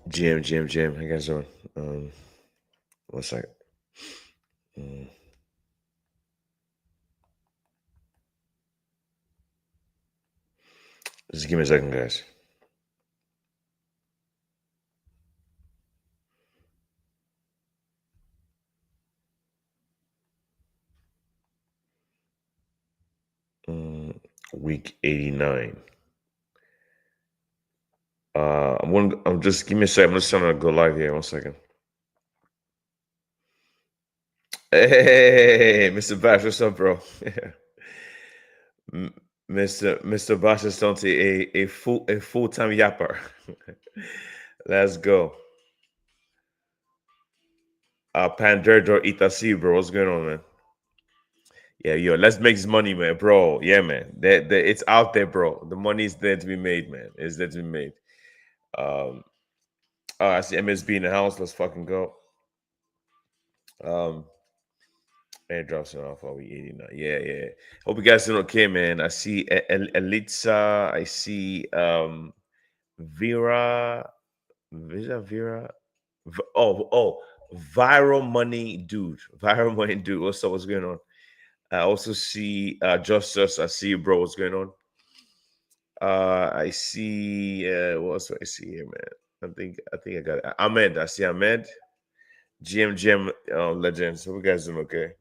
Jim. How you guys doing? One second. Mm, just give me a second, guys. Mm, week 89. I'm just give me a second. I'm just trying to go live here. One second. Hey, Mr. Bash, what's up, bro? M- Mr. Bash is a full-time yapper. Let's go. Panderdor Itasi, bro. What's going on, man? Yeah, yo, let's make this money, man, bro. Yeah, man. It's out there, bro. The money's there to be made, man. It's there to be made. Um, I see MSB in the house. Let's fucking go. Um, Airdrops and off. Are we 89? Yeah. Hope you guys doing okay, man. I see Elitza. I see Vera. Vera. Oh, viral money, dude. Viral money, dude. What's up? What's going on? I also see Justice. I see you, bro. What's going on? I see. What else do I see here, man? I think I got it. Ahmed. I see Ahmed. GM legends. Hope you guys doing okay.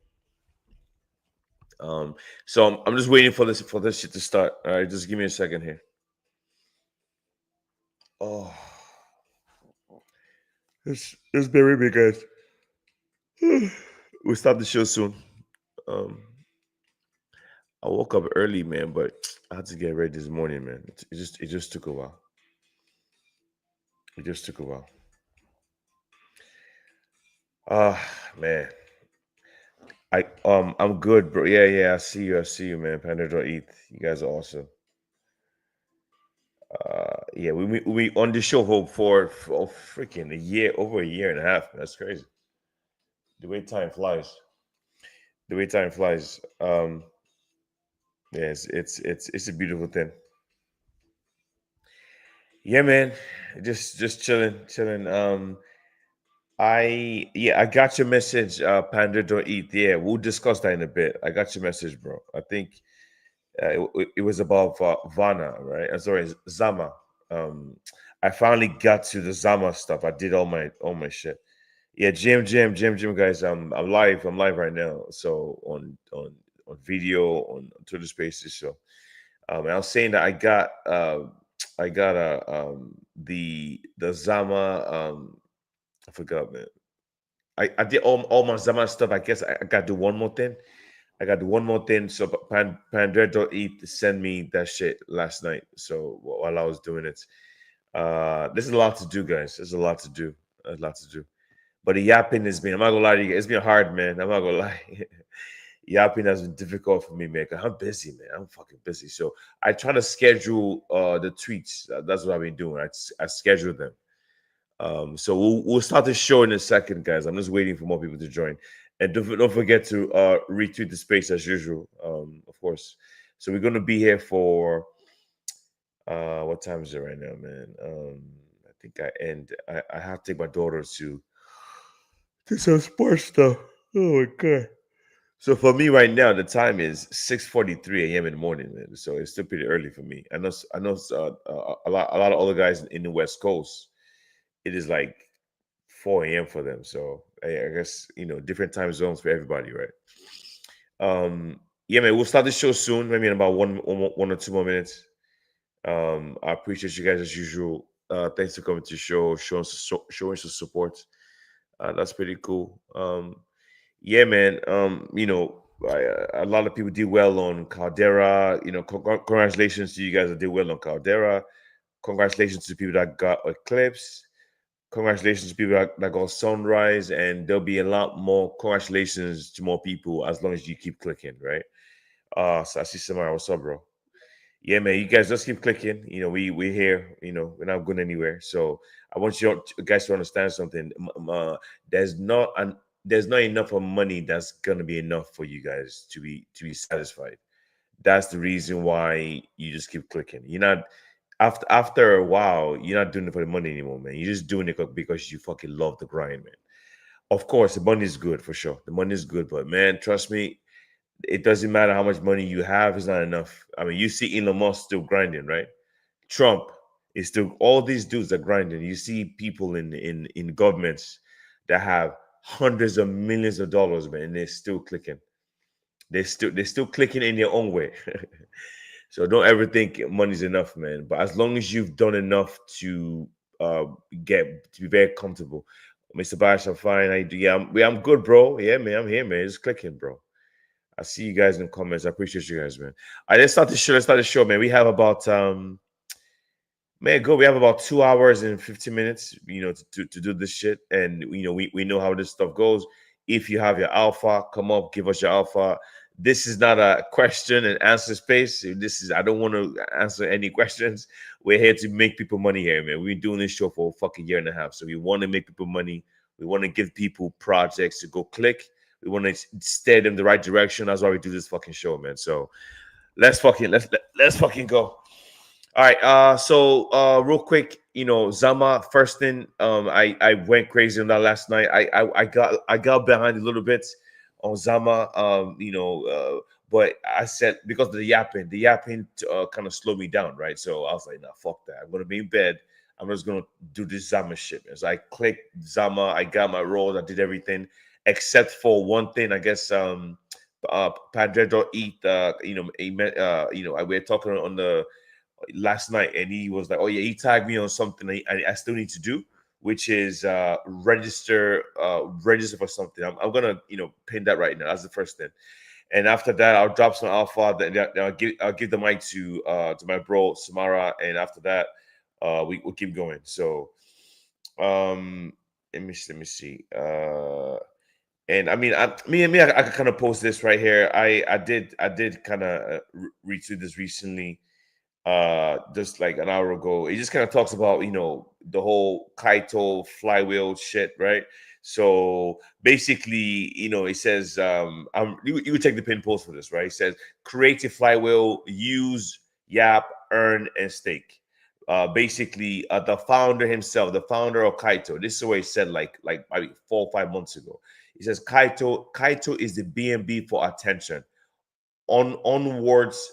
So I'm just waiting for this shit to start. All right, just give me a second here. Oh, it's very big, guys. We'll start the show soon. Um, I woke up early, man, but I had to get ready this morning, man. It just took a while. It just took a while. Ah, man. I'm good, bro. Yeah. I see you, man. Panda don't eat. You guys are awesome. Yeah, we on the show for freaking a year, over a year and a half. That's crazy. The way time flies. The way time flies. Yeah, it's a beautiful thing. Yeah, man. Just chilling. I got your message, Panda don't eat. Yeah, we'll discuss that in a bit. I got your message, bro. I think it was about Vana, right? Sorry, Zama. Um, I finally got to the Zama stuff. I did all my shit. Yeah, Jim, guys. I'm live. I'm live right now. So on video on Twitter Spaces. So and I was saying that I got the Zama. I forgot, man. I did all my Zama stuff. I guess I got to do one more thing. I got to do one more thing. So Pandora.eat send me that shit last night. So while I was doing it, there's a lot to do, guys. There's a lot to do. A lot to do. But the yapping has been. I'm not gonna lie to you. It's been hard, man. I'm not gonna lie. Yapping has been difficult for me, man. 'Cause I'm busy, man. I'm fucking busy. So I try to schedule the tweets. That's what I've been doing. I schedule them. So we'll start the show in a second, guys. I'm just waiting for more people to join, and don't forget to retweet the space as usual, of course. So we're gonna be here for what time is it right now, man? I think I have to take my daughter to some sports stuff. Oh my god! So for me right now, the time is 6:43 a.m. in the morning, man. So it's still pretty early for me. I know a lot of other guys in the West Coast. It is like 4 a.m. for them. So I guess different time zones for everybody, right? Yeah, man. We'll start the show soon. Maybe in about one or two more minutes. I appreciate you guys as usual. Thanks for coming to the show, showing some support. That's pretty cool. Yeah, man. A lot of people did well on Caldera. Congratulations to you guys that did well on Caldera. Congratulations to people that got Eclipse. Congratulations to people that got Sunrise, and there'll be a lot more congratulations to more people as long as you keep clicking, right? So I see Samara. What's up, bro? Yeah, man. You guys just keep clicking. We're here. We're not going anywhere. So I want you guys to understand something. There's not there's not enough of money that's gonna be enough for you guys to be satisfied. That's the reason why you just keep clicking. You're not. After a while, you're not doing it for the money anymore, man. You're just doing it because you fucking love the grind, man. Of course, the money is good for sure. The money is good, but man, trust me, it doesn't matter how much money you have, it's not enough. I mean, you see Elon Musk still grinding, right? Trump is still, all these dudes are grinding. You see people in governments that have hundreds of millions of dollars, man, and they're still clicking. They're still clicking in their own way. So don't ever think money's enough, man. But as long as you've done enough to uh get to be very comfortable. Mr. Bash, I'm fine. I do. I'm good, bro. Yeah, man, I'm here, man. Just clicking, bro. I see you guys in the comments. I appreciate you guys, man. All right, let's start the show. Man. We have about man, go. We have about 2 hours and 15 minutes, to do this shit. And we know how this stuff goes. If you have your alpha, come up, give us your alpha. This is not a question and answer space. I don't want to answer any questions. We're here to make people money here, man. We've been doing this show for a fucking year and a half. So we want to make people money. We want to give people projects to go click. We want to steer them the right direction. That's why we do this fucking show, man. So let's fucking go. All right. Real quick, Zama. First thing, I went crazy on that last night. I got behind a little bit on Zama. But I said because of the yapping kind of slowed me down, right? So I was like, nah, fuck that. I'm gonna be in bed. I'm just gonna do this Zama shit. So I clicked Zama. I got my rolls. I did everything except for one thing. I guess Padre don't eat. We were talking on the last night, and he was like, "Oh yeah," he tagged me on something I still need to do, which is register for something. I'm gonna pin that right now. That's the first thing, and after that, I'll drop some alpha. Then I'll give the mic to my bro Samara, and after that, we'll keep going. So um, let me see. And I mean, I could kind of post this right here. I did kind of read through this recently just like an hour ago. It just kind of talks about the whole Kaito flywheel shit, right? So basically, it says you would take the pin post for this, right? It says create a flywheel, use Yap, earn, and stake. Basically, the founder himself, the founder of Kaito, this is what he said like maybe 4 or 5 months ago. He says Kaito is the BNB for attention. Onwards,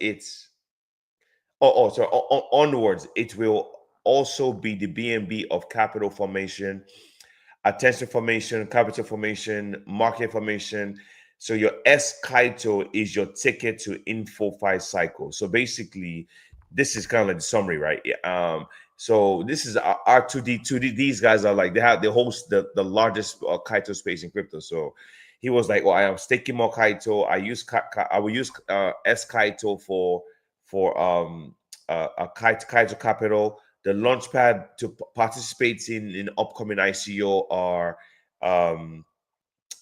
it's sorry, onwards, it will also be the BNB of capital formation, attention formation, capital formation, market formation. So your S Kaito is your ticket to info 5 cycle. So basically, this is kind of like the summary, right? Yeah, so this is R2D. 2D. These guys are like they host the largest Kaito space in crypto. So he was like, "Oh, I am staking more Kaito. I will use S Kaito for a Kaito capital. The launchpad to participate in upcoming ICO are um,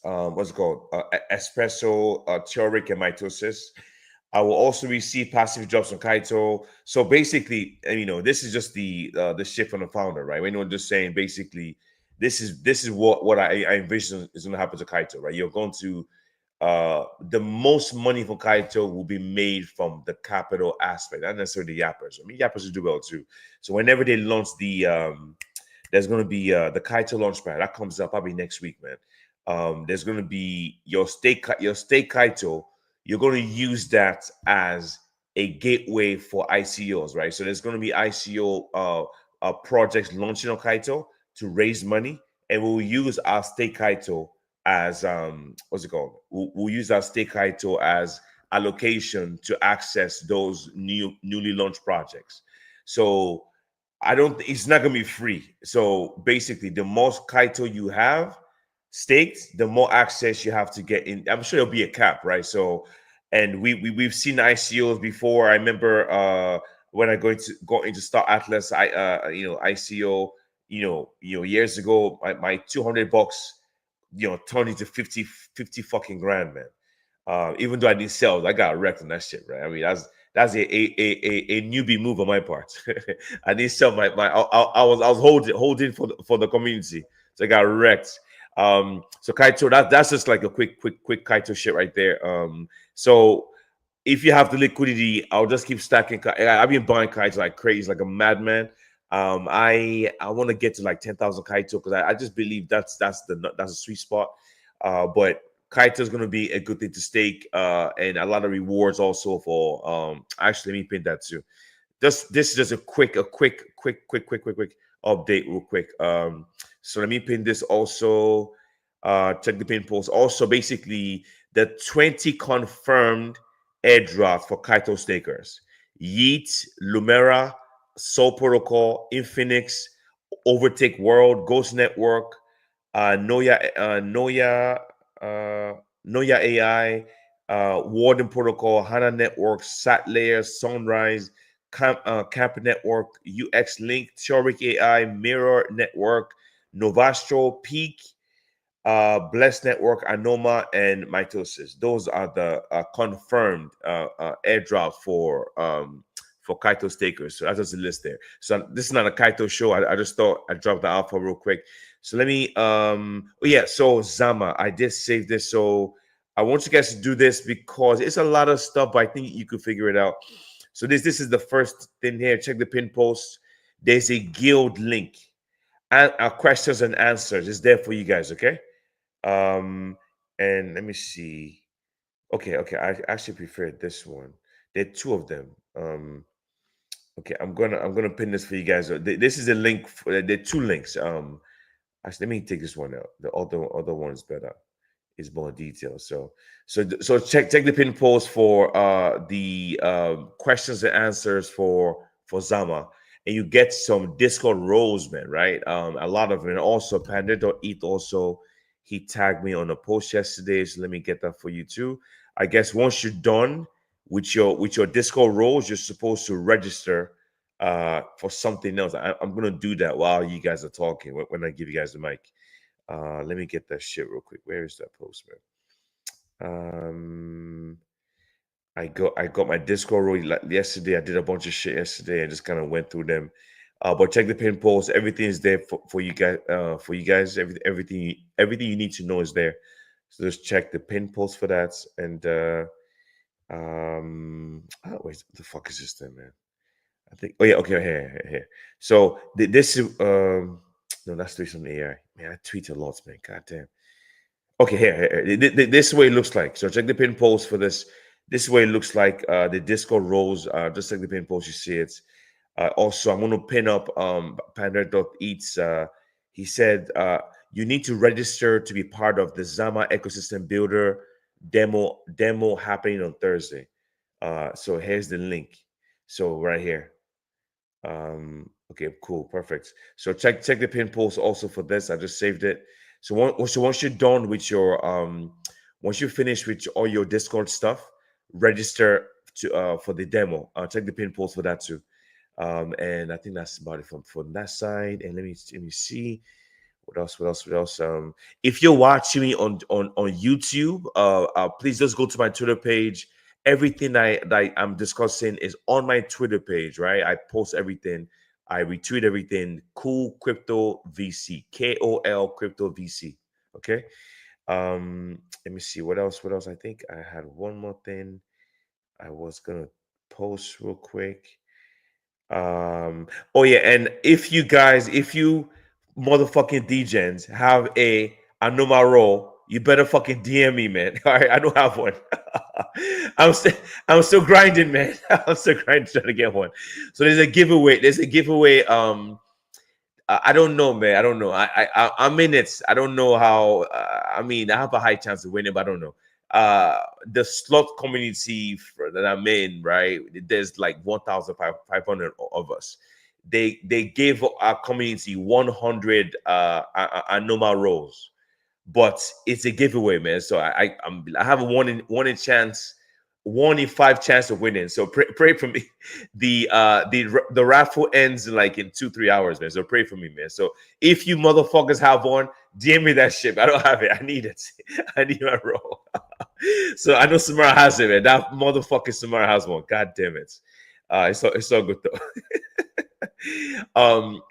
what's it called? Espresso, Theoric, and Mitosis. I will also receive passive jobs from Kaito. So basically, this is just the shift from the founder, right? We're not just saying basically this is what I envision is going to happen to Kaito, right? You're going to the most money for Kaito will be made from the capital aspect, not necessarily the yappers. I mean, yappers will do well too. So whenever they launch there's going to be the Kaito launchpad that comes up probably next week, man. There's going to be your stake Kaito. You're going to use that as a gateway for ICOs, right? So there's going to be ICO projects launching on Kaito to raise money, and we'll use our stake Kaito as what's it called? We'll use our stake Kaito as allocation to access those newly launched projects. So I don't. It's not gonna be free. So basically, the more Kaito you have staked, the more access you have to get in. I'm sure there'll be a cap, right? So, and we've seen ICOs before. I remember when I go into Star Atlas, ICO, years ago, my $200 turned into 50 fucking grand, man. Even though I didn't sell, I got wrecked on that shit, right? I mean, that's a newbie move on my part. I didn't sell I was holding for the community, so I got wrecked. So Kaito, that's just like a quick Kaito shit right there. So if you have the liquidity, I'll just keep stacking. I've been buying kites like crazy, like a madman. I want to get to like 10,000 kaito because I just believe that's a sweet spot. But kaito is going to be a good thing to stake, and a lot of rewards also for. Actually, let me pin that too. This is just a quick update, real quick. So let me pin this also. Check the pin post. Also, basically, the 20 confirmed airdrops for Kaito stakers: Yeet, Lumera, Soul Protocol, Infinix, Overtake World, Ghost Network, Noya AI, Warden Protocol, HANA Network, Sat Layer, Sunrise, Camp Network, UX Link, Theoric AI, Mirror Network, Novastro, Peak, Bless Network, Anoma, and Mitosis. Those are the confirmed airdrops for Kaito stakers. So that's just a list there. So this is not a Kaito show. I just thought I'd drop the alpha real quick. So let me oh yeah, so Zama, I did save this. So I want you guys to do this because it's a lot of stuff, but I think you could figure it out. So this is the first thing here. Check the pin post. There's a guild link. And questions and answers is there for you guys, okay? And let me see. Okay, I actually prefer this one. There are two of them. Okay, I'm gonna pin this for you guys. This is a link. There are two links. Actually, let me take this one out. The other one's better. Is more detailed. So check the pin post for the questions and answers for Zama, and you get some Discord roles, man. Right? A lot of it. And also Panda.eth also he tagged me on a post yesterday. So let me get that for you too. I guess once you're done with your Discord roles, you're supposed to register for something else. I'm gonna do that while you guys are talking when I give you guys the mic. Let me get that shit real quick. Where is that post, man? I got my Discord role yesterday. I did a bunch of shit yesterday and just kind of went through them. But check the pin post. Everything is there for you guys. Everything you need to know is there. So just check the pin post for that. And wait, what the fuck is this thing, man? I think. Oh yeah, okay, here. So this is no, that's doing some AI. Man, I tweet a lot, man. God damn. Okay, here. This is what it looks like. So check the pin post for this. This is what it looks like. The Discord roles. Just check the pin post. You see it. Also, I'm going to pin up Panda.eats. He said you need to register to be part of the Zama ecosystem builder demo happening on Thursday. So here's the link. So right here. Okay, cool, perfect. So check the pin post also for this. I just saved it. So once you're done with your once you finish with all your Discord stuff, register to for the demo. Check the pin post for that too. And I think that's about it from that side. And let me see what else. If you're watching me on YouTube, please just go to my Twitter page. Everything I'm discussing is on my Twitter page, right? I post everything. I retweet everything. Cool Crypto VC, KOL Crypto VC. Okay. Let me see what else. I think I had one more thing I was gonna post real quick. Oh yeah, and if you motherfucking DJs have a Anoma role, you better fucking DM me, man. All right, I don't have one. I'm still grinding, man. I'm still grinding trying to get one. So there's a giveaway. I don't know, man. I don't know. I'm in it. I don't know how. I mean, I have a high chance of winning, but I don't know. The slot community that I'm in, right? There's like 1,500 of us. They gave our community 100 Anoma roles, but it's a giveaway, man. So I have a one in chance. 1 in 5 chance of winning. So pray for me. The raffle ends like in 2-3 hours, man. So pray for me, man. So if you motherfuckers have one, DM me that shit. I don't have it. I need it. I need my roll. So I know Samara has it, man. That motherfucking Samara has one. God damn it. It's all good though.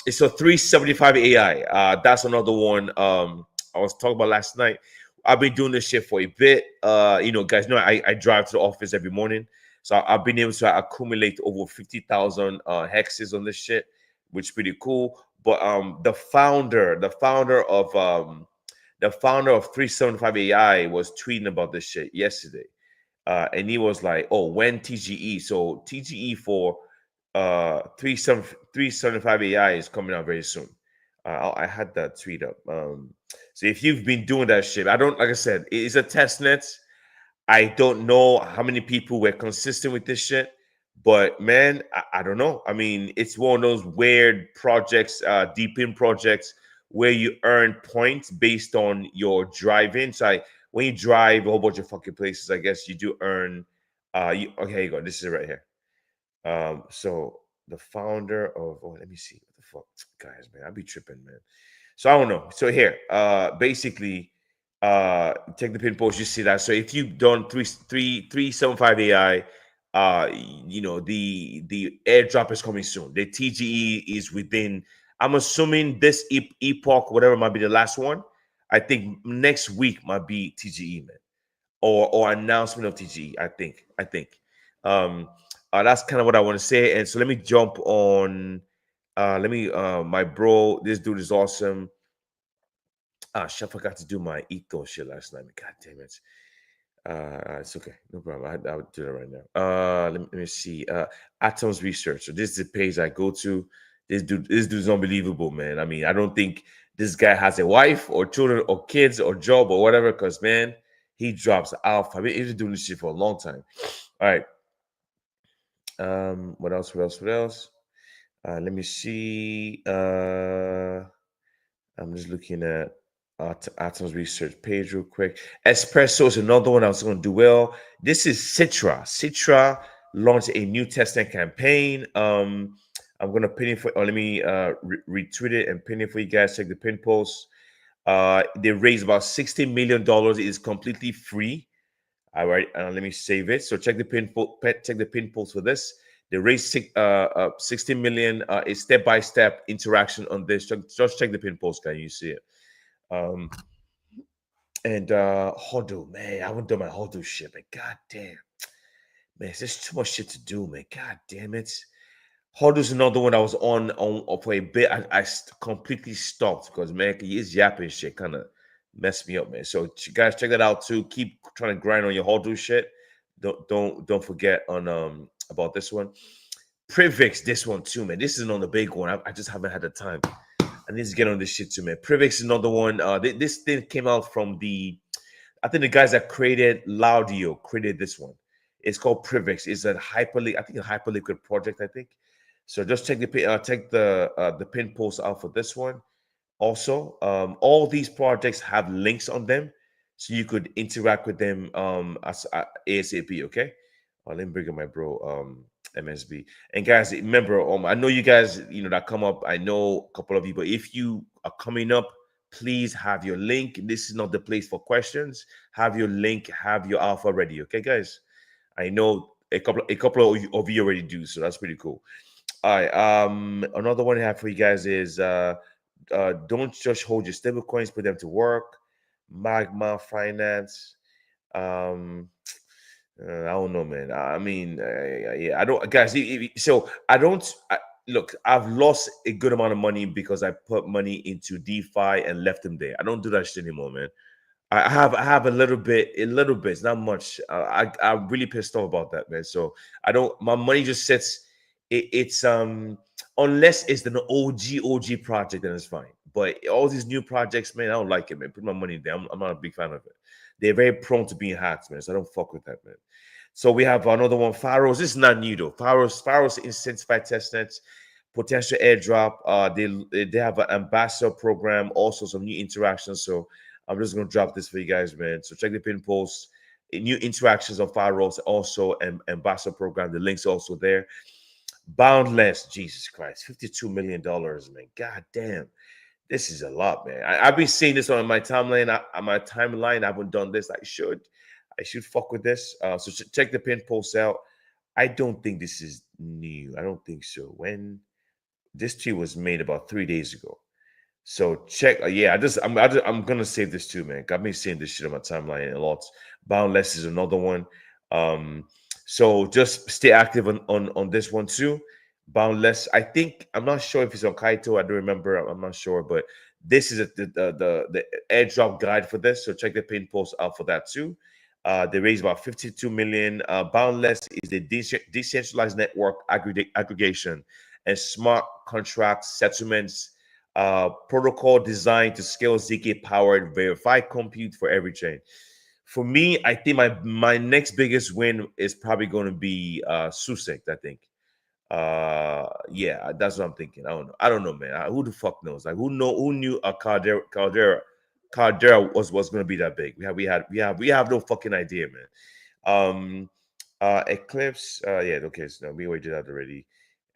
It's a 375 AI. That's another one. I was talking about last night. I've been doing this shit for a bit. Guys know I drive to the office every morning. So I've been able to accumulate over 50,000 hexes on this shit, which is pretty cool. But the founder of 375 AI was tweeting about this shit yesterday. And he was like, "Oh, when TGE? So TGE for 375 AI is coming out very soon." I had that tweet up. So if you've been doing that shit, I don't like I said, it's a test net. I don't know how many people were consistent with this shit, but man, I don't know. I mean, it's one of those weird projects, deep in projects where you earn points based on your driving. So when you drive a whole bunch of fucking places, I guess you do earn. Okay, here you go. This is right here. So the founder of let me see what the fuck, guys, man, I be tripping, man. So I don't know. So here, basically, take the pin post. You see that. So if you've done 375 AI, the airdrop is coming soon. The TGE is within. I'm assuming this epoch, whatever might be the last one. I think next week might be TGE, man, or announcement of TGE. I think. Um, that's kind of what I want to say. And so let me jump on. Let me. My bro, this dude is awesome. Ah, shit, I forgot to do my ethos shit last night. God damn it. It's okay, no problem. I'll do that right now. Let me see. Atoms Research. So this is the page I go to. This dude's unbelievable, man. I mean, I don't think this guy has a wife or children or kids or job or whatever. Because man, he drops alpha. I mean, he's been doing this shit for a long time. All right. What else? What else? What else? Let me see. I'm just looking at Atoms Research page real quick. Espresso is another one I was going to do well. This is Citra. Citra launched a new testing campaign. I'm going to pin it for. Let me retweet it and pin it for you guys. Check the pin post. They raised about $60 million. It is completely free. All right, let me save it. So check the check the pin post for this. They raised 60 million. A step-by-step interaction on this. Just check the pin post, guys. You see it. Um, and Hodl, man, I haven't done my Hodl shit, man. God damn, man, there's too much shit to do, man. God damn it. Hodl's another one I was on for a bit. Completely stopped because man, his yapping shit kind of messed me up, man. So guys, check that out too. Keep trying to grind on your Hodl shit. Don't forget on about this one. Privix, this one too, man. This is on the big one. I just haven't had the time. I need to get on this shit too, man. Privix is another one. This thing came out from I think the guys that created Laudio created this one. It's called Privix. It's a I think a hyperliquid project, I think. So just check the pin post out for this one. Also, all these projects have links on them, so you could interact with them as ASAP. Okay, let me bring up my bro MSB. And guys, remember, I know you guys, that come up. I know a couple of you, but if you are coming up, please have your link. This is not the place for questions. Have your link, have your alpha ready. Okay, guys. I know a couple of you already do, so that's pretty cool. All right. Another one I have for you guys is don't just hold your stable coins, put them to work. Magma Finance. Um, I don't know, man. I mean, yeah, I don't, guys. So I don't look. I've lost a good amount of money because I put money into DeFi and left them there. I don't do that shit anymore, man. I have a little bit, it's not much. I'm really pissed off about that, man. So I don't. My money just sits. It's unless it's an OG project, then it's fine. But all these new projects, man, I don't like it, man. Put my money there. I'm not a big fan of it. They're very prone to being hacked, man. So I don't fuck with that, man. So we have another one, Pharaohs. This is not new though. Pharaohs incentivized testnets, potential airdrop. They have an ambassador program, also some new interactions. So I'm just gonna drop this for you guys, man. So check the pin post. New interactions on Pharaohs, also an ambassador program. The link's also there. Boundless, Jesus Christ, $52 million, man. God damn, this is a lot, man. I've been seeing this on my timeline. On my timeline, I haven't done this. I should fuck with this. So check the pin post out. I don't think this is new. I don't think so. When this tweet was made about 3 days ago. So check. Yeah, I'm gonna save this too, man. I've been seeing this shit on my timeline a lot. Boundless is another one. So just stay active on this one too. Boundless. I think I'm not sure if it's on Kaito. I don't remember. I'm not sure, but this is the airdrop guide for this. So check the pin post out for that too. They raised about 52 million. Boundless is the decentralized network aggregation and smart contract settlements protocol designed to scale ZK powered verified compute for every chain. For me, I think my next biggest win is probably going to be Susek. I think. Yeah, that's what I'm thinking. I don't know. I don't know, man. Who the fuck knows? Like, who knew a Caldera was going to be that big? We have no fucking idea, man. Um, Eclipse. Yeah. Okay. So no, we already did that already.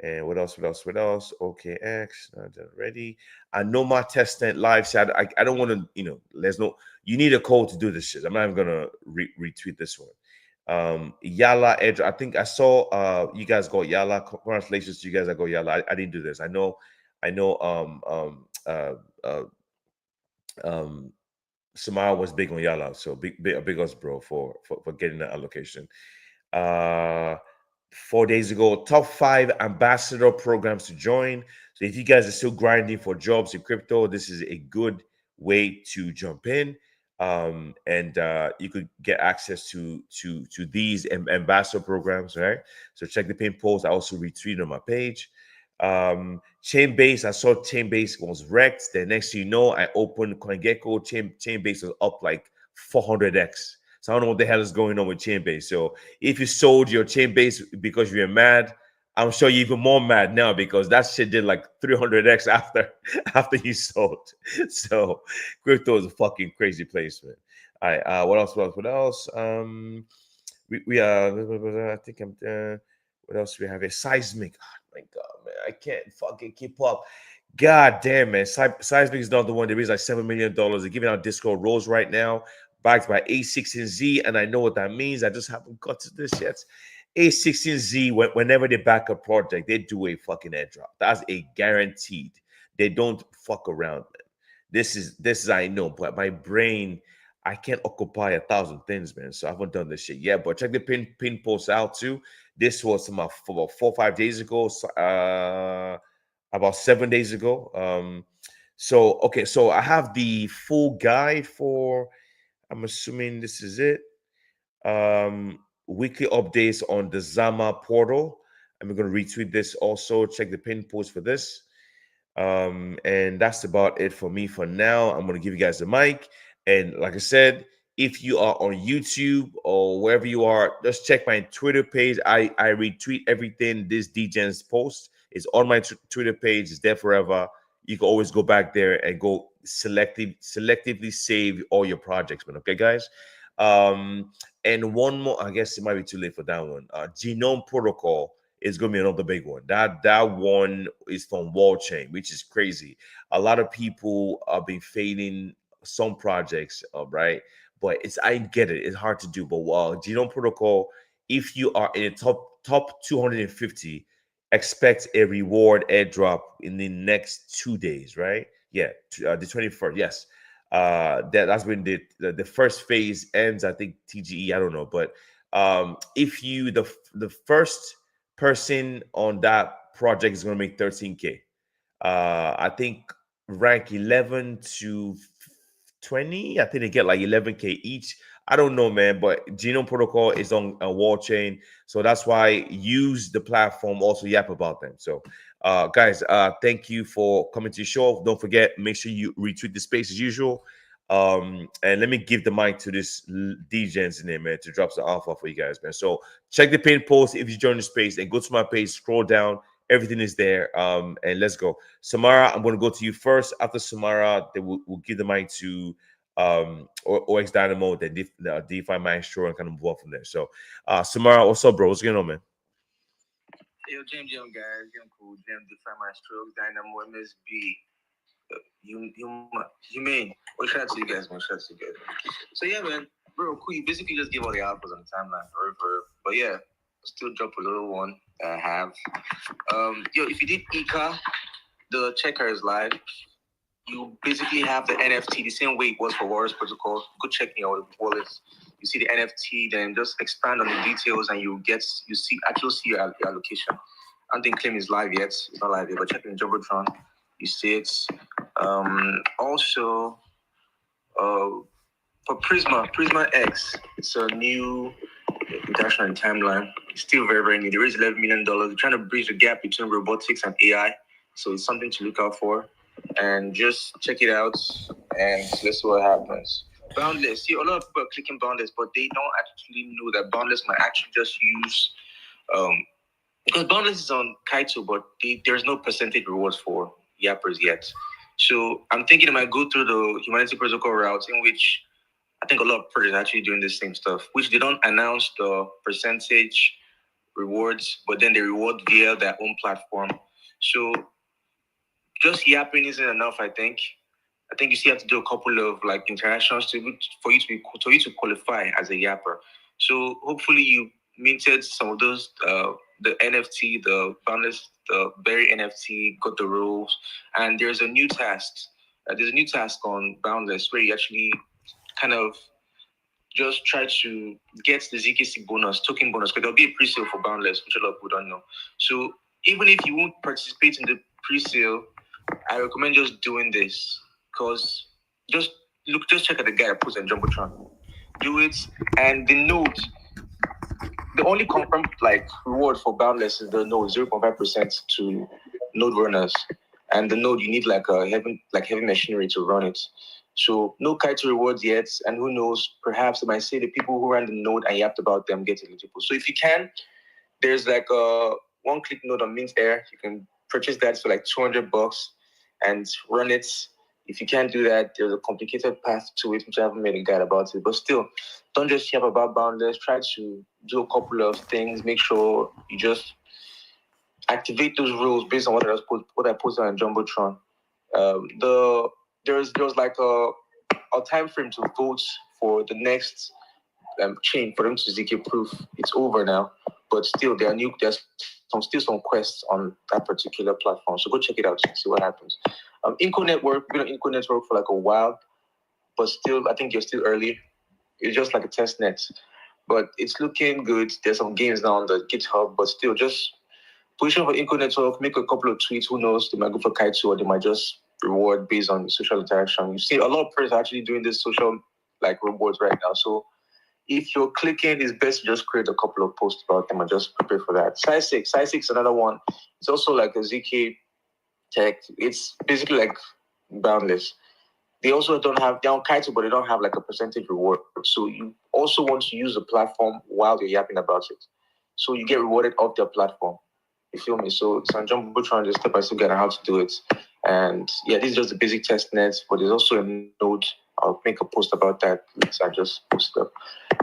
And what else? What else? What else? OKX. Done already. I know my testnet live. So I don't want to. There's no. You need a code to do this shit. I'm not even gonna retweet this one. Yala Edge. I think I saw you guys got Yala. Congratulations to you guys that got Yala. I didn't do this. I know uh um Samara was big on Yala, so big us, bro, for getting that allocation. Uh 4 days ago, top 5 ambassador programs to join. So if you guys are still grinding for jobs in crypto, this is a good way to jump in. And you could get access to these ambassador programs, right? So check the pin post. I also retweeted on my page. Chainbase, I saw Chainbase was wrecked. Then next thing you know, I opened CoinGecko. Chainbase was up like 400x. So I don't know what the hell is going on with Chainbase. So if you sold your Chainbase because you're mad, I'm sure you're even more mad now because that shit did like 300x after after you sold. So crypto is a fucking crazy place, man. All right, what else? What else? What else? We I think I'm. What else do we have here? Seismic. Oh my god, man, I can't fucking keep up. God damn, man. Seismic is not the one. They raised like $7 million. They're giving out Discord roles right now, backed by A16Z, and I know what that means. I just haven't got to this yet. A16Z, whenever they back a project, they do a fucking airdrop. That's a guaranteed. They don't fuck around, man. This is I know, but my brain, I can't occupy 1,000 things, man. So I haven't done this shit yet. But check the pin post out too. This was about 4 or 5 days ago. About 7 days ago. So okay, so I have the full guide for. I'm assuming this is it. Weekly updates on the Zama portal. I'm going to retweet this also. Check the pin post for this. And that's about it for me for now. I'm going to give you guys the mic. And like I said, if you are on YouTube or wherever you are, just check my Twitter page. I retweet everything this DJ's post. It's on my Twitter page. It's there forever. You can always go back there and go selectively save all your projects, man. Okay, guys. Um, and one more, I guess it might be too late for that one. Genome Protocol is going to be another big one. That one is from Wall Chain, which is crazy. A lot of people have been fading some projects, right? But I get it. It's hard to do. But Genome Protocol, if you are in the top 250, expect a reward airdrop in the next 2 days, right? Yeah, the 21st. Yes, that's when the first phase ends. I think TGE. I don't know, but if you the first person on that project is going to make 13K. I think rank 11 to 20. I think they get like 11K each. I don't know, man, but Genome Protocol is on a wall chain, so that's why use the platform. Also, yap about them. So, guys, thank you for coming to the show. Don't forget, make sure you retweet the space as usual. And let me give the mic to this DJ's in there, man, to drop some alpha for you guys, man. So check the pin post if you join the space and go to my page, scroll down, everything is there. And let's go. Samara, I'm going to go to you first. After Samara, then we'll give the mic to OX Dynamo, then DeFi Maestro, and kind of move on from there. So, Samara, what's up, bro? What's going on, man? Yo, Jam guys, Jam cool, Jam DeFi Maestro, Dynamo MSB. You mean? Well, shout out to you guys, man. Shout out to you guys. So yeah, man, bro, cool. You basically just give all the alphas on the timeline, but yeah, still drop a little one that I have. Yo, if you did Ika, the checker is live. You basically have the NFT the same way it was for Warriors Protocol. Go check me out with wallets. you see the NFT, then just expand on the details, and you see your allocation. I don't think claim is live yet. It's not live yet, but check in Jumbotron. You see it. Also, for Prisma X, it's a new international timeline. It's still very, very new. They raised $11 million. They're trying to bridge the gap between robotics and AI. So it's something to look out for. And just check it out and let's see what happens. Boundless. See, a lot of people are clicking Boundless, but they don't actually know that Boundless might actually just use because Boundless is on Kaito, but there's no percentage rewards for yappers yet. So I'm thinking I might go through the humanity protocol route, in which I think a lot of projects are actually doing the same stuff, which they don't announce the percentage rewards, but then they reward via their own platform. So just yapping isn't enough, I think. I think you still have to do a couple of like interactions for you to qualify as a yapper. So hopefully you minted some of those the NFT, the Boundless, the Berry NFT, got the rules, and there's a new task. There's a new task on Boundless where you actually kind of just try to get the ZKC bonus, token bonus, because there'll be a pre-sale for Boundless, which a lot of people don't know. So even if you won't participate in the pre-sale, I recommend just doing this, because just check out the guy that puts on Jumbotron. Do it, and the only confirmed like reward for Boundless is the node 0.5% to node runners, and the node you need like heavy machinery to run it. So no Kaito rewards yet, and who knows? Perhaps I might say the people who ran the node and yapped about them get eligible. So if you can, there's like a one-click node on Mint Air. You can purchase that for like $200 and run it. If you can't do that, there's a complicated path to it, which I haven't made a guide about it. But still, don't just yap about Boundless. Try to do a couple of things. Make sure you just activate those rules based on what I posted on Jumbotron. There was like a time frame to vote for the next chain for them to ZK proof. It's over now, but still there's some quests on that particular platform. So go check it out and see what happens. Inco Network, been on Inco Network for like a while, but still I think you're still early. It's just like a test net, but it's looking good. There's some games now on the GitHub, but still just position for Inco Network, make a couple of tweets. Who knows? They might go for Kaito, or they might just reward based on social interaction. You see a lot of players are actually doing this social like rewards right now. So if you're clicking, it's best to just create a couple of posts about them and just prepare for that. Sci6 is another one. It's also like a ZK tech. It's basically like Boundless. They also they're on Kaito, but they don't have like a percentage reward. So you also want to use the platform while you're yapping about it. So you get rewarded off their platform. You feel me? So it's on Jumbotron, just step by step guide on how to do it. And yeah, this is just the basic test net, but there's also a node. I'll make a post about that. So I just posted up.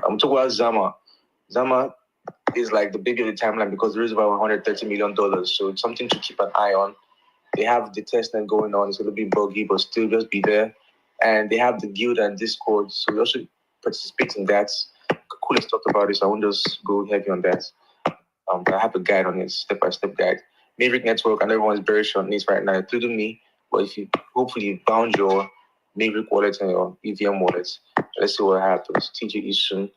I'm talking about Zama. Zama is like the baby of the timeline because there is about $130 million. So it's something to keep an eye on. They have the testnet going on. It's going to be buggy, but still just be there. And they have the guild and Discord. So we also participate in that. Coolest talked about this. I won't just go heavy on that. I have a guide on it, step-by-step guide. Maverick Network, and everyone's very short needs right now, including me. But if you hopefully bound your Maverick wallet and your EVM wallet, let's see what happens. TGE soon.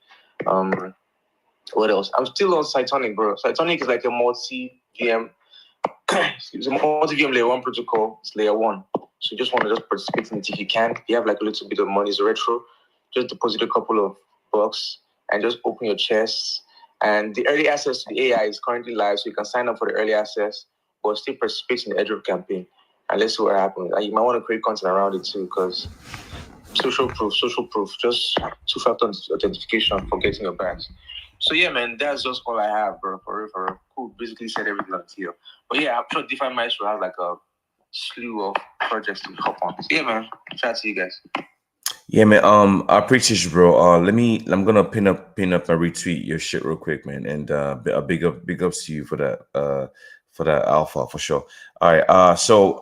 What else? I'm still on Cytonic, bro. Cytonic is like a multi-VM. It's a multi-VM layer 1 protocol. It's layer 1. So you just want to just participate in it if you can. If you have like a little bit of money, it's retro. Just deposit a couple of bucks and just open your chests. And the early access to the AI is currently live, so you can sign up for the early access, but still participate in the Airdrop campaign. And let's see what happens. You might want to create content around it too, because social proof, just two-factor authentication for getting your bags. So yeah, man, that's just all I have, bro. For real. Cool. Basically said everything on here. But yeah, I'm sure DeFi Maestro has like a slew of projects to hop on. So yeah, man. Shout out to you guys. Yeah, man. I appreciate you, bro. I'm gonna pin up and retweet your shit real quick, man. And a big ups to you for that alpha for sure. All right. So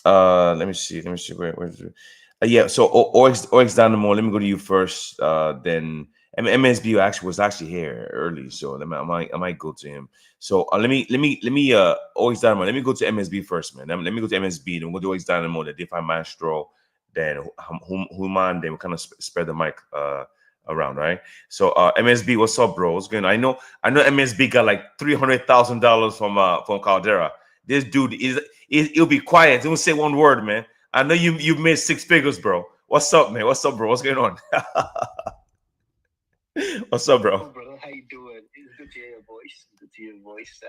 let me see where's it? Yeah. So OX Dynamo. Let me go to you first. Then MSB was actually here early, so I might go to him. So let me OX Dynamo. Let me go to MSB first, man. Let me go to MSB. Then we'll go to OX Dynamo. The DeFi Maestro. Then Human, then we kind of spread the mic around, right? So MSB, what's up, bro? What's going on? I know MSB got like $300,000 from Caldera. This dude he'll be quiet. He won't say one word, man. I know you've made six figures, bro. What's up, man? What's up, bro? What's going on? What's up, bro? Oh, brother, how you doing? It's good to hear your voice. Good to hear your voice.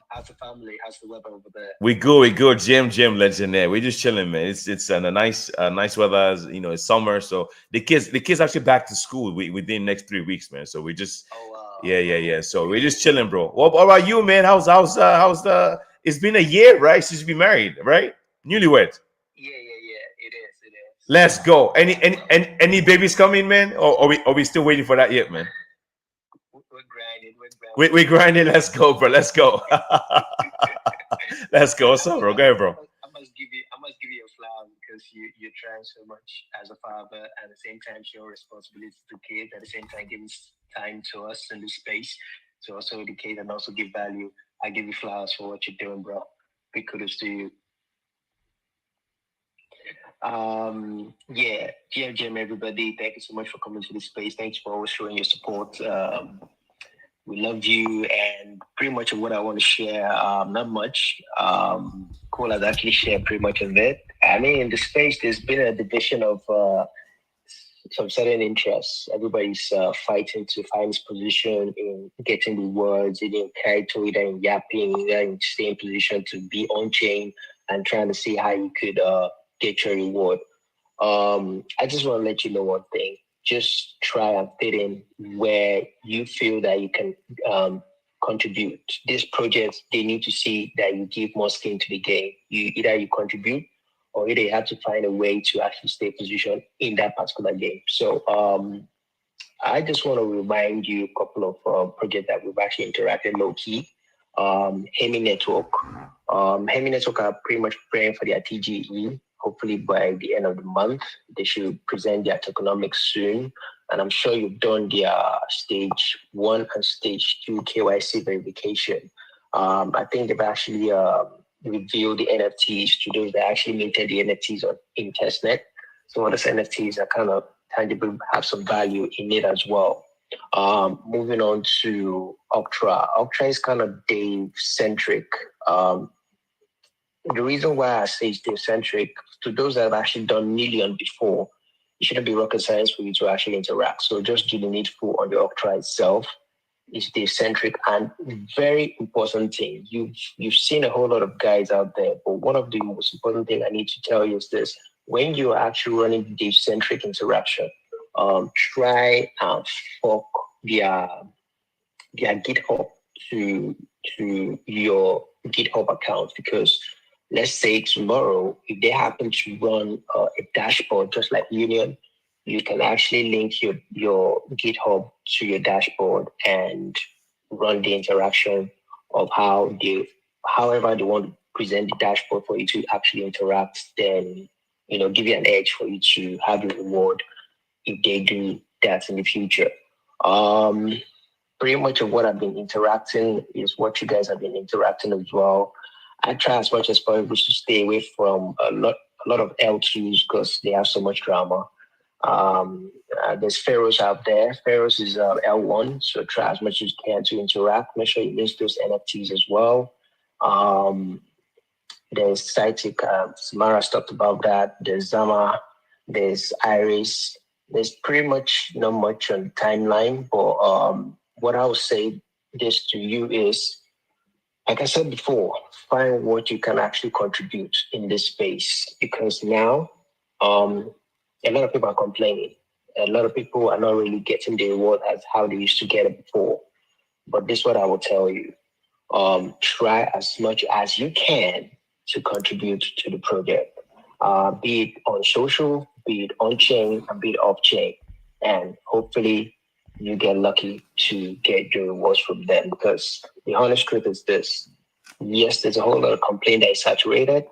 How's the family? How's the weather over there? We good. Jim, legendary. We're just chilling, man. It's a nice weather. It's summer, so the kids actually back to school within the next 3 weeks, man. So we just Oh, wow. yeah. So we're just chilling, bro. What about you, man? How's the? It's been a year, right? Since you been married, right? Newlywed. Yeah. It is. It is. Let's go. Um, Any babies coming, man? Or are we still waiting for that yet, man? we're grinding. We're We grinding. grinding. Let's go, bro. Let's go. Let's go. What's up, bro? Go ahead, bro. I must give you a flower because you're trying so much as a father, at the same time showing responsibility to kids, at the same time giving time to us and the space to also educate and also give value. I give you flowers for what you're doing, bro. Big kudos to you. Yeah, GM, everybody. Thank you so much for coming to this space. Thanks for always showing your support. We love you, and pretty much of what I want to share, not much. Cole has actually shared pretty much of it. I mean, in the space, there's been a division of some certain interests. Everybody's fighting to find his position in getting the words, either in character, either in yapping, either in staying position to be on chain and trying to see how you could get your reward. I just want to let you know one thing. Just try and fit in where you feel that you can contribute. These projects, they need to see that you give more skin to the game. You contribute, or either you have to find a way to actually stay positioned in that particular game. So I just want to remind you a couple of projects that we've actually interacted low key. Hemi Network. Hemi Network are pretty much preparing for their TGE. Hopefully by the end of the month, they should present their tokenomics soon. And I'm sure you've done their stage 1 and stage 2 KYC verification. I think they've actually revealed the NFTs to those that actually minted the NFTs in testnet. Some of those NFTs are kind of tangible, have some value in it as well. Moving on to Octra. Octra is kind of Dave centric. The reason why I say it's Dave centric, to those that have actually done Million before, it shouldn't be rocket science for you to actually interact. So just do the needful on the Octra itself. It's Dave centric, and very important thing. You've seen a whole lot of guys out there, but one of the most important thing I need to tell you is this: when you're actually running Dave centric interaction, try and fork their GitHub to your GitHub account, because let's say tomorrow, if they happen to run a dashboard just like Union, you can actually link your GitHub to your dashboard and run the interaction of however they want to present the dashboard for you to actually interact, then give you an edge for you to have your reward if they do that in the future. Pretty much of what I've been interacting is what you guys have been interacting as well. I try as much as possible to stay away from a lot of L2s because they have so much drama. There's Pharaohs out there. Pharaohs is L1, so try as much as you can to interact. Make sure you list those NFTs as well. There's Cytic, Samara talked about that. There's Zama, there's Iris. There's pretty much not much on the timeline, but what I would say this to you is, like I said before, find what you can actually contribute in this space, because now a lot of people are complaining. A lot of people are not really getting the reward as how they used to get it before. But this is what I will tell you. Try as much as you can to contribute to the project, be it on social, be it on chain, and be it off chain. And hopefully you get lucky to get your rewards from them, because the honest truth is this: yes, there's a whole lot of complaint that is saturated,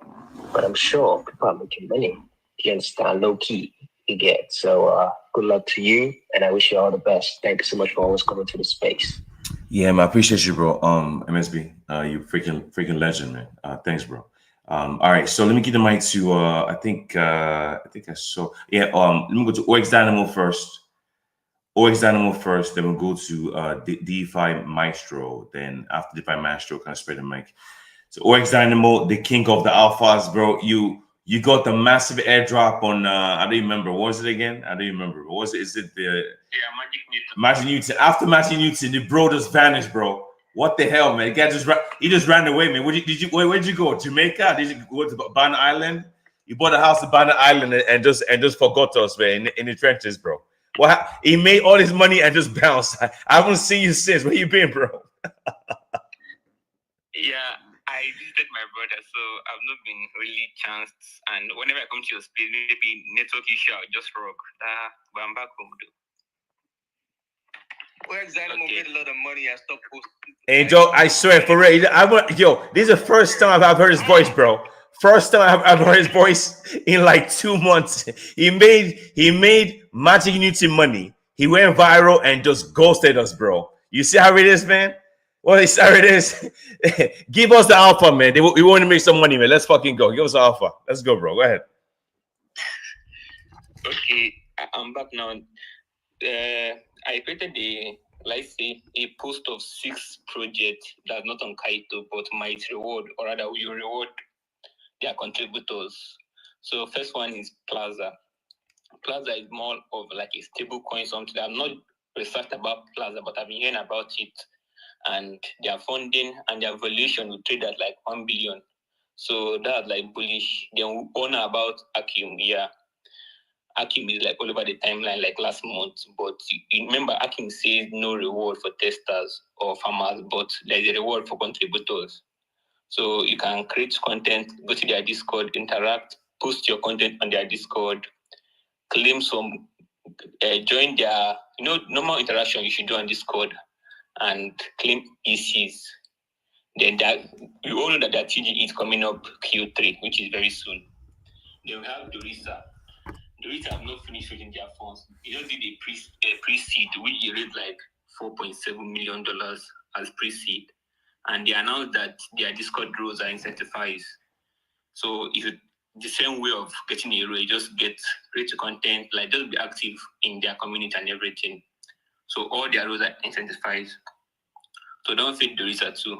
but I'm sure people are making money. You understand? Low key, you get. So good luck to you, and I wish you all the best. Thank you so much for always coming to the space. Yeah, man, I appreciate you, bro. MSB, you freaking legend, man. Thanks, bro. All right, so let me get the mic to I think I saw, yeah. Let me go to OX Dynamo first. OX Dynamo first, then we'll go to DeFi Maestro. Then after DeFi Maestro, kind of spread the mic. So OX Dynamo, the king of the alphas, bro. You got the massive airdrop on I don't remember. What was it again? I don't remember. What was it? Is it the Magic Newton. Magic Newton? After Magic Newton, the bro just vanished, bro. What the hell, man? The guy just ran away, man. Where'd you go? Jamaica? Did you go to Banana Island? You bought a house in Banana Island and just forgot us, man, in the trenches, bro. What he made all his money and just bounced. I haven't seen you since. Where you been, bro? Yeah, I visited my brother, so I've not been really chanced. And whenever I come to your space, maybe network issue, I'll just rock. But I'm back home, though. Where exactly made a lot of money and stopped posting. Hey, Joe, I swear, for real, this is the first time I've heard his voice, bro. First time I've heard his voice in like 2 months. He made Magic Newton money. He went viral and just ghosted us, bro. You see how it is, man? Well, it's how it is. Give us the alpha, man. We want to make some money, man. Let's fucking go. Give us the alpha. Let's go, bro. Go ahead. Okay, I'm back now. I created a post of 6 projects that's not on Kaito, but might reward, or rather will reward their contributors. So first one is Plaza. Plaza is more of like a stable coin, something I've not researched about Plaza, but I've been hearing about it. And their funding and their valuation will trade at like 1 billion. So that's like bullish. Then we honor about Akim, yeah. Akim is like all over the timeline like last month, but you remember Akim says no reward for testers or farmers, but there's a reward for contributors. So you can create content, go to their Discord, interact, post your content on their Discord, claim some, join their, normal interaction you should do on Discord and claim ECs. Then you all know that their TG is coming up Q3, which is very soon. Then we have Dorisa. Dorita have not finished raising their funds. They just did a pre-seed, which they raised like $4.7 million as pre-seed. And they announced that their Discord roles are incentivized. So if the same way of getting a role, you just create content, like just be active in their community and everything. So all their roles are incentivized. So don't feed Dorita too.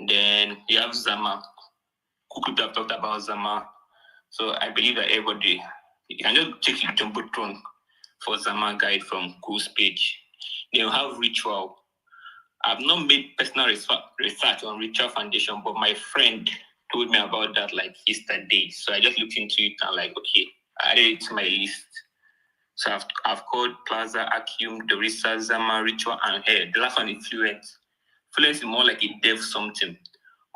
Then you have Zama. Who could have talked about Zama? So I believe that everybody, you can just check the Jumbotron for Zama guide from Cool's page. Then you have Ritual. I've not made personal research on Ritual Foundation, but my friend told me about that like yesterday. So I just looked into it and like, okay, I added it to my list. So I've called Plaza, Akim, Dorisa, Zama, Ritual, and Hair. The last one is Fluent. Fluent is more like a dev something.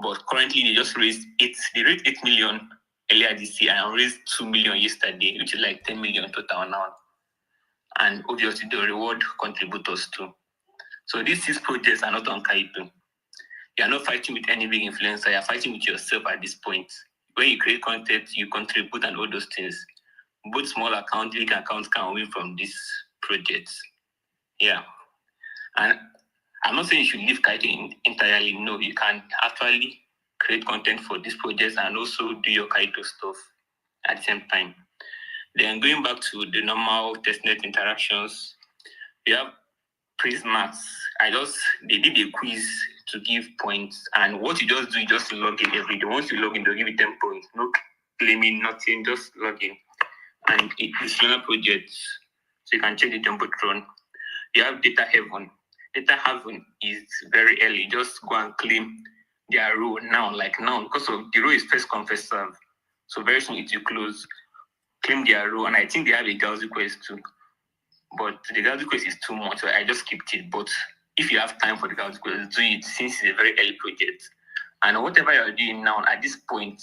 But currently they just raised 8 million earlier this year and raised 2 million yesterday, which is like 10 million total now. And obviously they reward contributors too. So these 6 projects are not on Kaito. You are not fighting with any big influencer, you're fighting with yourself at this point. When you create content, you contribute and all those things. Both small accounts, big accounts can win from these projects. Yeah. And I'm not saying you should leave Kaito entirely. No, you can actually create content for these projects and also do your Kaito stuff at the same time. Then going back to the normal testnet interactions, we have Prismax. They did a quiz to give points, and what you just do, you just log in every day. Once you log in, they'll give you 10 points. No claiming, nothing, just log in. And it's Luna projects, so you can check the Jumbotron. You have Data Heaven. Data Heaven is very early. Just go and claim their row now, because of the row is first come, first serve. So very soon it will close. Claim their row, and I think they have a girls request too. But the girls request is too much, so I just skipped it. But if you have time for the girls request, do it since it's a very early project. And whatever you're doing now, at this point,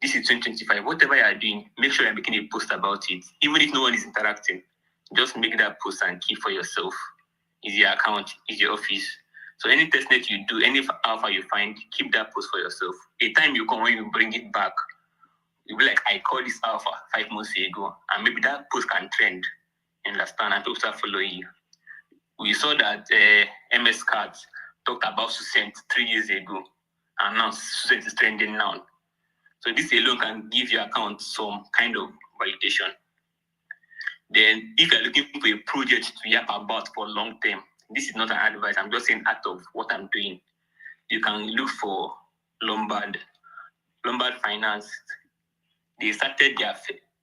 this is 2025, whatever you're doing, make sure you're making a post about it. Even if no one is interacting, just make that post and keep for yourself. Is your account, is your office. So any testnet you do, any alpha you find, keep that post for yourself. A time you come when you bring it back, you'll be like, I called this alpha 5 months ago, and maybe that post can trend. Understand? And people start following you. We saw that MS Cards talked about Sucent 3 years ago, and now Sucent is trending now. So this alone can give your account some kind of validation. Then, if you're looking for a project to yap about for long term, this is not an advice. I'm just saying out of what I'm doing. You can look for Lombard Finance. They started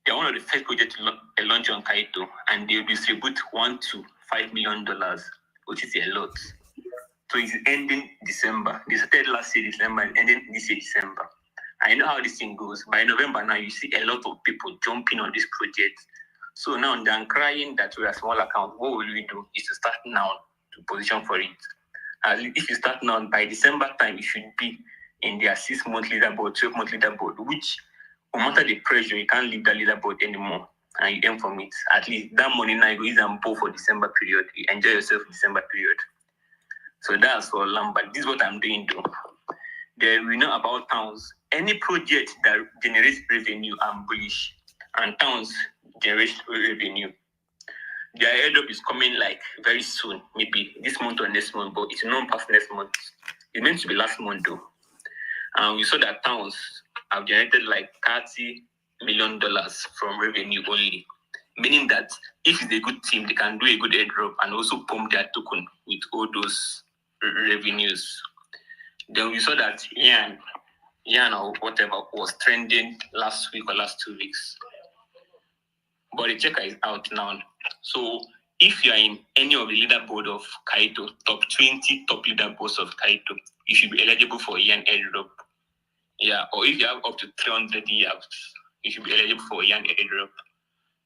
they're one of the first projects to launch on Kaito, and they distribute $1 to $5 million, which is a lot. So it's ending December. They started last year December and ending this year December. I know how this thing goes. By November now, you see a lot of people jumping on this project. So now they're crying that we're a small account. What will we do? Is to start now to position for it. If you start now, by December time, you should be in their 6-month leaderboard, 12-month leaderboard, which no matter the pressure, you can't leave the leaderboard anymore. And you aim from it. At least that money now you go use and pull for December period. You enjoy yourself in December period. So that's for Lombard. This is what I'm doing though. Then we know about towns. Any project that generates revenue, I'm bullish. And towns generate revenue. Their airdrop is coming like very soon, maybe this month or next month, but it's not past next month. It's meant to be last month though. And we saw that towns have generated like $30 million from revenue only. Meaning that if it's a good team, they can do a good airdrop and also pump their token with all those revenues. Then we saw that Yan or whatever was trending last week or last 2 weeks. But the checker is out now. So if you are in any of the leaderboard of Kaito, top 20 top leaderboards of Kaito, you should be eligible for Yan airdrop. Yeah, or if you have up to 300 YAPs, you should be eligible for Yan airdrop.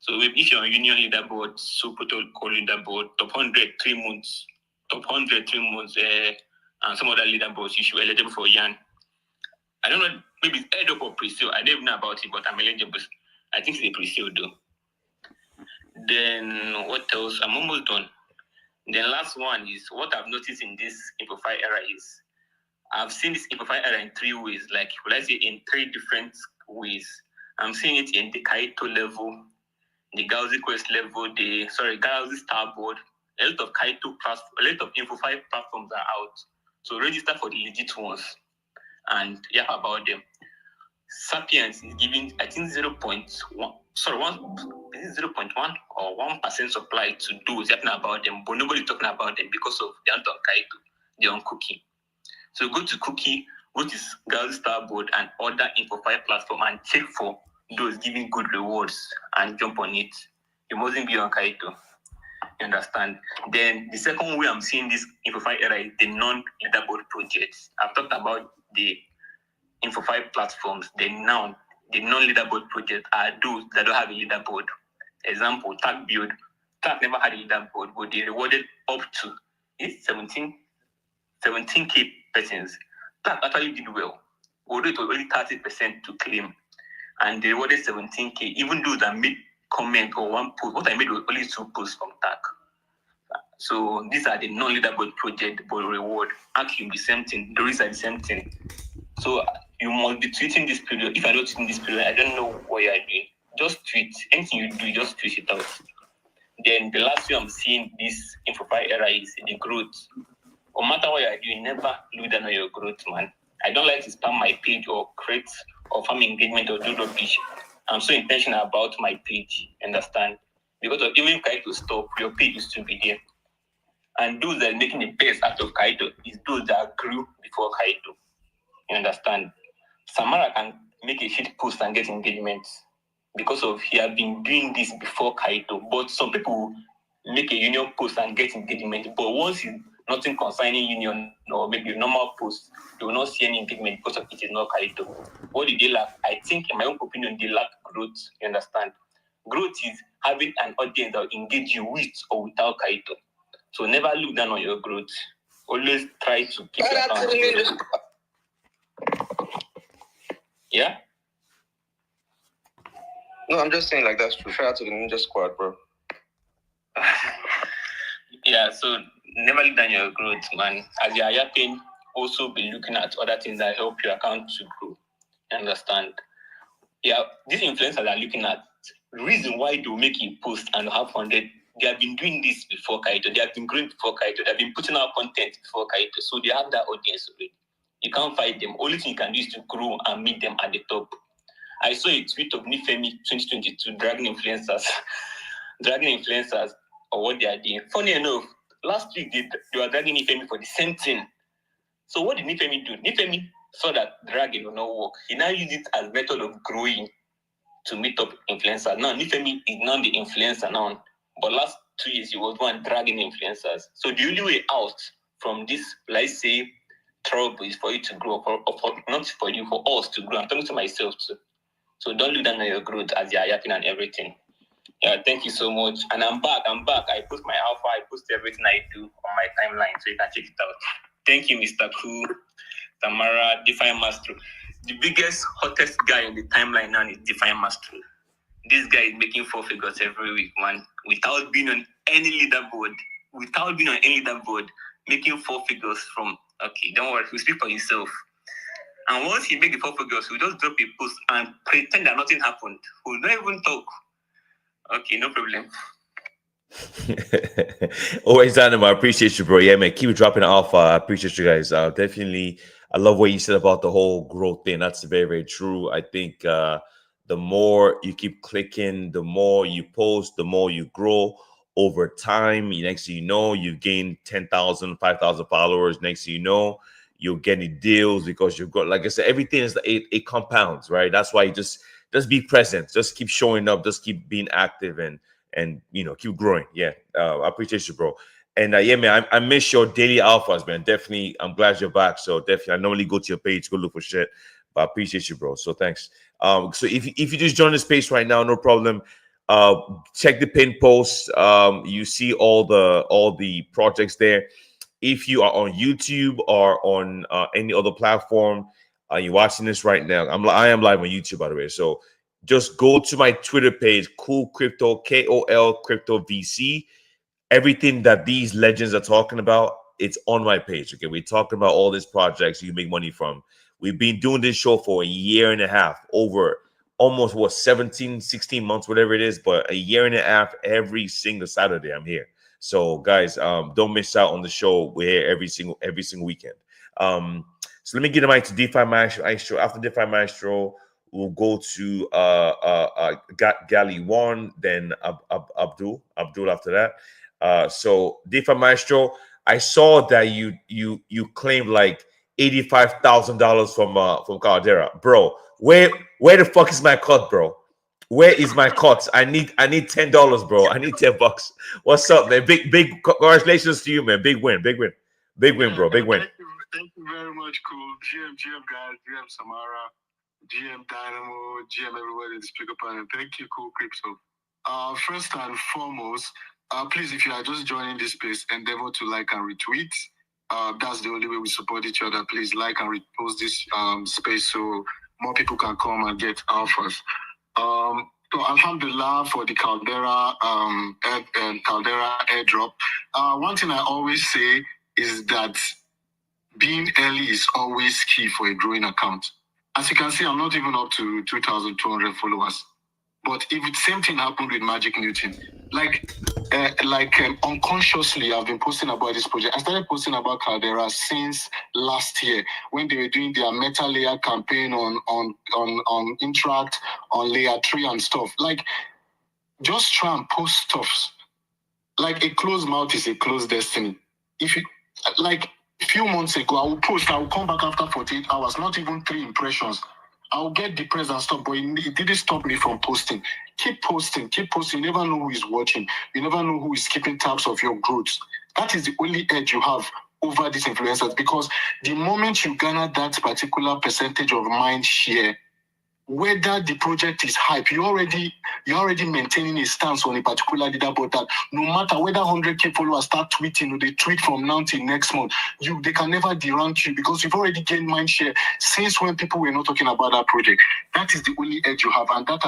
So if you're on Union leaderboard, Super Core leaderboard, top 100 3 months, and some other leaderboards, you should be eligible for Yan. I don't know, maybe it's airdrop or pre-sale. I don't even know about it, but I'm eligible. I think it's a pre-sale though. Then what else? I'm almost done. Then last one is what I've noticed in this Amplify era is I've seen this Amplify era in 3 ways, like let's say in 3 different ways. I'm seeing it in the Kaito level, the Gauzy Quest level, Gauzy Starboard. A lot of Kaito a lot of Amplify platforms are out. So register for the legit ones and yap about them. Sapiens is giving, I think 0.1 or 1% supply to those yapping about them, but nobody's talking about them because of they aren't on Kaito, they're on Cookie. So go to Cookie, go to Gauzy Starboard and other Info5 platform and check for those giving good rewards and jump on it. You mustn't be on Kaito. You understand? Then the second way I'm seeing this Info5 era is the non-leaderboard projects. I've talked about the Info5 platforms. The non-leaderboard projects are those that don't have a leaderboard. Example, Tag Build. Tag never had a leaderboard, but they rewarded up to 17K persons. Tag actually did well, although it was only 30% to claim. And they rewarded 17K, even those that made comment or one post. What I made was only 2 posts from Tag. So these are the non-leaderboard project, but reward. Actually, the same thing. The risks are the same thing. So you must be tweeting this period. If I don't tweet this period, I don't know what you are doing. Just tweet. Anything you do, just tweet it out. Then the last way I'm seeing this Info5 era is the growth. No matter what you are doing, never look down on your growth, man. I don't like to spam my page or create or farm engagement or do rubbish. I'm so intentional about my page, understand? Because of even Kaito stop, your page will still be there. And those that are making the best out of Kaito is those that grew before Kaito. You understand? Samara can make a shit post and get engagement because of he has been doing this before Kaito. But some people make a union post and get engagement. But once it's nothing concerning union or maybe a normal post, they will not see any engagement because of it is not Kaito. What did they lack? I think, in my own opinion, they lack growth. You understand? Growth is having an audience that will engage you with or without Kaito. So never look down on your growth. Always try to keep your account. Yeah? No, I'm just saying like that's true. Shout out to the Ninja Squad, bro. Yeah, so never look down your growth, man. As you are yapping, also be looking at other things that help your account to grow. Understand? Yeah, these influencers are looking at the reason why they will make a post and have 100. They have been doing this before Kaito. They have been growing before Kaito. They have been putting out content before Kaito. So they have that audience already. You can't fight them. Only thing you can do is to grow and meet them at the top. I saw a tweet of Nifemi 2022 dragging influencers dragging influencers or what they are doing. Funny enough, last week they were dragging Nifemi for the same thing. So what did Nifemi do? Nifemi saw that dragging will not work. He now used it as method of growing to meet up influencers. Now Nifemi is not the influencer now, but last 2 years he was one dragging influencers. So the only way out from this, let's say, trouble is for you to grow, not for you, for us to grow. I'm talking to myself too. So don't look down on your growth as you are yapping and everything. Yeah, thank you so much. And I'm back. I post my alpha. I post everything I do on my timeline, so you can check it out. Thank you, Mr. Cool, Tamara, Define Master. The biggest, hottest guy on the timeline now is Define Master. This guy is making 4 figures every week, man, without being on any leaderboard. Making 4 figures from, okay, don't worry, he'll speak for himself. And once he make the 4 figures, he'll just drop a post and pretend that nothing happened. He'll not even talk. Okay, no problem. Always Dynamo, I appreciate you, bro. Yeah, man, keep dropping alpha. I appreciate you guys. Definitely, I love what you said about the whole growth thing. That's very, very true. I think the more you keep clicking, the more you post, the more you grow over time. Next thing you know, you gain 10,000, 5,000 followers. Next thing you know, you're getting deals because you've got, like I said, everything is it compounds, right? That's why you just be present, just keep showing up, just keep being active and keep growing. Yeah, I appreciate you, bro. And yeah, man, I miss your daily alphas, man. Definitely, I'm glad you're back. So definitely, I normally go to your page, go look for shit, but I appreciate you, bro. So thanks. So if you just join the space right now, no problem. Check the pin post. You see all the projects there. If you are on YouTube or on any other platform, you're watching this right now. I am live on YouTube, by the way. So just go to my Twitter page, Cool Crypto, KOL Crypto VC. Everything that these legends are talking about, it's on my page. Okay, we're talking about all these projects you make money from. We've been doing this show for a year and a half, over almost 17, 16 months, whatever it is, but a year and a half every single Saturday I'm here. So guys, don't miss out on the show. We're here every single weekend. So let me get the mic to DeFi Maestro. After DeFi Maestro, we'll go to Gali 1, then Abdul after that. So DeFi Maestro, I saw that you claimed like $85,000 from Caldera, bro. Where the fuck is my cut, bro? Where is my cut? I need $10, bro. I need $10. What's up, man? Big congratulations to you, man. Big win, bro. Big win. Thank you very much, Cool. GM guys, GM Samara, GM Dynamo, GM everybody in the speaker panel. Thank you, Cool Crypto. First and foremost, please, if you are just joining this space, endeavor to like and retweet. That's the only way we support each other. Please like and repost this space so more people can come and get alphas. So alhamdulillah for the Caldera airdrop. One thing I always say is that being early is always key for a growing account. As you can see, I'm not even up to 2,200 followers. But if the same thing happened with Magic Newton, unconsciously, I've been posting about this project. I started posting about Caldera since last year when they were doing their meta layer campaign on Interact, on layer 3 and stuff. Like, just try and post stuff. Like, a closed mouth is a closed destiny. If you, like, a few months ago, I will come back after 48 hours, not even 3 impressions. I'll get depressed and stuff, but it didn't stop me from posting. Keep posting. You never know who is watching. You never know who is keeping tabs of your growth. That is the only edge you have over these influencers, because the moment you garner that particular percentage of mind share, whether the project is hype, you're already maintaining a stance on a particular leaderboard that no matter whether 100K followers start tweeting or they tweet from now till next month, they can never derank you because you've already gained mind share since when people were not talking about that project. That is the only edge you have, and that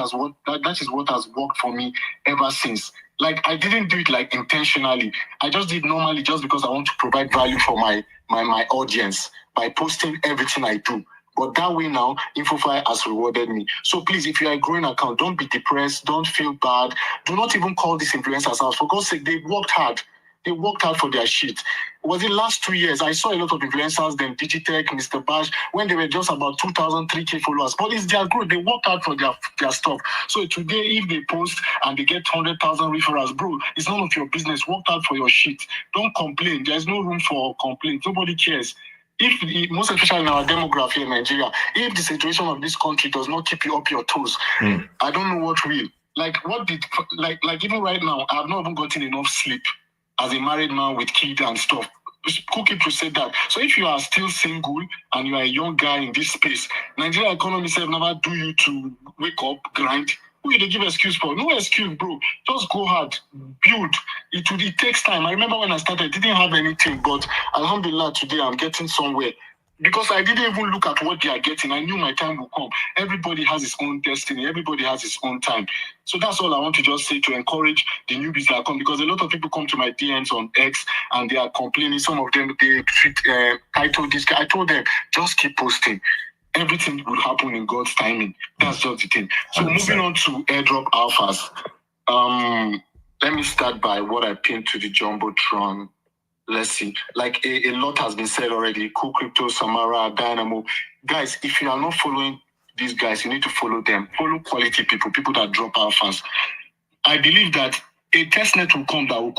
is what has worked for me ever since. Like, I didn't do it like intentionally. I just did normally just because I want to provide value for my audience by posting everything I do. But that way now, InfoFi has rewarded me. So please, if you are a growing account, don't be depressed. Don't feel bad. Do not even call these influencers out. For God's sake, they've worked hard. They worked hard for their shit. Was it last 2 years? I saw a lot of influencers, them Digitech, Mr. Bash, when they were just about 2,000, 3K followers. But it's their growth. They worked hard for their stuff. So today, if they post and they get 100,000 referrals, bro, it's none of your business. Work hard for your shit. Don't complain. There's no room for complaint. Nobody cares. If, most especially in our demography in Nigeria, if the situation of this country does not keep you up your toes, I don't know what will. Like even right now, I have not even gotten enough sleep as a married man with kids and stuff. Cookie said that. So if you are still single and you are a young guy in this space, Nigeria economy said never do you to wake up, grind. Who you they give excuse for? No excuse, bro. Just go hard, build. It takes time. I remember when I started, I didn't have anything, but alhamdulillah, today I'm getting somewhere. Because I didn't even look at what they are getting. I knew my time would come. Everybody has his own destiny. Everybody has his own time. So that's all I want to just say to encourage the newbies that come. Because a lot of people come to my DMs on X and they are complaining. Some of them, they treat, I told them, just keep posting. Everything will happen in God's timing. That's just the thing. So 100%. Moving on to airdrop alphas. Let me start by what I pinned to the Jumbotron. Let's see. Like a lot has been said already. Cool Crypto, Samara, Dynamo. Guys, if you are not following these guys, you need to follow them. Follow quality people that drop alphas. I believe that a testnet will come that will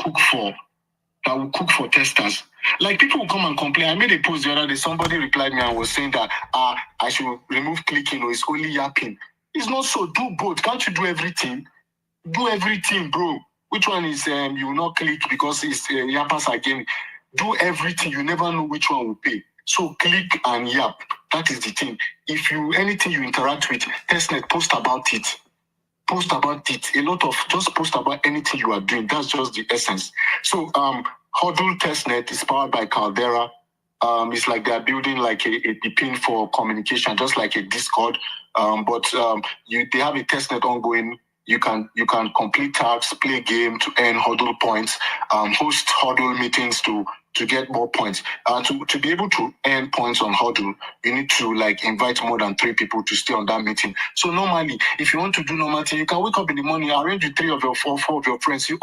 cook for testers. Like people will come and complain. I made a post the other day. Somebody replied me and was saying that I should remove clicking or it's only yapping. It's not so. Do both. Can't you do everything? Do everything, bro. Which one is you will not click because it's yappers again? Do everything. You never know which one will pay. So click and yap. That is the thing. If anything you interact with, testnet, post about it. Post about it. Just post about anything you are doing. That's just the essence. So Hodl testnet is powered by Caldera. It's like they're building like a pin for communication, just like a Discord. But they have a testnet ongoing. You can complete tasks, play game to earn Hodl points, host Hodl meetings to get more points. To be able to earn points on Hodl, you need to like invite more than 3 people to stay on that meeting. So normally, if you want to do normal thing, you can wake up in the morning, arrange with 3 of your 4 of your friends. You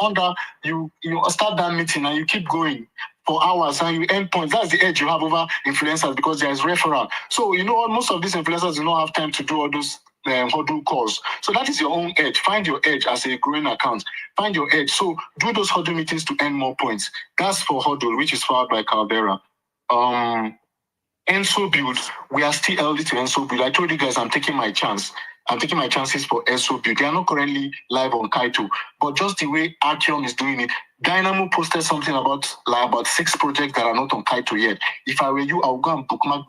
start that meeting and you keep going for hours and you earn points. That's the edge you have over influencers because there is referral. So most of these influencers do not have time to do all those Hodl calls. So that is your own edge. Find your edge as a growing account. Find your edge. So do those Hodl meetings to earn more points. That's for Hodl, which is powered by Caldera. Enso build. We are still early to Enso build. I told you guys I'm taking my chance. I'm taking my chances for Enso build. They are not currently live on Kaito, but just the way Archeon is doing it, Dynamo posted something about 6 projects that are not on Kaito yet. If I were you, I would go and bookmark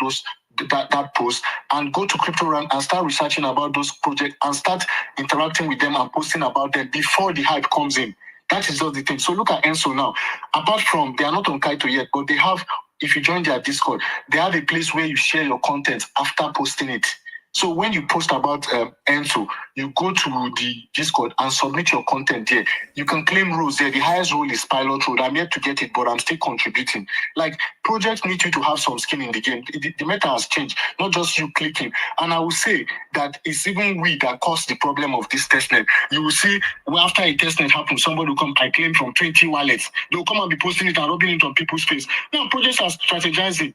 that post and go to CryptoRank and start researching about those projects and start interacting with them and posting about them before the hype comes in. That is just the thing. So look at Enso now. Apart from, they are not on Kaito yet, but they have, if you join their Discord, they have a place where you share your content after posting it. So when you post about Enso, you go to the Discord and submit your content there. You can claim roles there. The highest role is pilot role. I'm yet to get it, but I'm still contributing. Like, projects need you to have some skin in the game. The meta has changed, not just you clicking. And I will say that it's even we that caused the problem of this testnet. You will see, after a testnet happens, somebody will come, I claim from 20 wallets. They'll come and be posting it and rubbing it on people's face. Now, projects are strategizing.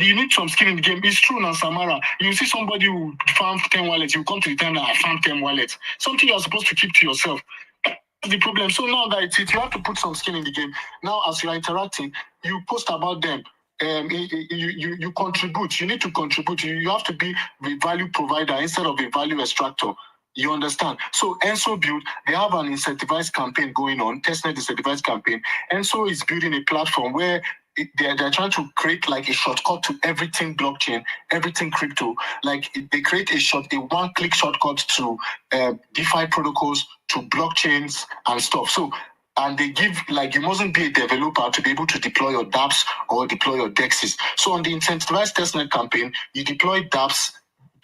You need some skin in the game. It's true now, Samara. You see somebody who found 10 wallets, you come to the time that I found 10 wallets. Something you're supposed to keep to yourself. That's the problem. So now that it's it, you have to put some skin in the game. Now, as you are interacting, you post about them. You contribute. You need to contribute. You have to be the value provider instead of a value extractor. You understand? So Enso build, they have an incentivized campaign going on, testnet incentivized campaign. Enso is building a platform where they're trying to create like a shortcut to everything blockchain, everything crypto. Like they create a one-click shortcut to DeFi protocols, to blockchains and stuff. So, and they give, like, you mustn't be a developer to be able to deploy your dApps or deploy your DEXs. So on the incentivized testnet campaign, you deploy dApps,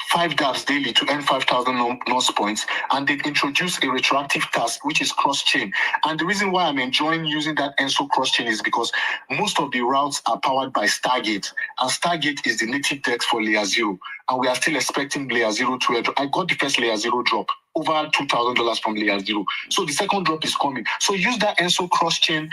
5 dApps daily to earn 5,000 NOS points, and they've introduced a retroactive task, which is cross-chain. And the reason why I'm enjoying using that Enso cross-chain is because most of the routes are powered by Stargate, and Stargate is the native DEX for Layer 0, and we are still expecting Layer 0 to airdrop. I got the first Layer 0 drop over $2,000 from layer 0. So the second drop is coming. So use that ENSO cross-chain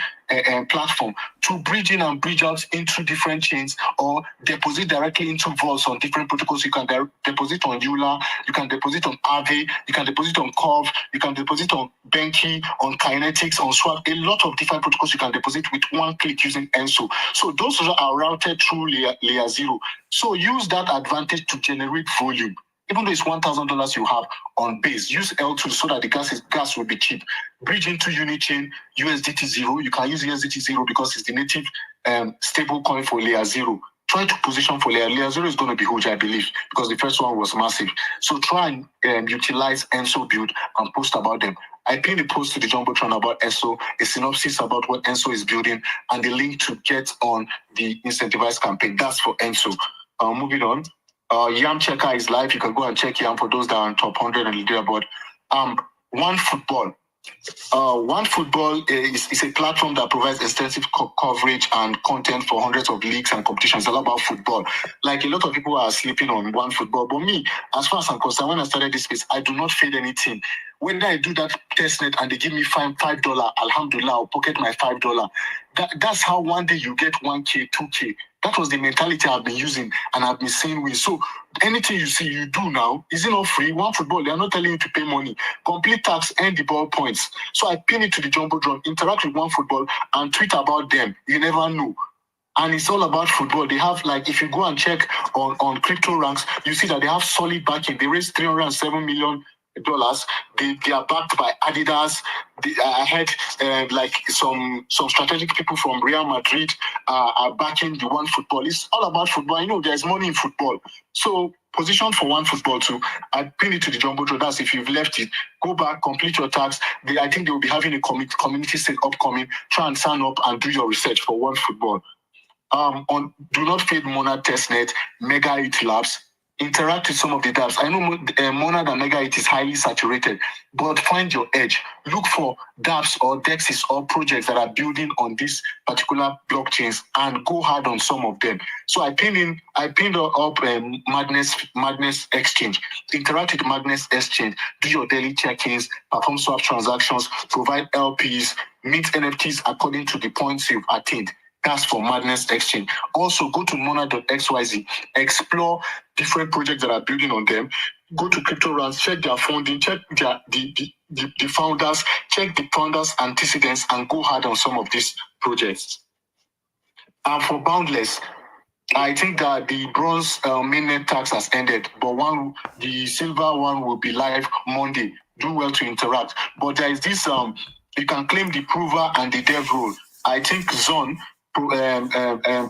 platform to bridge in and bridge out into different chains, or deposit directly into vaults on different protocols. You can deposit on EULA, you can deposit on Aave, you can deposit on Curve, you can deposit on Benki, on Kinetics, on Swap. A lot of different protocols you can deposit with one click using ENSO. So those are routed through layer 0. So use that advantage to generate volume. Even though it's $1,000 you have on base, use L2 so that the gas will be cheap. Bridge into Unichain, USDT 0. You can use USDT 0 because it's the native stable coin for layer 0. Try to position for layer 0 is going to be huge, I believe, because the first one was massive. So try and utilize ENSO build and post about them. I pinned a post to the Jumbotron about ENSO, a synopsis about what ENSO is building, and the link to get on the incentivized campaign. That's for ENSO. Moving on. Yam Checker is live. You can go and check Yam for those that are on top 100 and leaderboard. OneFootball. OneFootball is a platform that provides extensive coverage and content for hundreds of leagues and competitions. It's all about football. Like, a lot of people are sleeping on OneFootball, but me, as far as I'm concerned, when I started this space, I do not fade any team. When I do that testnet and they give me $5, alhamdulillah, I'll pocket my $5. That's how one day you get 1K, 2K. That was the mentality I've been using and I've been saying with. So anything you see you do now, is it not free? OneFootball, they're not telling you to pay money. Complete tax and the ball points. So I pin it to the Jumbotron, interact with OneFootball and tweet about them. You never know. And it's all about football. They have, like, if you go and check on crypto ranks, you see that they have solid backing. They raised $307 million. They are backed by Adidas. I heard like some strategic people from Real Madrid are backing the OneFootball. It's all about football. You know, there's money in football. So position for OneFootball too. I pin it to the Jumbotron. That's if you've left it. Go back, complete your tax. I think they will be having a community set upcoming. Try and sign up and do your research for OneFootball. On Do Not Fade Monad Testnet, Mega It Labs. Interact with some of the dApps. I know Monad and Mega It is highly saturated, but find your edge. Look for dApps or DEXs or projects that are building on these particular blockchains and go hard on some of them. So I pinned up Madness Exchange. Interact with Madness Exchange. Do your daily check-ins, perform swap transactions, provide LPs, mint NFTs according to the points you've attained. That's for Madness Exchange. Also, go to Monad.xyz, explore different projects that are building on them. Go to Crypto Runs, check their funding, check the founders, check the founders' antecedents, and go hard on some of these projects. And for Boundless, I think that the bronze mainnet tax has ended, but the silver one will be live Monday. Do well to interact. But there is this, you can claim the prover and the dev role. I think Zone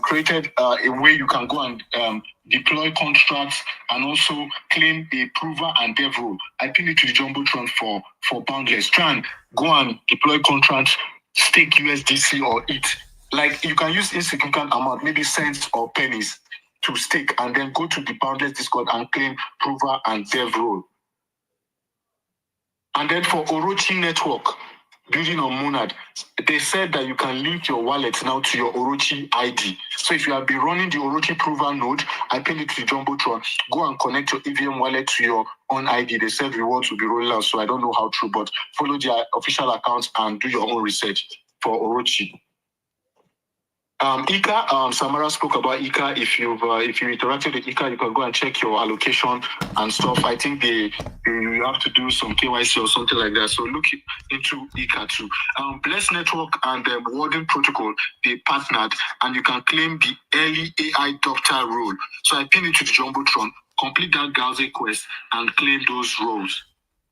created a way you can go and deploy contracts and also claim a prover and dev role. I pin it to the Jumbotron for Boundless. Try and go and deploy contracts, stake USDC or ETH. Like, you can use insignificant amount, maybe cents or pennies, to stake, and then go to the Boundless Discord and claim prover and dev role. And then for Orochi Network, building on Monad, they said that you can link your wallet now to your Orochi ID. So if you have been running the Orochi Prover node, I pinned it to the Jumbotron. Go and connect your EVM wallet to your own ID. They said rewards will be rolling out, so I don't know how true, but follow their official accounts and do your own research for Orochi. Ika, Samara spoke about Ika. If you interacted with Ika, you can go and check your allocation and stuff. I think you have to do some KYC or something like that. So look into Ika too. Bless Network and the Warden Protocol, they partnered, and you can claim the early AI doctor role. So I pin it to the Jumbotron, complete that Gauze quest, and claim those roles.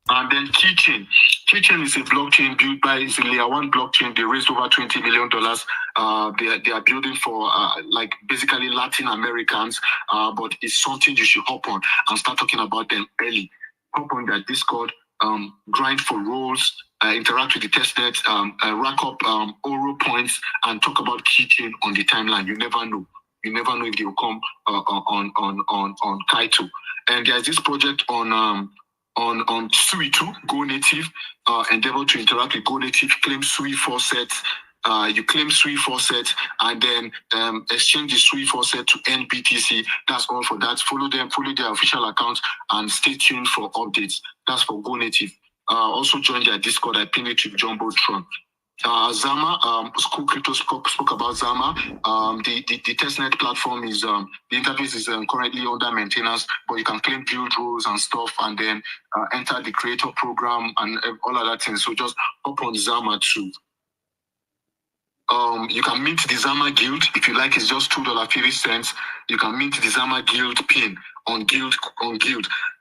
And then Keychain. Keychain is a blockchain built by a layer 1 blockchain. They raised over $20 million. They are building for like basically Latin Americans, but it's something you should hop on and start talking about them early. Hop on their Discord, grind for roles, interact with the testnet, rack up Oro points, and talk about Keychain on the timeline. You never know. You never know if they will come on Kaito. And there's this project on Sui too, Go Native, endeavor to interact with Go Native, claim Sui 4 sets, You claim SWI faucet and then exchange the SWI faucet to NBTC. That's all for that. Follow them, follow their official accounts, and stay tuned for updates. That's for Go Native. Also join their Discord. I pinned it to Jumbotron. Zama, School Crypto spoke about Zama. The testnet platform is the interface is currently under maintenance, but you can claim guild roles and stuff, and then enter the creator program and all of that things. So just hop on Zama too. You can mint the Zama Guild if you like. It's just $2.50. You can mint the Zama Guild pin on Guild.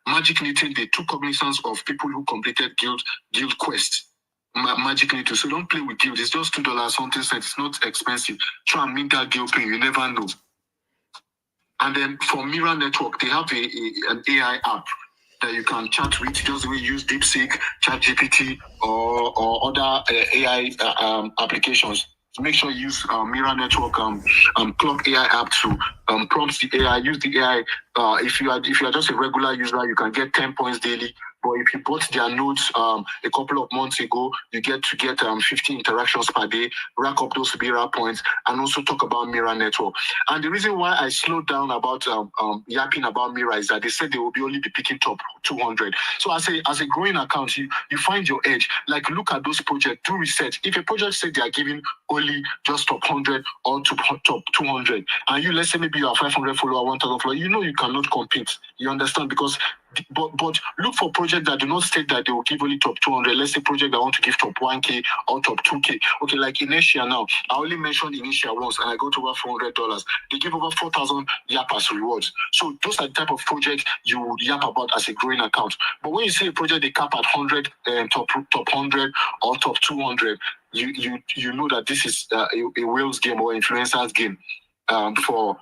Magic Knitting, they took cognizance of people who completed Guild Quest. Magic Knitting. So don't play with Guild. It's just $2 something cents. It's not expensive. Try and mint that Guild pin. You never know. And then for Mira Network, they have an AI app that you can chat with. Just the way you use DeepSeek, ChatGPT, or other AI applications. So make sure you use Mira Network Clock AI app to prompt the AI. Use the AI. If you are just a regular user, you can get 10 points daily. But if you bought their notes a couple of months ago, you get 50 interactions per day, rack up those Mira points, and also talk about Mira Network. And the reason why I slowed down about yapping about Mira is that they said they will only be picking top 200. So as a growing account, you find your edge. Like, look at those projects, do research. If a project said they are giving only just top 100 or top 200, and you, let's say maybe you are 500 follower, 1,000 follower, you know you cannot compete. You understand? Because but look for projects that do not state that they will give only top 200. Let's say project that want to give top 1K or top 2K. Okay, like Inertia now. I only mentioned Inertia once and I got over $400. They give over 4,000 yap as rewards. So those are the type of projects you would yap about as a growing account. But when you see a project they cap at 100, top 100 or top 200, you know that this is a whales game or influencers game for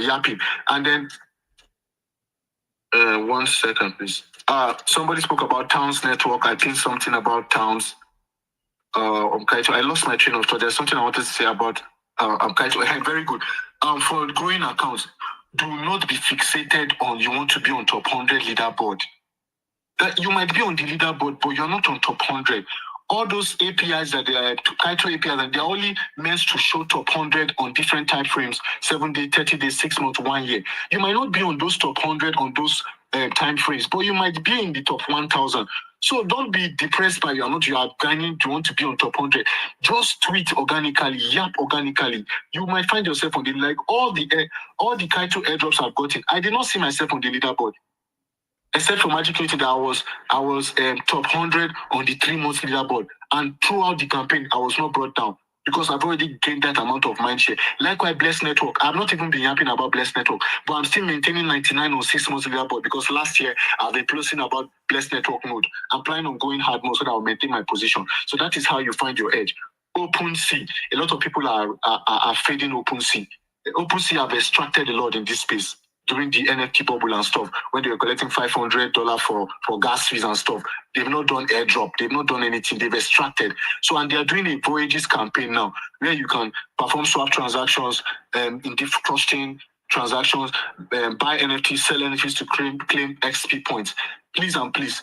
yapping. And then 1 second, please. Somebody spoke about Towns Network. I think something about Towns. Kaito. I lost my train of thought. There's something I wanted to say about Kaito. Very good. For growing accounts, do not be fixated on you want to be on top 100 leaderboard. That you might be on the leaderboard, but you're not on top 100. All those APIs that they are Kaito APIs, and they're only meant to show top 100 on different time frames: 7 days, 30 days, 6 months, 1 year. You might not be on those top 100 on those time frames, but you might be in the top 1,000. So don't be depressed by you are planning to want to be on top 100. Just tweet organically, yap organically. You might find yourself on the all the Kaito airdrops I've gotten. I did not see myself on the leaderboard. Except for Magic Knitting, that I was top 100 on the 3 months leaderboard, and throughout the campaign I was not brought down because I've already gained that amount of mindshare. Likewise, Blessed Network, I've not even been yapping about Blessed Network, but I'm still maintaining 99 on 6 months leaderboard because last year I've been posting about Blessed Network mode. I'm planning on going hard mode so that I'll maintain my position. So that is how you find your edge. OpenSea, a lot of people are fading OpenSea. OpenSea have extracted a lot in this space during the NFT bubble and stuff, when they were collecting $500 for gas fees and stuff. They've not done airdrop. They've not done anything. They've extracted. So, and they are doing a Voyages campaign now, where you can perform swap transactions in different cross-chain transactions, buy NFTs, sell NFTs to claim XP points. Please and please,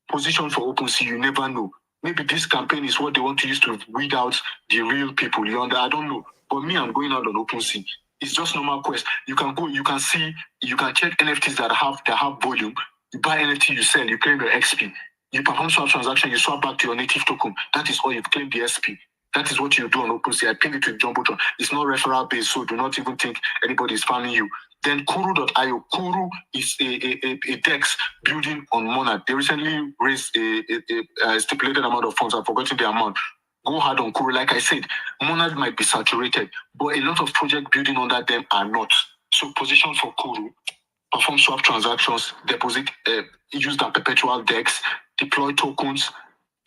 position for OpenSea. You never know. Maybe this campaign is what they want to use to weed out the real people. I don't know. But me, I'm going out on OpenSea. It's just normal quest. You can go, you can check NFTs that have volume. You buy NFT, you sell, you claim your XP. You perform swap transaction, you swap back to your native token. That is all, you've claimed the SP. That is what you do on OpenSea. I pinned it to Jumbotron. It's not referral based, so do not even think anybody is farming you. Then Kuru.io. Kuru is a DEX building on Monad. They recently raised a stipulated amount of funds. I've forgotten the amount. Go hard on Kuru. Like I said, Monad might be saturated, but a lot of project building under them are not. So position for Kuru, perform swap transactions, deposit, use that perpetual DEX, deploy tokens,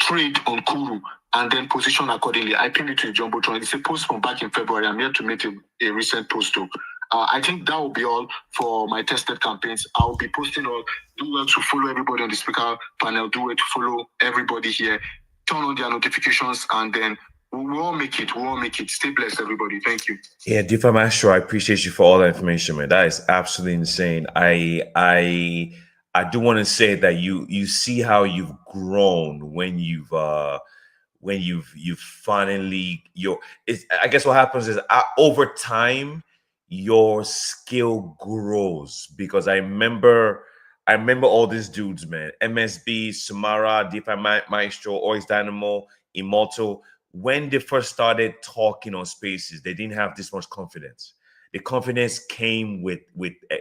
trade on Kuru, and then position accordingly. I pinned it to Jumbotron. It's a post from back in February. I'm here to make a recent post too. I think that will be all for my tested campaigns. I'll be posting all. Do well to follow everybody on the speaker panel. Do well to follow everybody here. Turn on their notifications, and then we'll all make it. We'll all make it. Stay blessed, everybody. Thank you. Yeah, Deepa Maestro, I appreciate you for all that information, man. That is absolutely insane. I do want to say that you see how you've grown when you've when you've finally I guess what happens is over time your skill grows, because I remember all these dudes, man. MSB, Samara, DeFi Maestro, Oryx Dynamo, Immortal. When they first started talking on spaces, they didn't have this much confidence. The confidence came with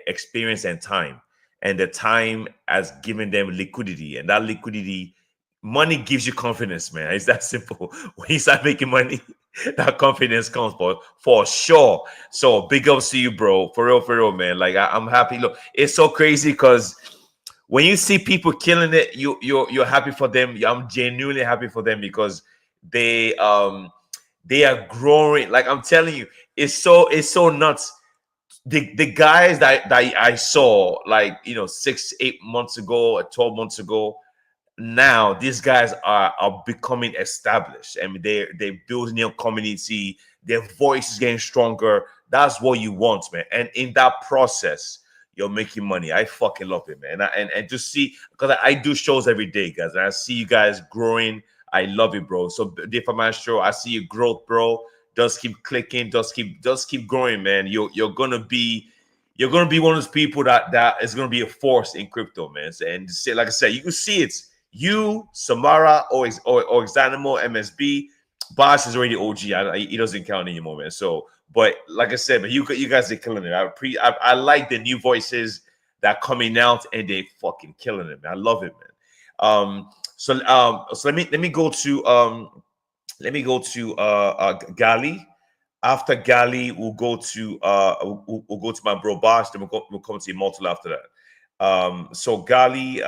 experience and time, and the time has given them liquidity, and that liquidity, money gives you confidence, man. It's that simple. When you start making money, that confidence comes for sure. So big ups to you, bro. For real, man. Like I'm happy. Look, it's so crazy because when you see people killing it, you're happy for them. I'm genuinely happy for them because they are growing. Like I'm telling you, it's so nuts. The guys that I saw, like 6-8 months ago or 12 months ago, now these guys are becoming established. I mean, they're building their community. Their voice is getting stronger. That's what you want, man. And in that process, you're making money. I fucking love it, man. And just see, because I do shows every day, guys. And I see you guys growing. I love it, bro. So Defa Show, I see your growth, bro. Just keep clicking. Just keep growing, man. You're gonna be one of those people that is gonna be a force in crypto, man. And say, like I said, you can see it. You, Samara, or Exanimo, MSB, Boss is already OG. He doesn't count anymore, man. So, but like I said, man, you guys are killing it. I like the new voices that coming out, and they fucking killing it, man. I love it, man. So let me go to Gali. After Gali, we'll go to my bro Bosh, then we'll come to Immortal after that. So Gali,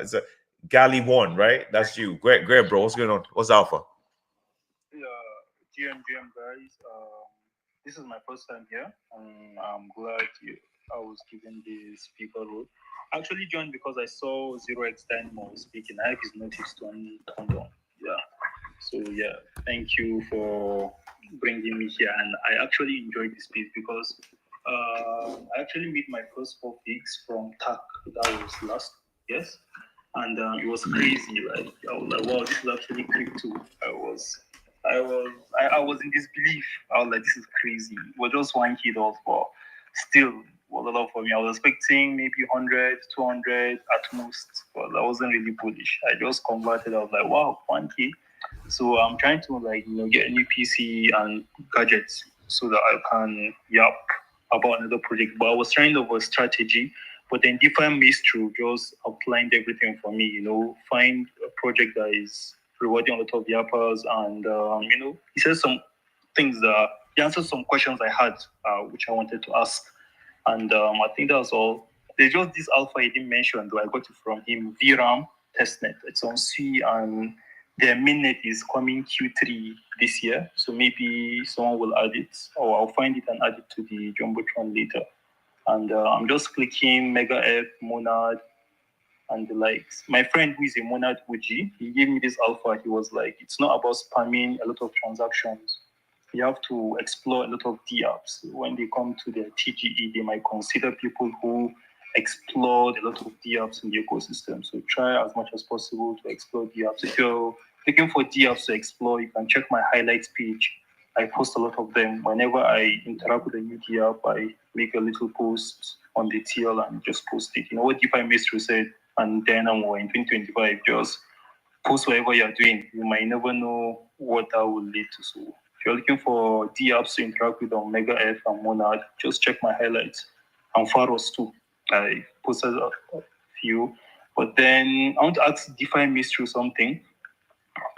is a Gali one, right? That's you. Great, bro. What's going on? What's Alpha? GM guys. This is my first time here, and I'm glad I was given the speaker role. I actually joined because I saw 0x Dynamo speaking. I have his notice turned on. Yeah. So yeah, thank you for bringing me here, and I actually enjoyed this piece because I actually made my first 4 gigs from TAC. That was last, yes, and it was crazy. Right, I was like, wow, this is actually crypto. I was in disbelief. I was like, this is crazy. We're just 1 kid off, but still was a lot for me. I was expecting maybe 100, 200 at most, but I wasn't really bullish. I just converted. I was like, wow, 1K. So I'm trying to get a new PC and gadgets so that I can yap about another project. But I was trying over strategy, but then different Maestro just outlined everything for me. Find a project that is rewarding a lot of yappers, and he said some things that he answered some questions I had, which I wanted to ask, and I think that's all. There's just this alpha he didn't mention, though I got it from him, VRAM testnet. It's on C, and their mainnet is coming Q3 this year, so maybe someone will add it, or I'll find it and add it to the Jumbotron later. And I'm just clicking Mega F, Monad, and the likes. My friend who is a Monad OG, he gave me this alpha. He was like, it's not about spamming a lot of transactions. You have to explore a lot of DApps. When they come to their TGE, they might consider people who explored a lot of DApps in the ecosystem. So try as much as possible to explore DApps. If you're looking for DApps to explore, you can check my highlights page. I post a lot of them. Whenever I interact with a new DApp, I make a little post on the TL and just post it. You know what DeFi Maestro said, and Dynamo in 2025, just post whatever you're doing. You might never know what that will lead to. So if you're looking for DApps to interact with on Mega F and Monad, just check my highlights. And Pharos too. I posted a few. But then I want to ask DeFi Maestro something.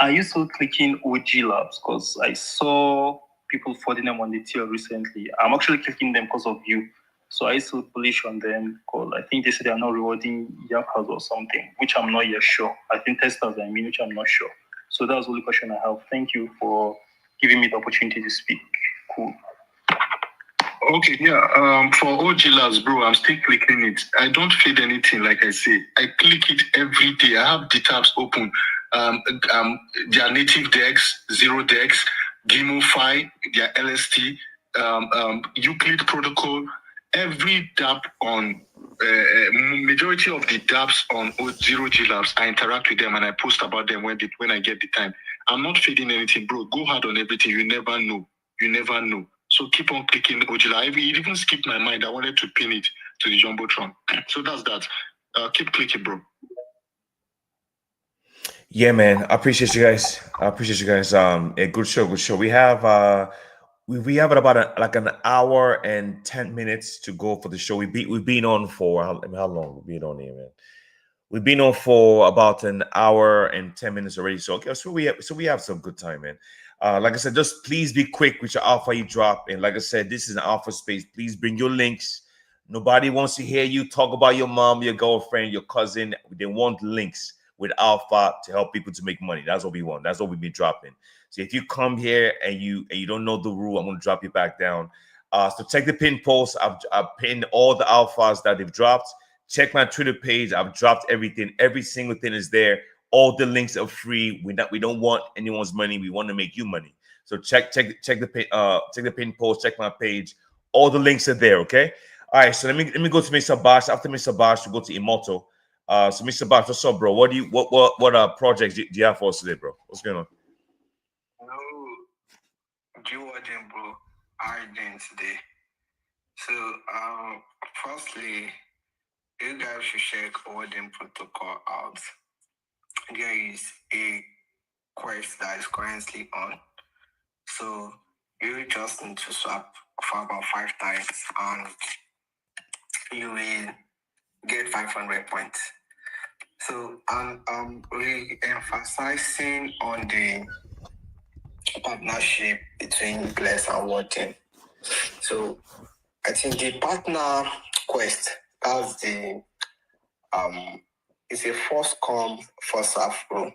Are you still clicking OG Labs? Because I saw people following them on the TL recently. I'm actually clicking them because of you. So I still bullish on them because I think they said they are not rewarding yappers or something, which I'm not yet sure. I think testers, which I'm not sure. So that's the only question I have. Thank you for giving me the opportunity to speak. Cool. Okay, yeah. For OG Labs, bro, I'm still clicking it. I don't feed anything, like I say. I click it every day. I have the tabs open. Their native DEX, Zero DEX, GameoFi, their LST, Euclid protocol. Every dApp on majority of the dApps on Zero G Labs, I interact with them and I post about them when I get the time. I'm not feeding anything, bro. Go hard on everything. You never know. You never know. So keep on clicking Ojila. It even skipped my mind. I wanted to pin it to the Jumbotron. So that's that. Keep clicking, bro. Yeah, man. I appreciate you guys. A good show, good show. We have we have about like an hour and 10 minutes to go for the show. We've been on for how long? We've been on here, man. We've been on for about an hour and 10 minutes already. So okay, so we have some good time, man. Like I said, just please be quick with your alpha you drop. And like I said, this is an alpha space. Please bring your links. Nobody wants to hear you talk about your mom, your girlfriend, your cousin. They want links with alpha to help people to make money. That's what we want. That's what we've been dropping. So if you come here and you don't know the rule, I'm gonna drop you back down. So check the pin post. I've pinned all the alphas that they've dropped. Check my Twitter page. I've dropped everything. Every single thing is there. All the links are free. We don't want anyone's money. We want to make you money. So check the pin post. Check my page. All the links are there. Okay. All right. So let me go to Mr. Bash. After Mr. Bash, we go to Immortal. So Mr. Bash, what's up, bro? What projects do you have for us today, bro? What's going on? Watching, bro. How are you doing today? So firstly, you guys should check Odin protocol out. There is a quest that is currently on. So you just need to swap for about 5 times and you will get 500 points. So I'm re-emphasizing on the partnership between Bless and Warden. So I think the partner quest, that's the it's a first come, first serve rule.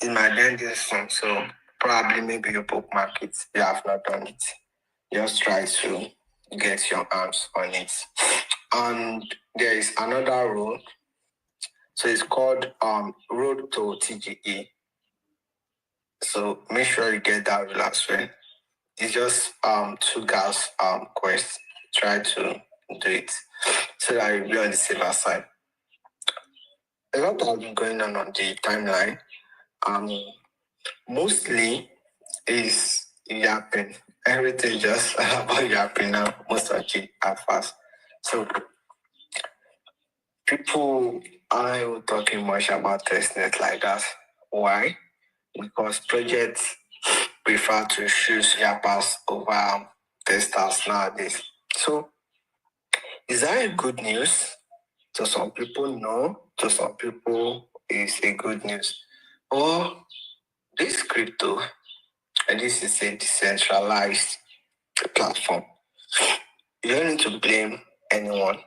It might end this soon, so probably maybe you bookmark it. You have not done it. Just try to get your arms on it. And there is another rule. So it's called Road to TGE. So make sure you get that rule as well. It's just 2 girls quest. Try to do it so that you'll be on the safer side. A lot has been going on the timeline. Mostly is yapping. Everything just about yapping now. Most of it at first. So people aren't talking much about testnet like that. Why? Because projects prefer to choose yappers over testers nowadays. So is that a good news? To some people, no. To some people, it's a good news. Or this crypto, and this is a decentralized platform. You don't need to blame anyone.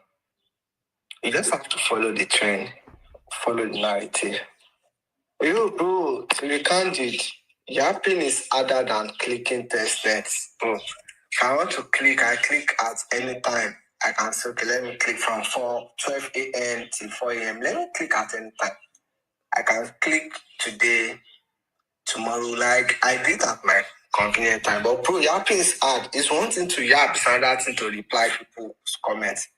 You just have to follow the trend, follow the narrative. Bro, to be candid, yapping is harder than clicking testnets, bro. If I want to click, I click at any time. I can say, okay, let me click from 12 a.m. till 4 a.m. Let me click at any time. I can click today, tomorrow, like I did at my convenient time. But bro, yapping is hard. It's one thing to yap, it's another thing to reply people's comments.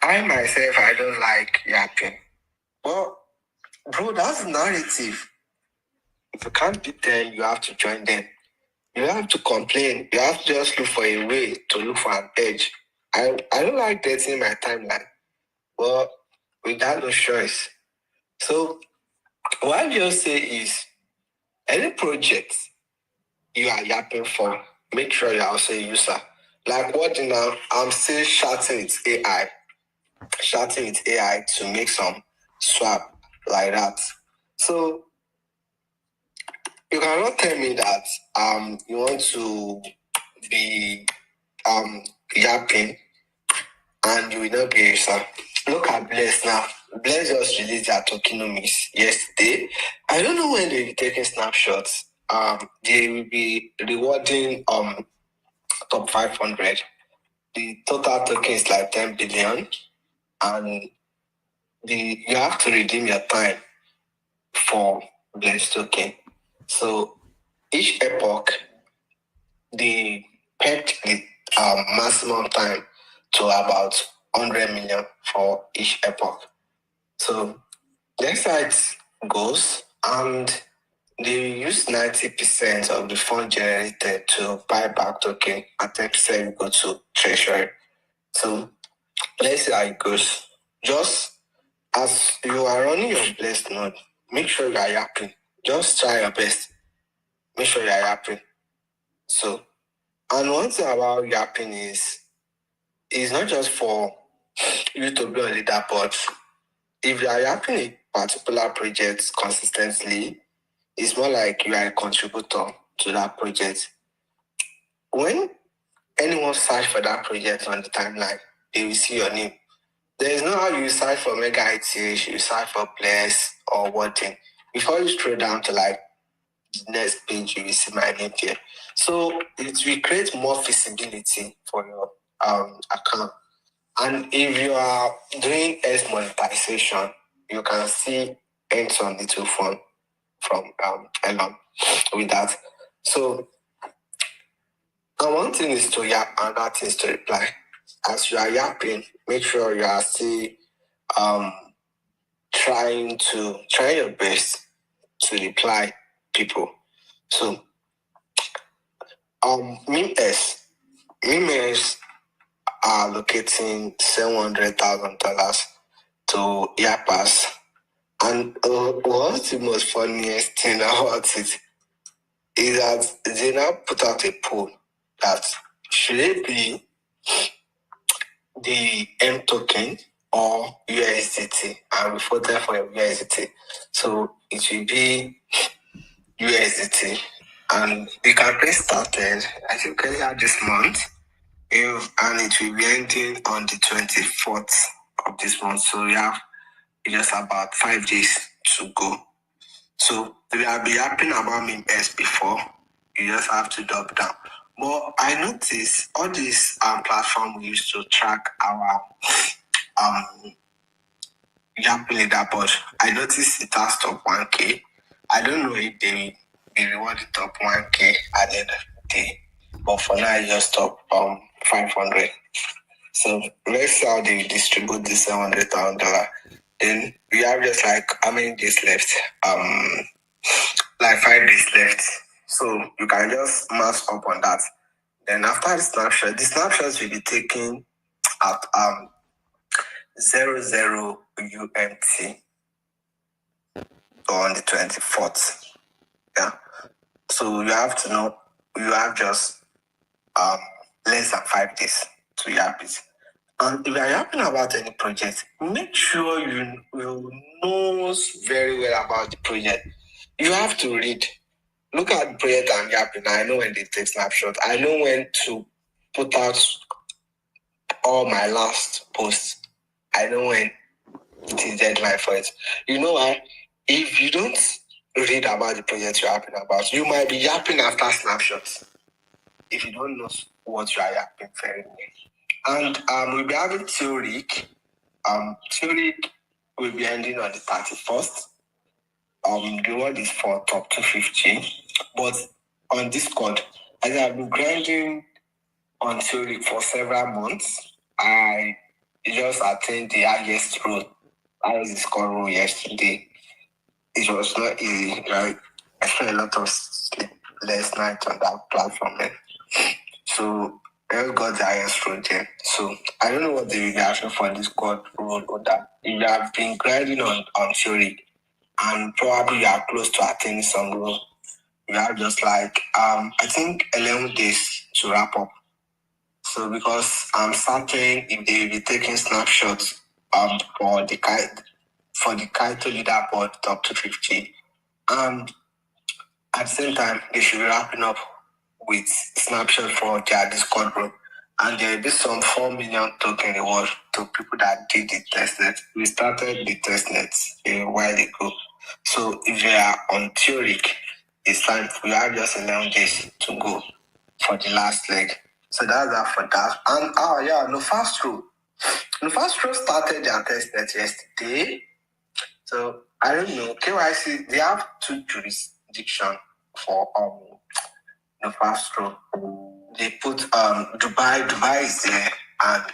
I myself, I don't like yapping. But bro, that's the narrative. If you can't beat them, you have to join them. You don't have to complain. You have to just look for a way to look for an edge. I don't like dating my timeline. But we got no choice. So what I just say is any project you are yapping for, make sure you're also a user. Like what now? I'm still chatting with AI. Chatting with AI to make some swap like that. So you cannot tell me that you want to be yapping and you will not be a user. Look at Bless now. Bless just released their tokenomics yesterday. I don't know when they'll be taking snapshots. They will be rewarding top 500. The total token is like 10 billion, and you have to redeem your time for Bless token. So each epoch, they pegged the maximum time to about 100 million for each epoch. So next how it goes, and they use 90% of the fund generated to buy back token, and 10% go to treasury. So let's see how it goes. Just as you are running your blessed node, make sure you are yapping. Just try your best. Make sure you are yapping. So, and one thing about yapping is, it's not just for you to be on leaderboard. If you are yapping a particular project consistently, it's more like you are a contributor to that project. When anyone search for that project on the timeline, they will see your name. There is no how you search for Mega ITH, you search for players or what thing. Before you scroll down to like the next page, you will see my name here. So it will create more visibility for your account. And if you are doing S monetization, you can see ends on little fund from Elon with that. So and one thing is to yap, and that thing is to reply. As you are yapping, make sure you are still trying your best to reply people. So memes are allocating $700,000 to yappers. And what's the most funniest thing about it is that they now put out a poll that should it be the M token or USDT, and we voted for USDT. So it will be USDT. And the campaign started, I think, earlier this month, and it will be ending on the 24th of this month. So we have just about 5 days to go. So we have been yapping about memes before. You just have to double down. But I noticed all these platforms we used to track our yapping leaderboard. I noticed it has top 1K. I don't know if they reward the top 1K at the end of the day. But for now, I just top 500. So let's see how they distribute this $700,000. Then we have just like how many days left? Like 5 days left. So you can just mass up on that. Then after the snapshots will be taken at 00 UMT on the 24th. Yeah. So you have to know you have just less than 5 days to yap it. And if you are yapping about any project, make sure you know very well about the project. You have to read. Look at the project I'm yapping. I know when they take snapshots. I know when to put out all my last posts. I know when it is deadline for it. You know why? If you don't read about the project you're yapping about, you might be yapping after snapshots. If you don't know what you are yapping very well. And we'll be having Theoric. Theoric will be ending on the 31st. The reward is for top 250. But on Discord, as I've been grinding on Theoric for several months, I just attained the highest score roll yesterday. It was not easy, right? I spent a lot of sleepless nights on that platform. So I got the highest roll there. So I don't know what they will be asking for this squad roll or that. If you have been grinding on Theoric and probably you are close to attaining some roll, you have just like I think 11 days to wrap up. So because I'm certain if they will be taking snapshots for the Kaito leaderboard top 250, and at the same time they should be wrapping up with snapshot for their Discord group, and there will be some 4 million token reward to people that did the testnet. We started the testnet a while ago, so if you are on Theoric, it's time we have just 11 days to go for the last leg. So that's that for that. And Nofastro started their testnet yesterday. So I don't know. KYC, they have 2 jurisdictions for Nofastro. They put Dubai is there, and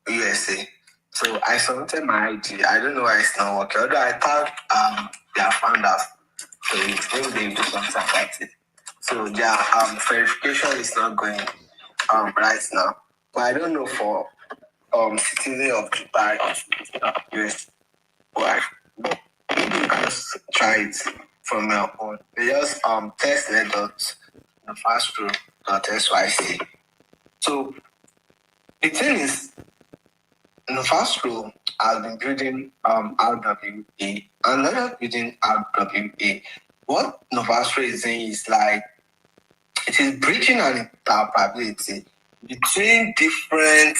USA. So I submitted my ID. I don't know why it's not working. Although I tagged their founders So it's when they do something about it. So their verification is not going right now. But I don't know for citizen of Dubai, US, why. You can just try it from your own. They just testnet.nefastro.syc. So the thing is, Nefastro has been building RWA, and not building RWA. What Nefastro is saying is like it is bridging an interoperability between different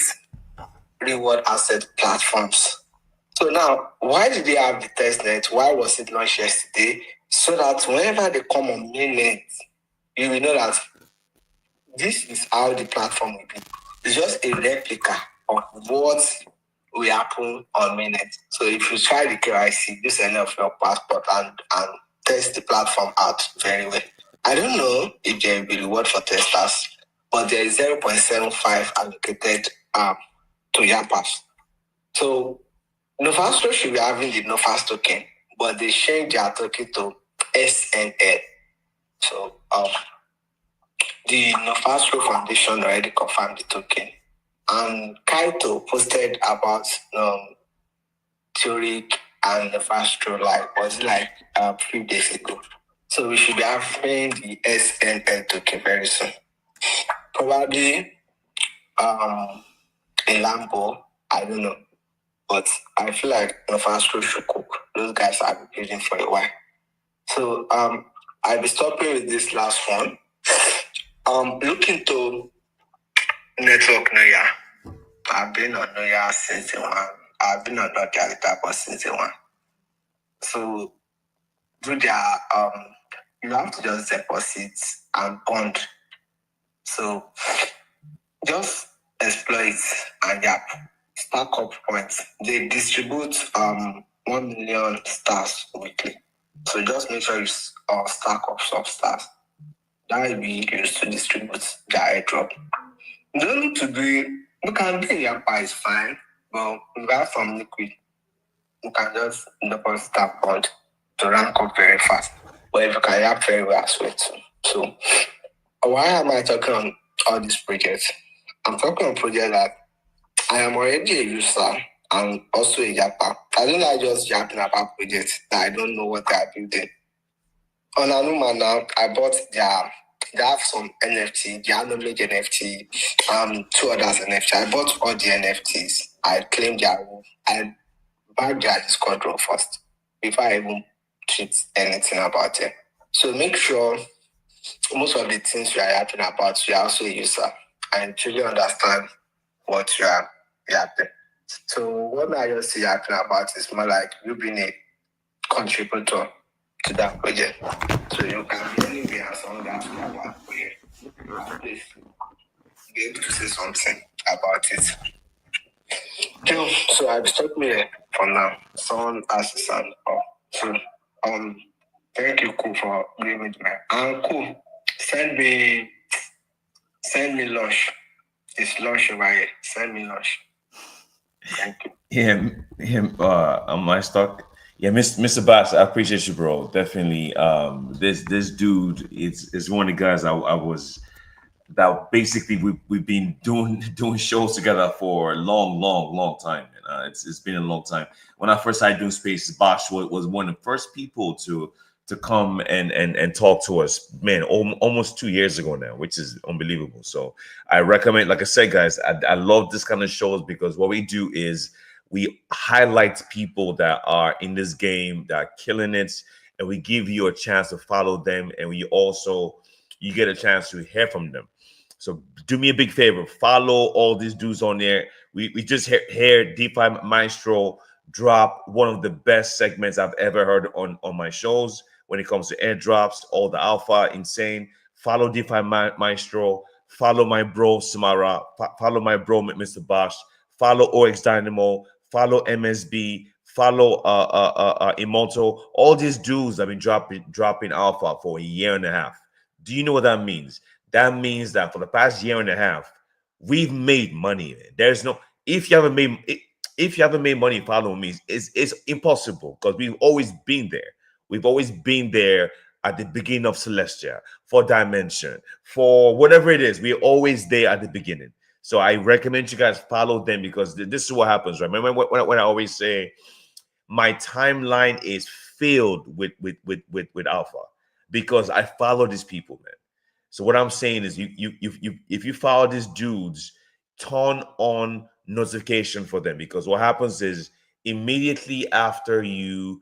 reward asset platforms. So now, why did they have the testnet? Why was it launched yesterday? So that whenever they come on mainnet, you will know that this is how the platform will be. It's just a replica of what will happen on mainnet. So if you try the KYC, use any of your passport and test the platform out very well. I don't know if there will be reward for testers, but there is 0.75 allocated to Yapas. So Nefastro should be having the Nefast token, but they changed their token to SNL. So the Nefastro Foundation already confirmed the token. And Kaito posted about Zurich and Nefastro was it like a few days ago. So we should be having the SNL token very soon. Probably a Lambo, I don't know. But I feel like Nefastro should cook. Those guys have been building for a while. So I'll be stopping with this last one. Look into Network Noya. I've been on Noya since day one. I've been on Nokia since day one. So do their you have to just deposit and bond. So just exploit and stack up points. They distribute 1 million stars weekly. So just make sure you stack up some stars. That will be used to distribute the airdrop. You don't need to you can be Yapa is fine, but if you have some liquid, you can just deposit that bond to rank up very fast. But if you can Yap very well as well too. So why am I talking on all these projects? I'm talking on projects that I am already a user and also a Yapper. I don't like just yapping about projects that I don't know what they are building. On Anuma now, I bought they have some NFT, the knowledge NFT, 2 others NFT. I bought all the NFTs. I claimed their role. I bagged their Discord role first before I even tweet anything about it. So make sure most of the things you are yapping about, you are also a user and truly understand what you are yapping. So what I just see yapping about is more like you being a contributor to that project. So you can be anywhere as long as you have one project. Please be able to say something about it. So I've stopped me here for now. Someone asked his hand up. So thank you, Cool, for giving me my Cool. Send me lunch. It's lunch over here. Send me lunch. Thank you. On my stock. Yeah, Mr. Bass, I appreciate you, bro. Definitely. This dude is one of the guys I was that basically we've been doing shows together for a long time. It's been a long time. When I first started doing spaces, Bosch was one of the first people to come and talk to us, man, almost 2 years ago now, which is unbelievable. So I recommend, like I said, guys, I love this kind of shows because what we do is we highlight people that are in this game, that are killing it, and we give you a chance to follow them, and you get a chance to hear from them. So do me a big favor, follow all these dudes on there. We just heard DeFi Maestro drop one of the best segments I've ever heard on my shows when it comes to airdrops, all the alpha, insane. Follow DeFi Maestro, follow my bro Samara, follow my bro Mr. Bosch, follow OX Dynamo, follow MSB, follow Immortal. All these dudes have been dropping alpha for a year and a half. Do you know what that means? That means that for the past year and a half, we've made money. There's no if you haven't made money following me, it's impossible because we've always been there. We've always been there at the beginning of Celestia, for Dimension, for whatever it is. We're always there at the beginning. So I recommend you guys follow them, because this is what happens, right? Remember when I always say my timeline is filled with alpha, because I follow these people, man. So what I'm saying is, you if you follow these dudes, turn on notification for them, because what happens is, immediately after you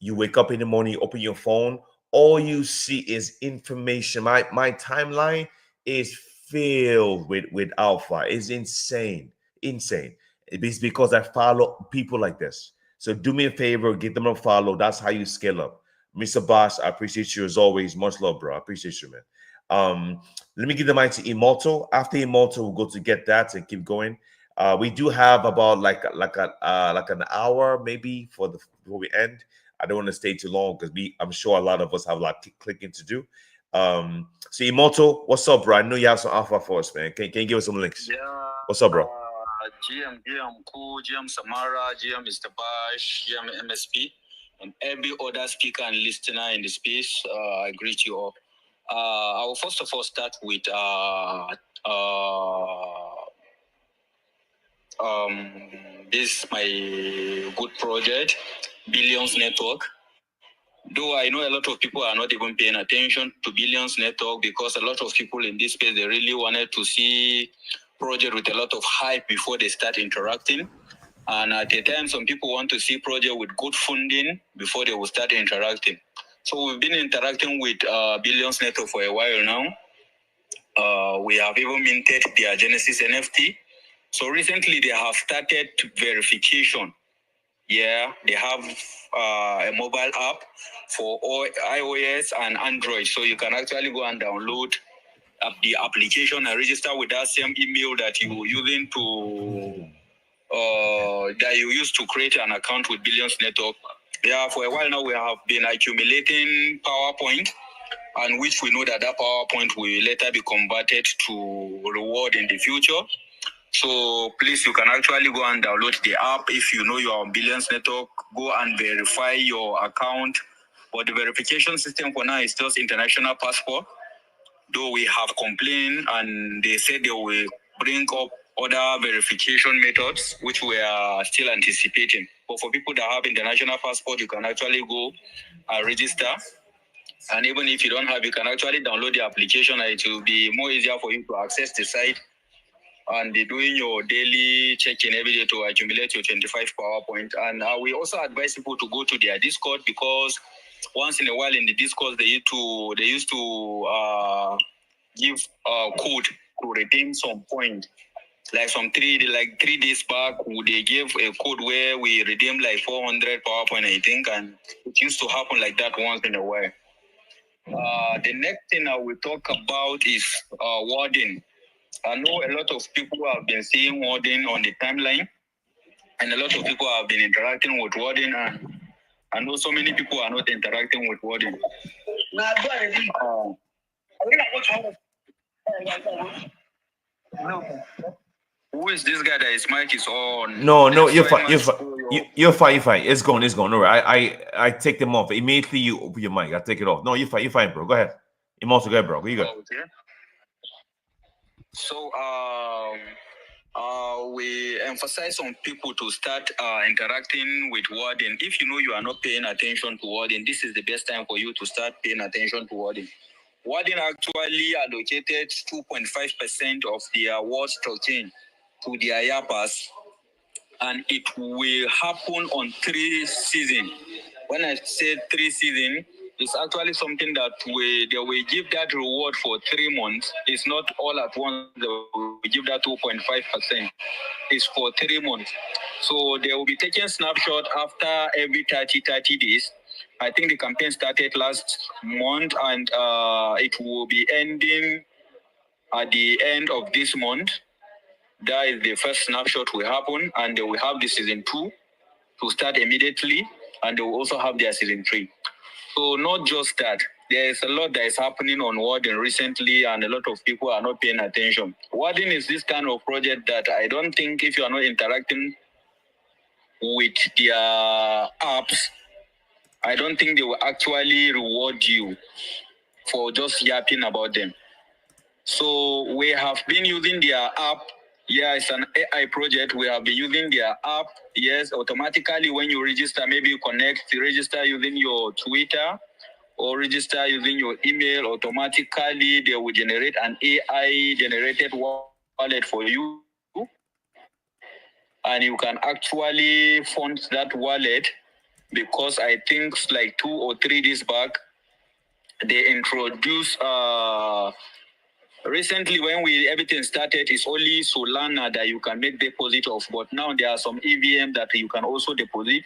wake up in the morning, you open your phone, all you see is information. My timeline is filled with alpha. It's insane. It's because I follow people like this. So do me a favor, get them a follow. That's how you scale up. Mr. Boss, I appreciate you as always. Much love, bro. I appreciate you, man. Let me give the mic to Immortal. After Immortal, we'll go to Get That and keep going. We do have about like an hour maybe before we end. I don't want to stay too long, because I'm sure a lot of us have a lot clicking to do. So Immortal, what's up, bro? I know you have some alpha for us, man. Can you give us some links? Yeah. What's up, bro? GM Cool, GM Samara, GM Mr. Bash, GM MSP, and every other speaker and listener in the space. I greet you all. I will first of all start with this my good project, Billions Network. Though I know a lot of people are not even paying attention to Billions Network, because a lot of people in this space, they really wanted to see project with a lot of hype before they start interacting. And at the time, some people want to see project with good funding before they will start interacting. So we've been interacting with Billions Network for a while now. We have even minted their Genesis NFT. So recently they have started verification. Yeah, they have a mobile app for iOS and Android. So you can actually go and download the application and register with that same email that you were using that you used to create an account with Billions Network. Yeah, for a while now we have been accumulating PowerPoint, and which we know that PowerPoint will later be converted to reward in the future. So please, you can actually go and download the app. If you know you're on Billions Network, go and verify your account. But the verification system for now is just international passport. Though we have complained, and they said they will bring up other verification methods, which we are still anticipating. But for people that have international passport, you can actually go and register. And even if you don't have, you can actually download the application, and it will be more easier for you to access the site and doing your daily check-in every day to accumulate your 25 PowerPoint. And we also advise people to go to their Discord, because once in a while in the Discord, they used to give code to redeem some point. Like 3 days back, they gave a code where we redeemed like 400 PowerPoint, I think, and it used to happen like that once in a while. The next thing I will talk about is wording. I know a lot of people have been seeing wording on the timeline, and a lot of people have been interacting with wording, and I know so many people are not interacting with wording. Who is this guy that his mic is on? No, you're fine. You're fine. It's gone. All right. I take them off immediately. You open your mic. I take it off. No, you're fine, bro. Go ahead. Immortal, go ahead, bro. You go. Okay. So we emphasize on people to start interacting with wording. If you know you are not paying attention to wording, this is the best time for you to start paying attention to wording. Wording actually allocated 2.5% of their words token to their yappers, and it will happen on 3 seasons. When I say 3 seasons, it's actually something that they will give that reward for 3 months. It's not all at once. They will give that 2.5%. It's for 3 months. So they will be taking snapshot after every 30 days. I think the campaign started last month, and it will be ending at the end of this month. That is the first snapshot will happen, and they will have the season 2 to start immediately, and they will also have their season 3. So not just that, there is a lot that is happening on Wording recently, and a lot of people are not paying attention. Wording is this kind of project that I don't think if you are not interacting with their apps, I don't think they will actually reward you for just yapping about them. So we have been using their app. Yeah, it's an AI project. We have been using their app. Yes, automatically when you register, maybe you register using your Twitter or register using your email, automatically they will generate an AI generated wallet for you. And you can actually fund that wallet, because I think like 2 or 3 days back, they introduced recently when everything started, it's only Solana that you can make deposit of, but now there are some EVM that you can also deposit,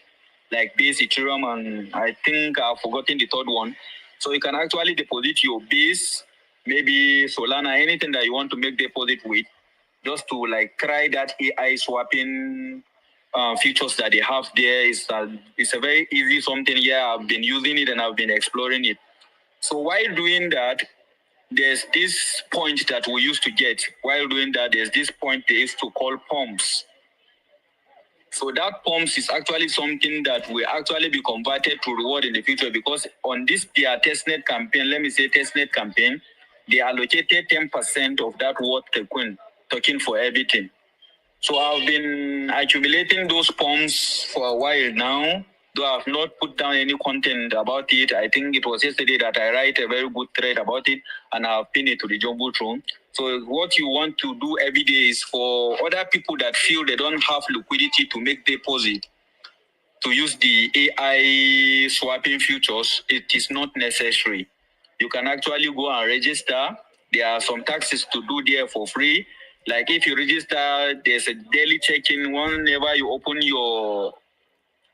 like Base, Ethereum, and I think I've forgotten the third one. So you can actually deposit your Base, maybe Solana, anything that you want to make deposit with, just to like try that AI swapping features that they have there. It's a very easy something. Yeah, I've been using it and I've been exploring it. So while doing that, there's this point that we used to get. While doing that, there's this point they used to call pumps. So that pumps is actually something that will actually be converted to reward in the future, because on this their testnet campaign, testnet campaign, they allocated 10% of that worth token for everything. So I've been accumulating those pumps for a while now, though I've not put down any content about it. I think it was yesterday that I write a very good thread about it, and I've pinned it to the Jumbotron. So what you want to do every day is for other people that feel they don't have liquidity to make deposit, to use the AI swapping features. It is not necessary. You can actually go and register. There are some taxes to do there for free. Like if you register, there's a daily check-in. Whenever you open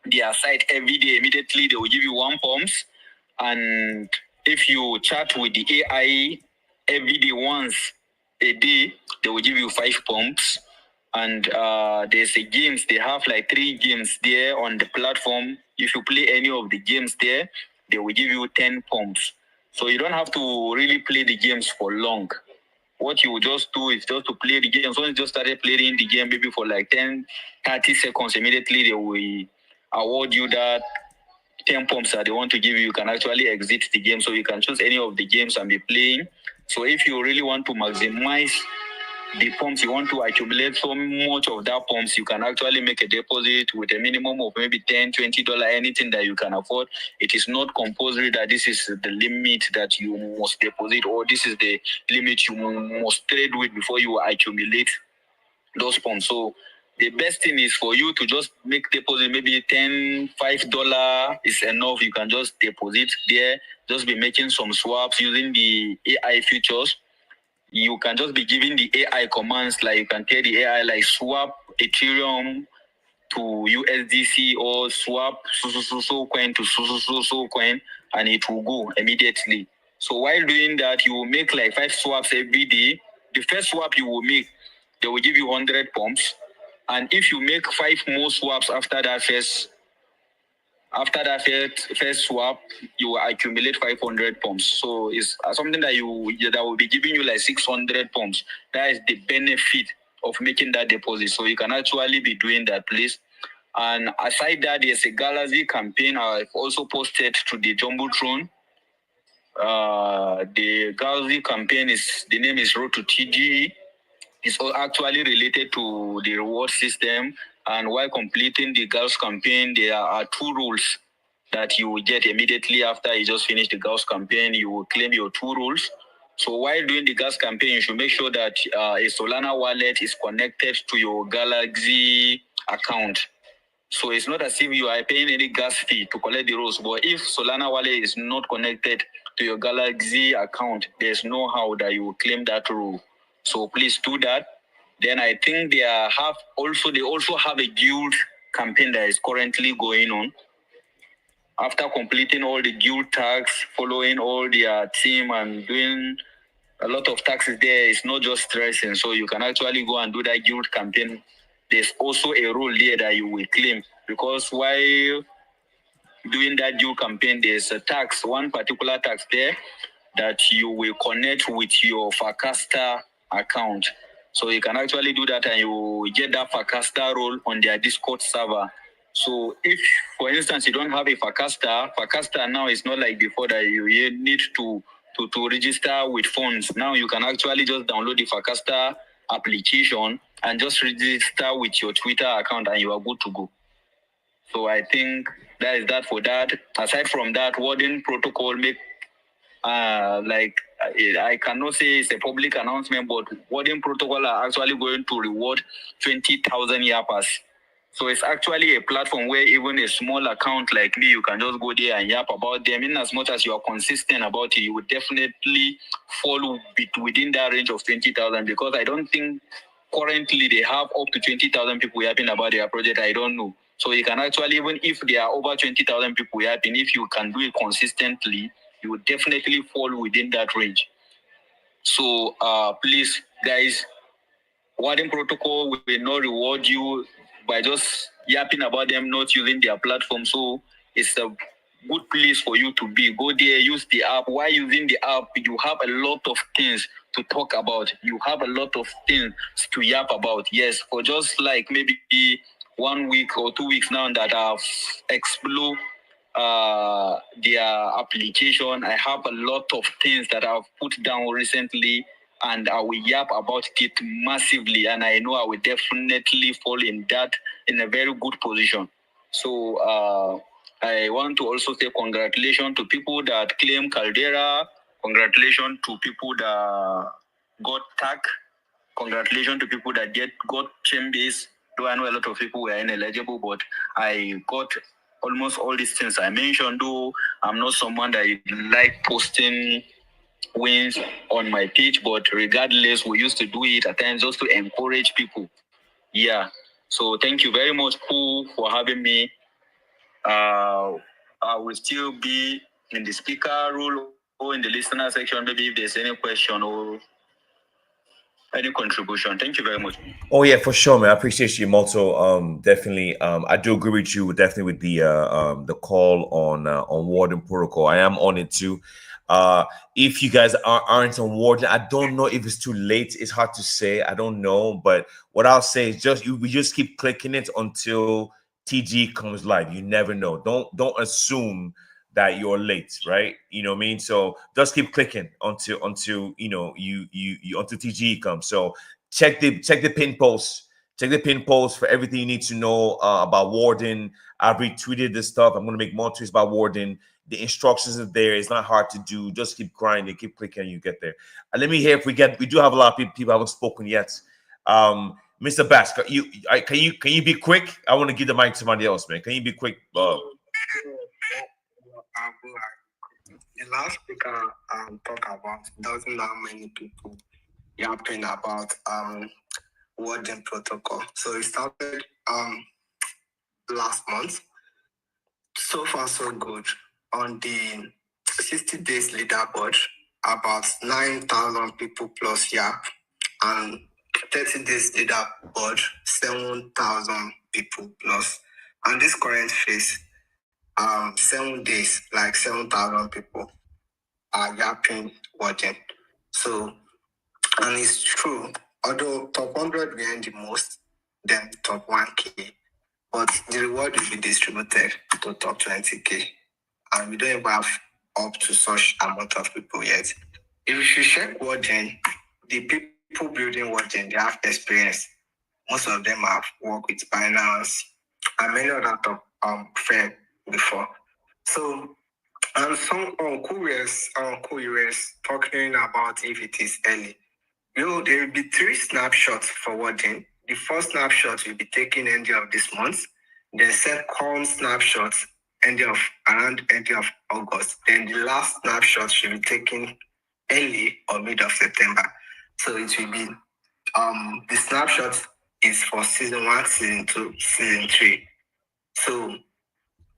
their site every day, immediately they will give you 1 pumps. And if you chat with the AI every day, once a day, they will give you 5 pumps. And there's a games. They have like 3 games there on the platform. If you play any of the games there, they will give you 10 pumps. So you don't have to really play the games for long. What you just do is just to play the game. So you just started playing the game maybe for like 10-30 seconds, immediately they will award you that 10 pumps that they want to give you. You can actually exit the game. So you can choose any of the games and be playing. So if you really want to maximize the pumps, you want to accumulate so much of that pumps, you can actually make a deposit with a minimum of maybe $10-20, anything that you can afford. It is not compulsory that this is the limit that you must deposit, or this is the limit you must trade with before you accumulate those pumps. So the best thing is for you to just make deposit, maybe $5 is enough. You can just deposit there, just be making some swaps using the AI features. You can just be giving the AI commands, like you can tell the AI like swap Ethereum to USDC or swap so coin to so coin, and it will go immediately. So while doing that, you will make like 5 swaps every day. The first swap you will make, they will give you 100 pumps, and if you make 5 more swaps after that first swap, you will accumulate 500 pumps. So it's something that will be giving you like 600 pumps. That is the benefit of making that deposit. So you can actually be doing that, please. And aside that, there's a Galaxy campaign I've also posted to the Jumbotron. The Galaxy campaign the name is Road to TGE. It's actually related to the reward system. And while completing the Gauss campaign, there are 2 rules that you will get immediately after you just finish the Gauss campaign. You will claim your 2 rules. So while doing the Gauss campaign, you should make sure that a Solana wallet is connected to your Galaxy account. So it's not as if you are paying any gas fee to collect the rules. But if Solana wallet is not connected to your Galaxy account, there's no how that you will claim that rule. So please do that. Then I think they also have a guild campaign that is currently going on. After completing all the guild tasks, following all their team and doing a lot of taxes there, it's not just stressing. So you can actually go and do that guild campaign. There's also a rule there that you will claim, because while doing that guild campaign, there's a tax, one particular tax there that you will connect with your Farcaster account. So you can actually do that and you get that Farcaster role on their Discord server. So if, for instance, you don't have a Fakasta now is not like before that you need to register with phones. Now you can actually just download the Fakasta application and just register with your Twitter account and you are good to go. So I think that is that for that. Aside from that, wording protocol make I cannot say it's a public announcement, but wording protocol are actually going to reward 20,000 yappers. So it's actually a platform where even a small account like me, you can just go there and yap about them. In as much as you are consistent about it, you would definitely fall within that range of 20,000, because I don't think currently they have up to 20,000 people yapping about their project. I don't know. So you can actually, even if there are over 20,000 people yapping, if you can do it consistently, you would definitely fall within that range. So please, guys, wording protocol will not reward you by just yapping about them not using their platform. So it's a good place for you to be. Go there, use the app. While using the app, you have a lot of things to talk about. You have a lot of things to yap about. Yes, for just like maybe 1 week or 2 weeks now that I've explored their application, I have a lot of things that I've put down recently, and I will yap about it massively, and I know I will definitely fall in a very good position. So I want to also say congratulations to people that claim Caldera, congratulations to people that got tag, congratulations to people that got Chambase. Though I know a lot of people were ineligible, but I got almost all these things I mentioned. Though I'm not someone that like posting wins on my page, but regardless, we used to do it at times just to encourage people. Yeah. So thank you very much, Pooh, for having me. I will still be in the speaker role or in the listener section, maybe if there's any question or any contribution. Thank you very much. Oh yeah, for sure, man. I appreciate you, Moto. Definitely. I do agree with you. Definitely with the call on Warden Protocol. I am on it too. If you guys aren't on Warden, I don't know if it's too late. It's hard to say. I don't know, but what I'll say is we just keep clicking it until TG comes live. You never know. Don't assume that you're late, right? You know what I mean? So just keep clicking until you until TG comes. So check the pin post. Check the pin post for everything you need to know about Warden. I've retweeted this stuff. I'm gonna make more tweets about Warden. The instructions are there. It's not hard to do. Just keep grinding, keep clicking, and you get there. And let me hear if we do have a lot of people haven't spoken yet. Mr. Bass, can you be quick? I want to give the mic to somebody else, man. Can you be quick? The last speaker talk about doesn't know how many people yapping about wording protocol. So it started last month. So far so good. On the 60 days leaderboard, about 9,000 people plus yap, and 30 days leaderboard, 7,000 people plus. And this current phase, 7 days, like 7,000 people are yapping wording. So, and it's true, although top 100 we earn the most, then top 1K, but the reward will be distributed to top 20K. And we don't even have up to such amount of people yet. If you check wording, the people building wording, they have experience. Most of them have worked with Binance and many other top firm before. So, and some curious talking about if it is early. There will be 3 snapshots for wording. The first snapshot will be taken end of this month. The second snapshot around end of August. Then the last snapshot should be taken early or mid of September. So it will be the snapshot is for season 1, season 2, season 3. So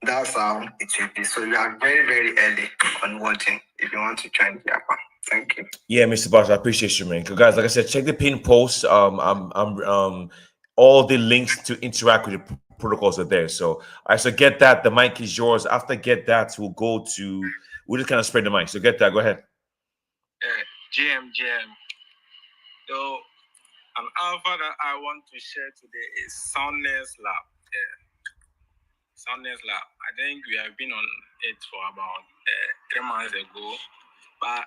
that's how it will be. So you are very, very early on wording if you want to join the app. Thank you. Yeah, Mr. Bosh, I appreciate you, man. Guys, like I said, check the pin post. I'm all the links to interact with the protocols are there. So I get that. The mic is yours. After get that, we'll just kind of spread the mic. So get that. Go ahead. GM. So an alpha that I want to share today is Soundness Lab. Soundness Lab. I think we have been on it for about 3 months ago, but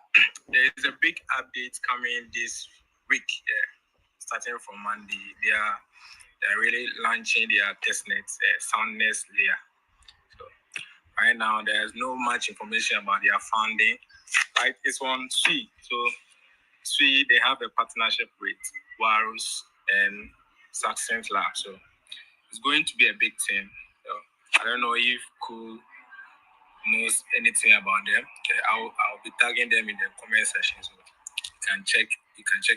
there is a big update coming this week. Starting from Monday, they're really launching their testnet, Soundness layer. So right now, there's no much information about their funding. Right, it's on SWI. So SWI, they have a partnership with Warus and Success Lab. So it's going to be a big thing. So I don't know if Cool knows anything about them. I'll be tagging them in the comment section, so you can check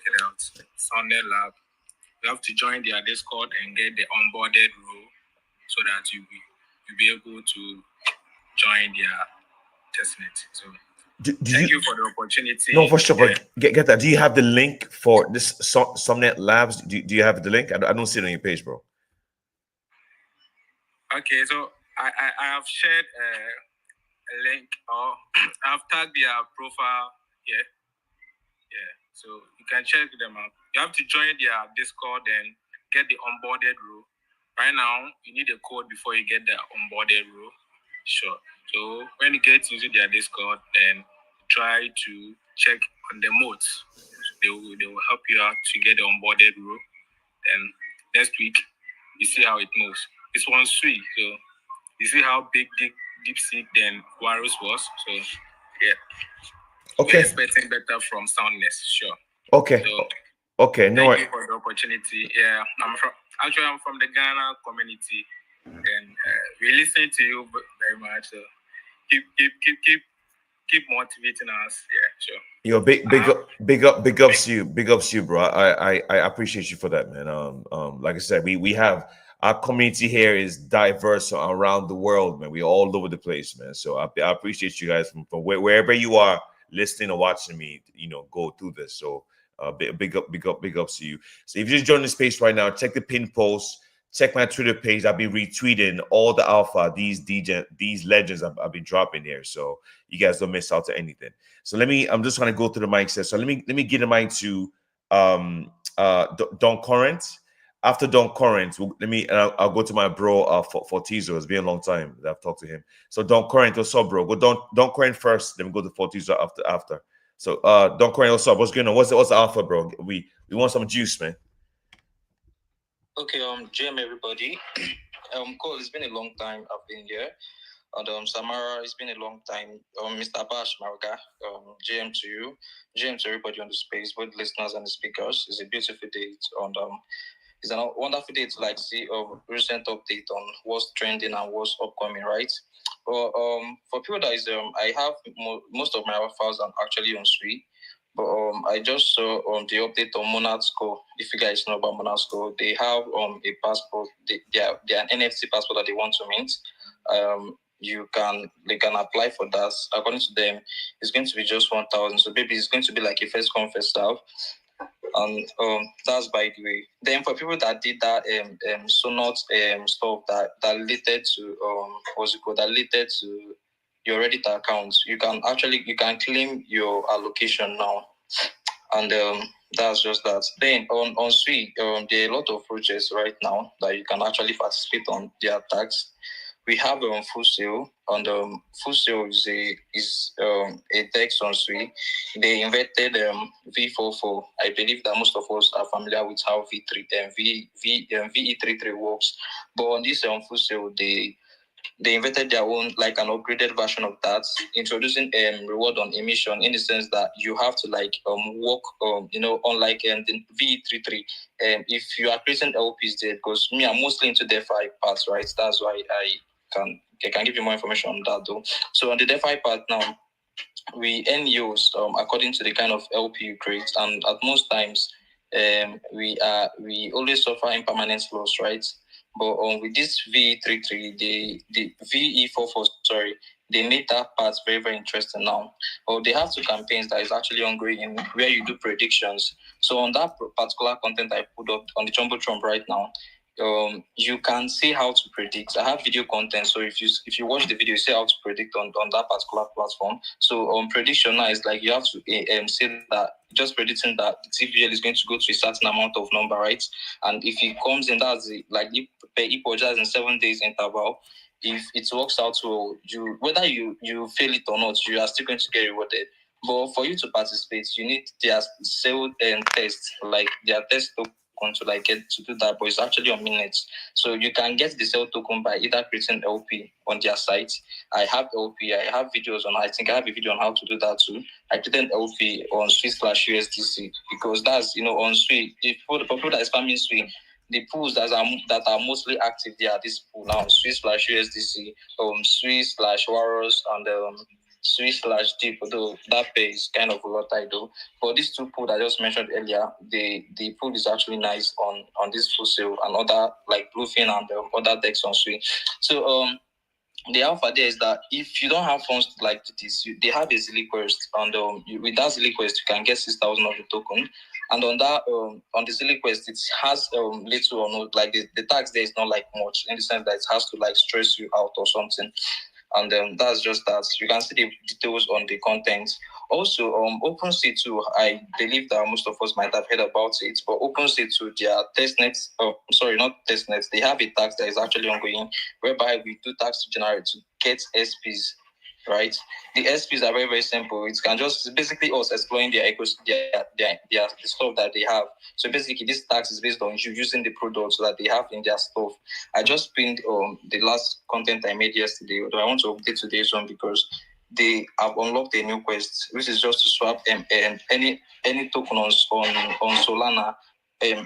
it out. Soundnet Lab. You have to join their Discord and get the onboarded role so that you'll be able to join their testnet. So thank you for the opportunity. No, for sure. But get that. Do you have the link for this Somnet Labs? Do you have the link? I don't see it on your page, bro. Okay, so I have shared a link, or I've tagged their profile here. Yeah, so you can check them out. You have to join their Discord and get the onboarded role. Right now, you need a code before you get the onboarded role. Sure. So when you get into their Discord, then try to check on the modes. They will help you out to get the onboarded role. Then next week, you see how it moves. It's one SWI, so you see how big DeepSeek then Warus was. So yeah. Okay. We're expecting better from Soundness, sure. Okay. So, okay. No. Thank you for the opportunity. Yeah, I'm from the Ghana community, and we listen to you very much. So keep motivating us. Yeah, sure. Yo, big ups to you, bro. I appreciate you for that, man. Like I said, we have our community here is diverse around the world, man. We all over the place, man. So I appreciate you guys from wherever you are listening or watching me, go through this. So big ups to you. So if you just joined the space right now, check the pin post. Check my Twitter page. I'll be retweeting all the alpha, these legends I'll be dropping here, so you guys don't miss out to anything. So I'm just trying to go through the mic set. So let me get the mic to Don Current. After Don Current, I'll go to my bro for Tizo. It's been a long time that I've talked to him. So Don Current, what's up, bro? Go Don Current first, then we go to Fortizo after. So Don Current, what's up? What's going on? What's the alpha, bro? We want some juice, man. Okay, GM everybody. Cole, it's been a long time I've been here. And Samara, it's been a long time. Mr. Bash Maruga, GM to you, GM to everybody on the space, both listeners and the speakers. It's a beautiful day, and it's a wonderful day to see a recent update on what's trending and what's upcoming, right? But for people that is I have most of my files are actually on SWI. But I just saw the update on Monarchsco. If you guys know about Monarchsco, they have a passport. They are an NFT passport that they want to mint. They can apply for that. According to them, it's going to be just 1,000. So maybe it's going to be like a first come first serve. And that's by the way. Then for people that did that Sonos stuff that related to that related to your Reddit account, you can claim your allocation now, and that's just that. Then on SWI, there are a lot of projects right now that you can actually participate on their tags. We have Full Sail, and Full Sail is a DEX on SWI. They invented V44. I believe that most of us are familiar with how VE33 works. But on this Full Sail, they invented their own, like an upgraded version of that, introducing reward on emission, in the sense that you have to work, unlike the VE33. If you are creating LPs there, because me, I'm mostly into DeFi parts, right? That's why I can give you more information on that though. So on the DeFi part now, we earn yields according to the kind of LP you create, and at most times we always suffer impermanent loss, right? But with this VE33, the VE44, sorry, they made that part very, very interesting now. They have two campaigns that is actually ongoing where you do predictions. So on that particular content I put up on the Jumbotron right now, you can see how to predict. I have video content, so if you watch the video, you see how to predict on that particular platform. So prediction now is like you have to say that just predicting that the TVL is going to go to a certain amount of number, right? And if it comes in, that's like if just in 7 days interval, if it works out well, whether you fail it or not, you are still going to get rewarded. But for you to participate, you need their sale and test, like their test token to like get to do that, but it's actually on minutes. So you can get the sale token by either creating LP on their site. I have LP, I have videos on, I think I have a video on how to do that too. I created LP on Sui/USDC because that's, on Sui, the people that is farming Sui, the pools that are mostly active there are this pool now, Sui/USDC, Sui/Warriors, and Sui/Deep, although that pay is kind of a lot I do. But these two pools I just mentioned earlier, the pool is actually nice on this full sale and other like Bluefin and other decks on Sui. So the alpha there is that if you don't have funds like this, they have a ZilliQuest, and with that ZilliQuest you can get 6,000 of the token. And on that, on the ZilliQuest, it has little or no, like the tax there is not like much in the sense that it has to like stress you out or something. And that's just that. You can see the details on the content. Also, OpenSea too, I believe that most of us might have heard about it, but OpenSea too, their testnets, not testnets, they have a tax that is actually ongoing, whereby we do tax to generate to get SPs, right? The SPs are very, very simple. It can just basically us exploring their the stuff that they have. So basically, this tax is based on you using the products that they have in their stuff. I just pinned the last content I made yesterday, although I want to update today's one because they have unlocked a new quest, which is just to swap any token on Solana,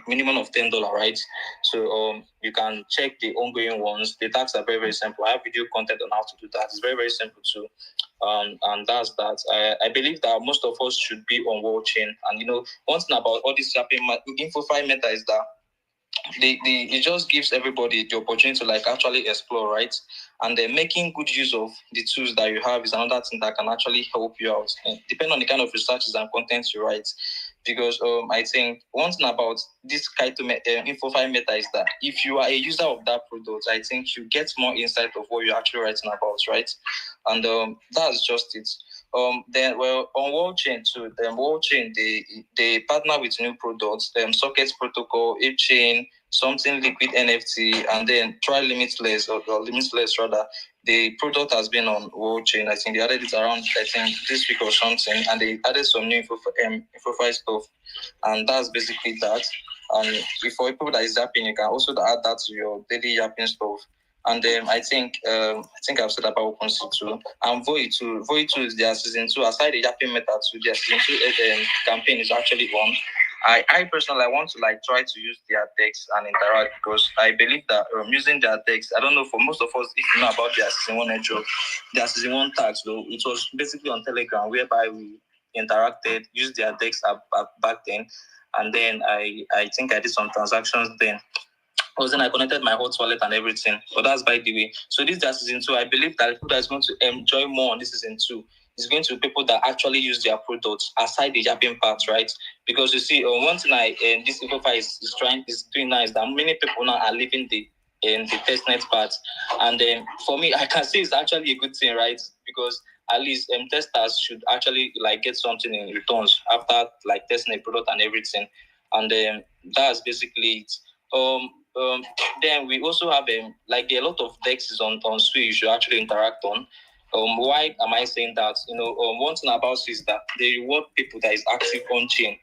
minimum of $10, right? So you can check the ongoing ones. The tasks are very, very simple. I have video content on how to do that. It's very, very simple too. And that's that. I believe that most of us should be on World Chain. And one thing about all this InfoFi meta is that it just gives everybody the opportunity to like actually explore, right? And then making good use of the tools that you have is another thing that can actually help you out, depending on the kind of researches and content you write. Because I think one thing about this InfoFi meta is that if you are a user of that product, I think you get more insight of what you're actually writing about, right? And that's just it. Then on World Chain too, World Chain they partner with new products, Sockets Protocol, ApeChain, something Liquid NFT, and then Try Limitless or Limitless rather. The product has been on World Chain. I think they added it around this week or something, and they added some new InfoFi stuff, and that's basically that. And for people that is yapping, you can also add that to your daily yapping stuff. And I think I've said about OpenSea too. And Void too is their season 2. Aside the yapping meta too, their season 2 campaign is actually on. I personally want to like try to use their decks and interact because I believe that using their decks, I don't know for most of us if you know about their season 1 airdrop, their season 1 tags though, it was basically on Telegram whereby we interacted, used their decks back then, and then I think I did some transactions then. Then I connected my hot wallet and everything. But that's by the way. So this is season 2. I believe that people that is going to enjoy more on this season 2 is going to be people that actually use their products aside the yapping part, right? Because you see, one thing this InfoFi is doing now is that many people now are leaving the testnet part, and for me, I can say it's actually a good thing, right? Because at least testers should actually like get something in returns after like testing a product and everything, and that's basically it. Then we also have like a lot of decks on Sui you should actually interact on. Why am I saying that? One thing about Sui is that they reward people that is active on chain.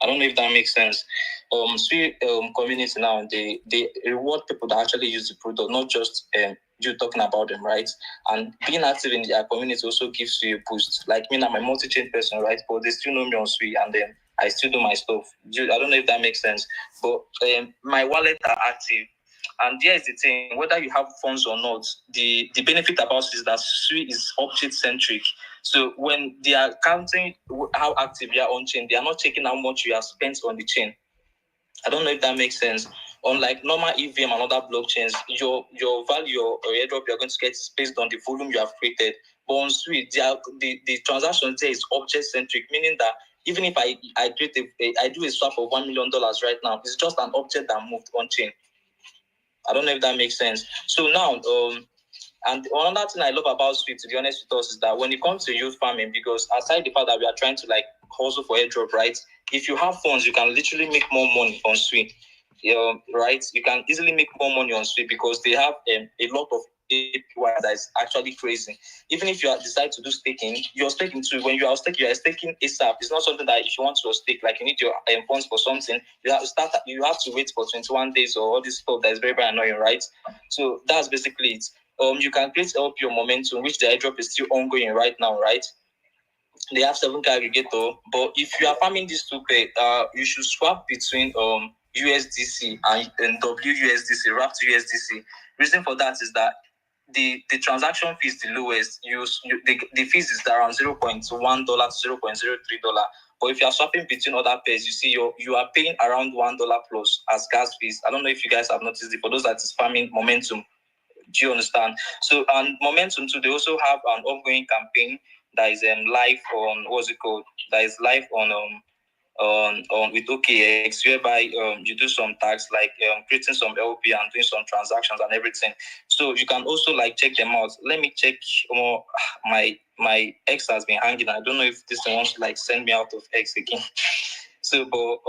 I don't know if that makes sense. Sui community now they reward people that actually use the product, not just you talking about them, right? And being active in their community also gives you a boost. Like me, I'm a multi-chain person, right? But they still know me on Sui, and then I still do my stuff. I don't know if that makes sense. But my wallet are active. And here's the thing, whether you have funds or not, the benefit about it is that Sui is object-centric. So when they are counting how active you are on chain, they are not checking how much you have spent on the chain. I don't know if that makes sense. Unlike normal EVM and other blockchains, your value or airdrop you're going to get is based on the volume you have created. But on Sui, the transaction there is object-centric, meaning that even if I do a swap of $1 million right now, it's just an object that moved on chain. I don't know if that makes sense. So now, and another thing I love about Sui, to be honest with us, is that when it comes to youth farming, because aside the fact that we are trying to like hustle for airdrop, right? If you have funds, you can literally make more money on Sui, right? You can easily make more money on Sui because they have a lot of wise that is actually crazy. Even if you decide to do staking, you're staking too. When you are staking ASAP. It's not something that if you want to stake, like you need your funds for something, you have to wait for 21 days or all this stuff that is very, very annoying, right? So that's basically it. You can create help your momentum, which the airdrop is still ongoing right now, right? They have 7K aggregator, but if you are farming these two pair, you should swap between USDC and WUSDC, wrapped USDC. Reason for that is that the transaction fee is the lowest. The fees is around $0.1 to $0.03. But if you are swapping between other pairs, you see you are paying around $1 plus as gas fees. I don't know if you guys have noticed it. For those that is farming momentum, do you understand? So, and momentum too, they also have an ongoing campaign that is live on what's it called? That is live on with OKX, whereby you do some tags like creating some LP and doing some transactions and everything. So you can also like check them out. Let me check. My X has been hanging. I don't know if this one wants to like send me out of X again. So, but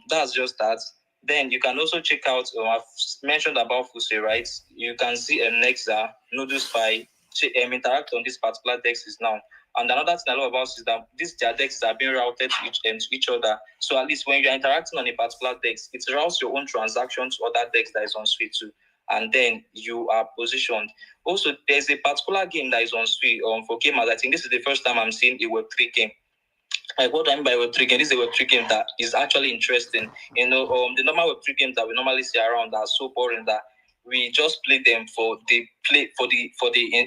that's just that. Then you can also check out. I've mentioned about Fuse, right? You can see Nexa, Noodles Pie, interact on this particular DEX now. And another thing I love about is that these DEXs are being routed to each other. So at least when you're interacting on a particular DEX, it routes your own transaction to other DEX that is on Sui too. And then you are positioned. Also, there's a particular game that is on Sui for gamers. I think this is the first time I'm seeing a Web3 game. Like what I mean by Web3 game, this is a Web3 game that is actually interesting. The normal Web3 games that we normally see around are so boring that we just play them for the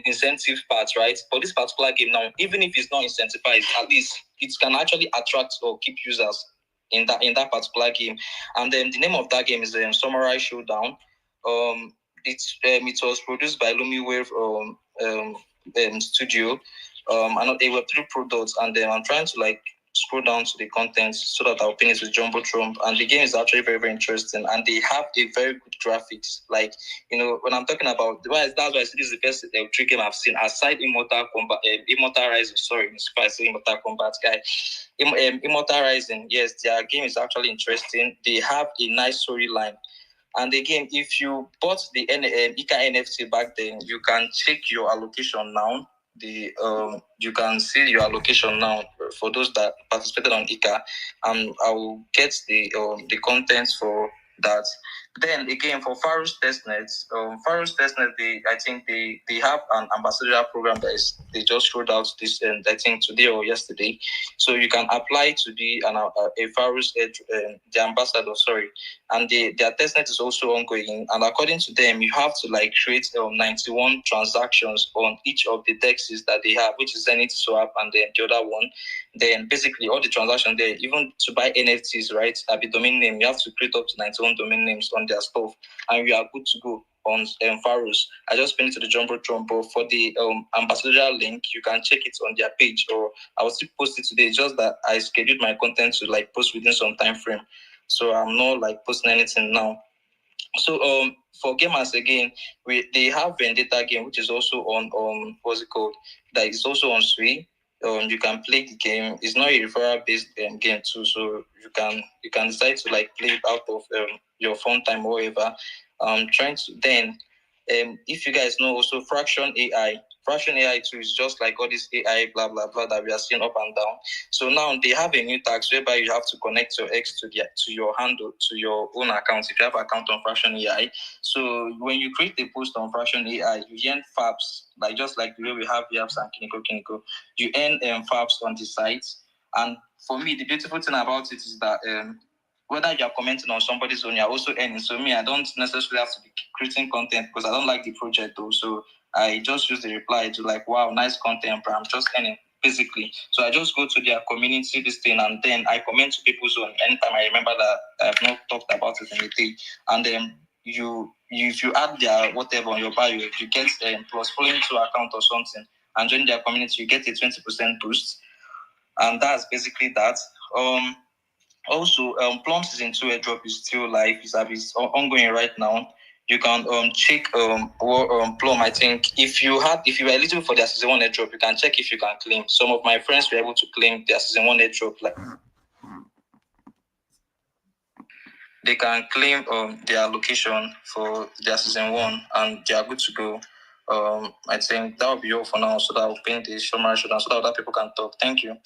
incentive part, right? For this particular game now, even if it's not incentivized, at least it can actually attract or keep users in that particular game. And then the name of that game is Samurai Showdown. It was produced by Lumiwave Studio. They were 3 products, and then I'm trying to like scroll down to the content so that I'll finish with Jumbo Trump. And the game is actually very, very interesting, and they have a very good graphics. Like, when I'm talking about that's why I say this is the best 3 game I've seen aside Immortal Rising. Sorry, if I say Immortal Kombat guy. Immortal Rising, yes, their game is actually interesting. They have a nice storyline. And again, if you bought the Ika NFT back then, you can check your allocation now. You can see your allocation now for those that participated on Ika. I will get the contents for that. Then again, for Farus Testnet, I think they have an ambassador program they just rolled out this, I think today or yesterday. So you can apply to be a Farus the ambassador. Sorry, and their testnet is also ongoing. And according to them, you have to like create 91 transactions on each of the DEXs that they have, which is Zenith Swap and then the other one. Then basically all the transactions there, even to buy NFTs, right, at the domain name, you have to create up to 91 domain names on their stuff, and we are good to go on Faros. I just pinned it to the Jumbo Trumbo. For the ambassador link, you can check it on their page, or I will still post it today. Just that I scheduled my content to like post within some time frame, so I'm not like posting anything now. So for gamers again, they have Vendetta game, which is also on what's it called? That is also on Sui. You can play the game. It's not a referral based game too, so you can decide to like play it out of your phone time or whatever. Trying to then, if you guys know also Fraction AI too is just like all this AI blah blah blah that we are seeing up and down. So now they have a new tax whereby you have to connect your X to your handle, to your own account if you have an account on Fraction AI. So when you create a post on Fraction AI, you earn FABs, like just like the way we have Yaps and Kiniko. You earn FABs on the site. And for me, the beautiful thing about it is that whether you're commenting on somebody's own, you're also earning. So me, I don't necessarily have to be creating content because I don't like the project though. So I just use the reply to like, wow, nice content, but I'm just earning basically. So I just go to their community, this thing, and then I comment to people's own anytime I remember that I've not talked about it in a day. And then if you add their whatever on your bio, you get plus following to account or something, and join their community, you get a 20% boost. And that's basically that. Also, Plum Season 2 airdrop is still live. It's ongoing right now. You can check Plum. I think if you were eligible for their Season 1 airdrop, you can check if you can claim. Some of my friends were able to claim their Season 1 airdrop. Like they can claim their allocation for their Season 1 and they are good to go. I think that will be all for now, so that I'll paint the summary so that other people can talk. Thank you.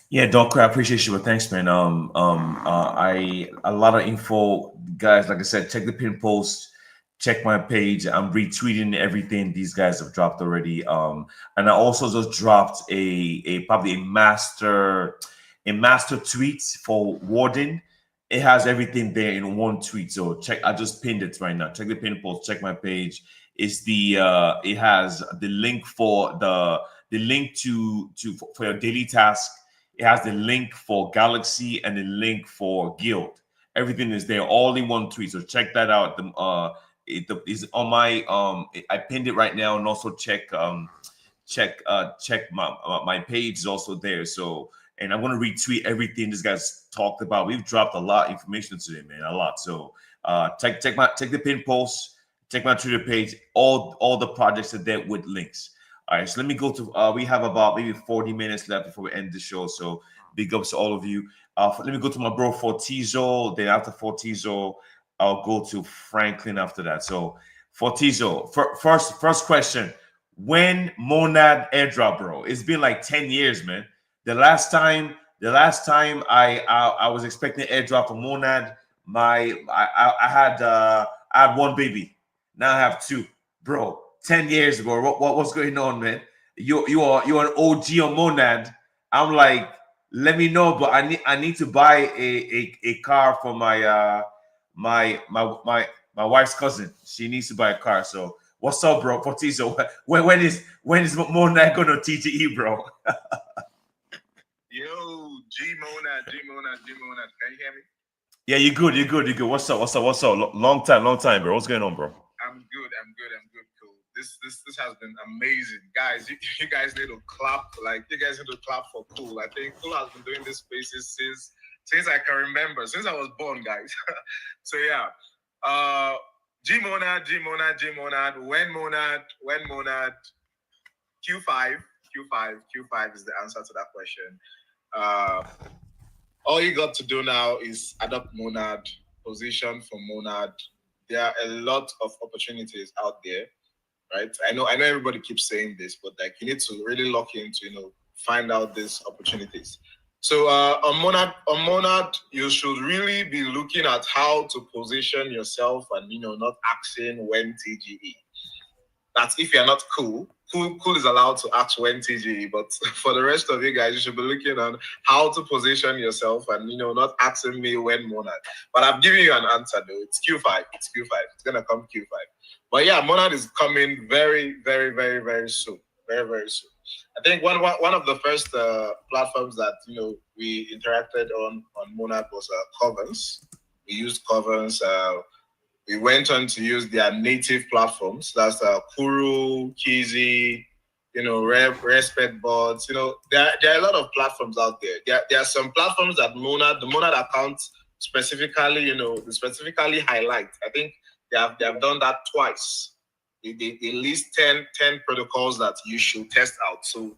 Yeah, Doc, I appreciate you. But thanks, man. I a lot of info, guys. Like I said, check the pin post, check my page. I'm retweeting everything these guys have dropped already. And I also just dropped a probably a master tweet for Warden. It has everything there in one tweet. So check. I just pinned it right now. Check the pin post. Check my page. It's the it has the link for the link for your daily task. It has the link for Galaxy and the link for Guild. Everything is there, all in one tweet. So check that out. It is on my I pinned it right now, and also check my page is also there. So, and I'm gonna retweet everything this guy's talked about. We've dropped a lot of information today, man, a lot. So check the pin post, check my Twitter page. All the projects are there with links. All right, so let me go to. We have about maybe 40 minutes left before we end the show. So big ups to all of you. Let me go to my bro Fortizo. Then after Fortizo, I'll go to Franklin after that. So Fortizo, first question: when Monad airdrop, bro? It's been like 10 years, man. The last time I was expecting airdrop from Monad, I had one baby. Now I have two, bro. 10 years ago. What's going on, man? You're an OG on Monad. I'm like, let me know, but I need to buy a car for my my wife's cousin. She needs to buy a car. So what's up, bro? Fortizo, when is Monad gonna TTE, bro? Yo, G Monad. Can you hear me? Yeah, you good. What's up? Long time, bro. What's going on, bro? I'm good. Cool. This has been amazing, guys. You guys need to clap. Like, you guys need to clap for Cool. I think Cool has been doing this spaces since I can remember, since I was born, guys. So yeah, G Monad. When Monad. Q5 is the answer to that question. All you got to do now is adopt Monad, position for Monad. There are a lot of opportunities out there, right? I know everybody keeps saying this, but like, you need to really lock into, find out these opportunities. So on Monad, you should really be looking at how to position yourself and not asking when TGE. That's if you're not Cool is allowed to ask when TGE, but for the rest of you guys, you should be looking on how to position yourself and not asking me when Monad. But I'm giving you an answer though. It's Q5. It's gonna come Q5. But yeah, Monad is coming very, very, very, very soon. Very, very soon. I think one of the first platforms that we interacted on Monad was Covens. We used Covens. We went on to use their native platforms. That's Kuru, Kizzy, Respect Bots. There are a lot of platforms out there. There are some platforms that the Monad account specifically, they specifically highlight. I think they have done that twice. They list 10 protocols that you should test out. So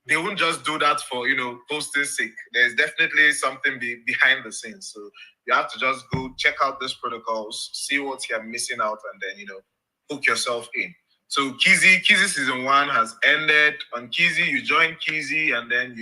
they won't just do that for posting sake. There's definitely something behind the scenes. So you have to just go check out these protocols, see what you're missing out, and then hook yourself in. So Kizzy season 1 has ended. On Kizzy, you join Kizzy, and then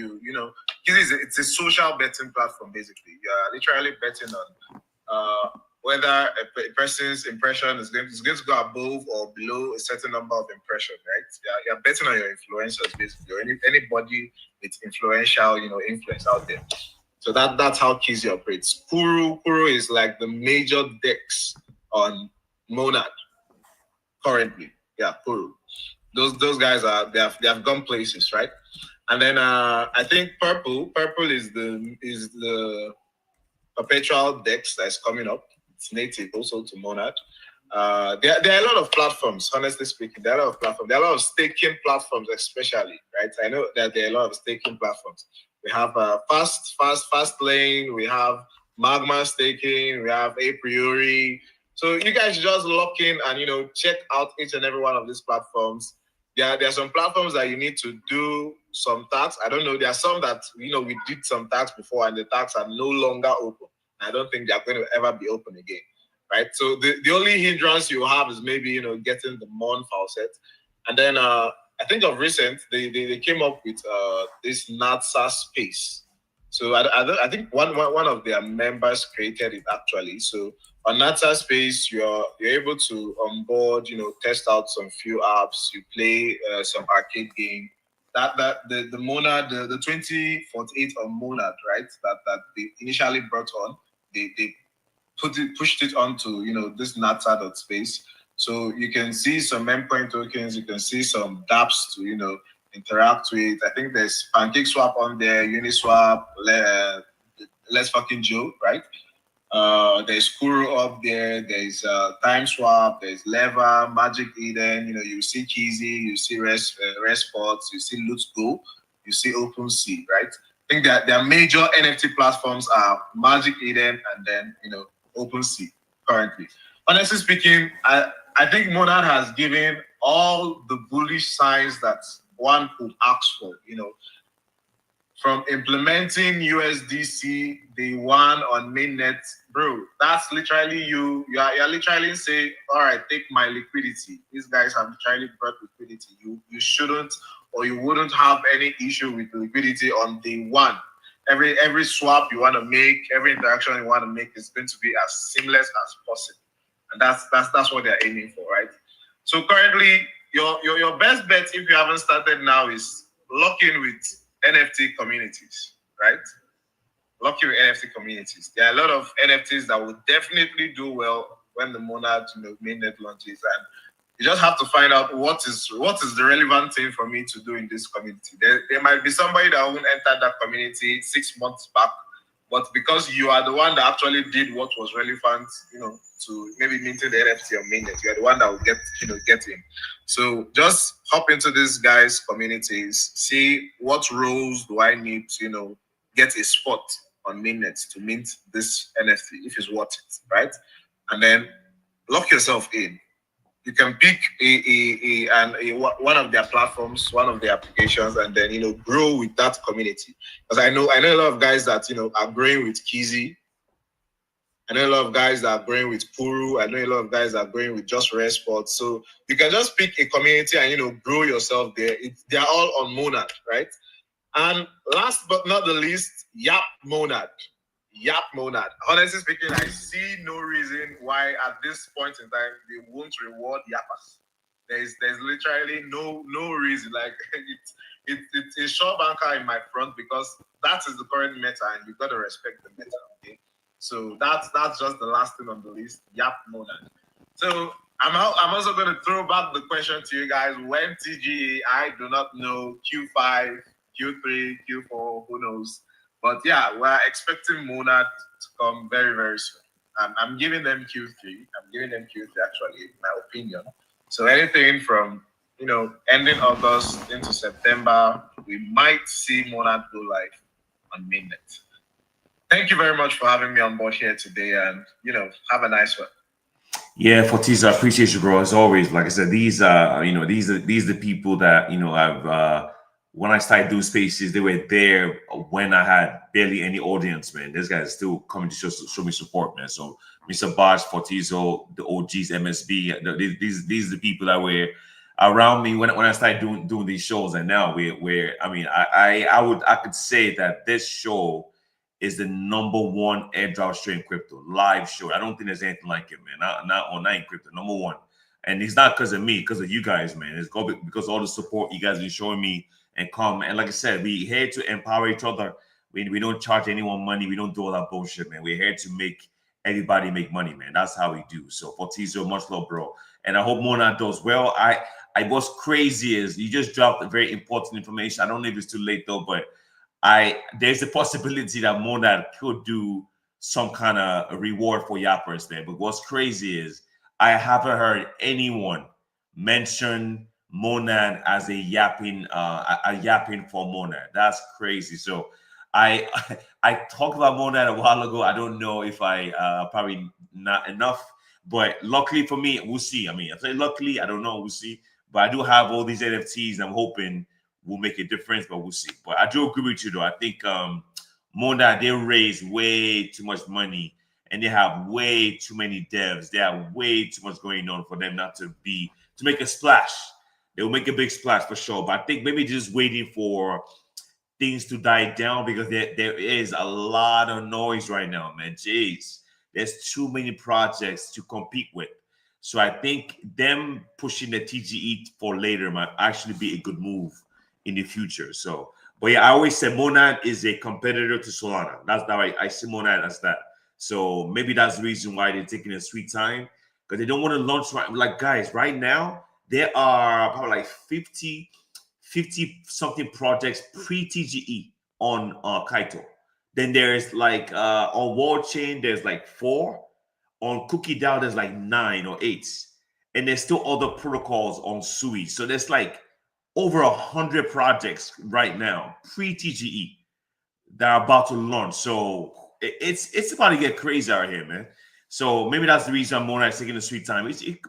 Kizzy it's a social betting platform basically. You're literally betting on whether a person's impression is going to go above or below a certain number of impressions, right? You're betting on your influencers basically, or anybody with influential, influence out there. So that's how Kizzy operates. Kuru is like the major DEX on Monad currently. Yeah, Kuru. Those guys they have gone places, right? And then I think Purple is the perpetual DEX that's coming up. It's native also to Monad. There are a lot of platforms, honestly speaking. There are a lot of platforms. There are a lot of staking platforms, especially, right? I know that there are a lot of staking platforms. We have Fast Lane, we have Magma staking, we have A Priori. So you guys just lock in and check out each and every one of these platforms. There are some platforms that you need to do some tax. I don't know. There are some that we did some tax before and the tax are no longer open. I don't think they're going to ever be open again. right? So the only hindrance you have is maybe, getting the Mon faucet. And then I think of recent, they came up with this NASA space. So I think one of their members created it actually. So on NASA space, you're able to onboard, test out some few apps, you play some arcade game. That the Monad, the 2048 on Monad, right? That they initially brought on, they pushed it onto this NASA.space. So you can see some endpoint tokens, you can see some dApps to interact with. I think there's Pancake Swap on there, Uniswap, Let's Fucking Joe, right? There's Kuro up there, there's Time Swap, there's Lever, Magic Eden, you see Kizzy, you see Respots, you see Loot Go, you see OpenSea, right? I think that their major NFT platforms are Magic Eden and then OpenSea currently. Honestly speaking, I think Monad has given all the bullish signs that one could ask for, from implementing USDC day one on mainnet, bro. That's literally you're literally saying, all right, take my liquidity. These guys have literally brought liquidity. You shouldn't or you wouldn't have any issue with liquidity on day one. Every swap you want to make, every interaction you want to make is going to be as seamless as possible. And that's what they're aiming for, right? So currently, your best bet if you haven't started now is lock in with NFT communities, right? Lock in with NFT communities. There are a lot of NFTs that will definitely do well when the Monad mainnet launches, and you just have to find out what is the relevant thing for me to do in this community. There might be somebody that won't enter that community 6 months back, but because you are the one that actually did what was relevant, to maybe minting the NFT or mainnet, you are the one that will get in. So just hop into these guys' communities, see what roles do I need to, get a spot on mainnet to mint this NFT if it's worth it, right? And then lock yourself in. You can pick one of their platforms, one of their applications, and then grow with that community. Because I know a lot of guys that are growing with Kizzy. I know a lot of guys that are growing with Puru. I know a lot of guys that are growing with just Rare Sports. So you can just pick a community and grow yourself there. They're all on Monad, right? And last but not the least, Yap Monad. Yap Monad. Honestly speaking, I see no reason why at this point in time they won't reward Yappers. There's literally no reason. Like it's a short banker in my front because that is the current meta, and you've got to respect the meta. Okay, so that's just the last thing on the list. Yap Monad. So I'm also going to throw back the question to you guys. When TGA, I do not know. Q5, Q3, Q4, who knows? But yeah, we're expecting Monad to come very, very soon. I'm giving them Q3. I'm giving them Q3 actually, in my opinion. So anything from ending August into September, we might see Monad go live on mainnet. Thank you very much for having me on board here today, and have a nice one. Yeah, Fortiza, I appreciate you, bro. As always, like I said, these are the people that I've when I started doing spaces, they were there when I had barely any audience, man. These guys are still coming to show me support, man. So Mr. Bosch, Fortizo, the OGs, MSB, these are the people that were around me when I started doing these shows. And now I could say that this show is the #1 airdrop show in crypto, live show. I don't think there's anything like it, man. Not in crypto, #1. And it's not because of me, because of you guys, man. It's because of all the support you guys been showing me and come. And like I said, we're here to empower each other. We don't charge anyone money. We don't do all that bullshit, man. We're here to make everybody make money, man. That's how we do. So Fortizo, much love, bro. And I hope Monad does well. I what's crazy is you just dropped a very important information. I don't know if it's too late though, but there's a possibility that Monad could do some kind of reward for yappers, man. But what's crazy is I haven't heard anyone mention Monad as a yapping for Monad. That's crazy. So I talked about Monad a while ago. I don't know if I probably not enough, but luckily for me, we'll see. I mean, I say luckily, I don't know, we'll see. But I do have all these NFTs, and I'm hoping will make a difference, but we'll see. But I do agree with you, though. I think Monad, they raised way too much money, and they have way too many devs. They have way too much going on for them not to make a splash. They will make a big splash for sure. But I think maybe just waiting for things to die down because there is a lot of noise right now, man. Jeez, there's too many projects to compete with. So I think them pushing the TGE for later might actually be a good move in the future. So, but yeah, I always say Monad is a competitor to Solana. That's how I see Monad as that. So maybe that's the reason why they're taking a sweet time because they don't want to launch like guys right now. There are probably like 50 something projects pre-TGE on Kaito. Then there's like on World Chain, there's like 4. On Cookie DAO, there's like 9 or 8. And there's still other protocols on Sui. So there's like over 100 projects right now, pre-TGE, that are about to launch. So it's about to get crazy out here, man. So maybe that's the reason Monad's taking a sweet time. It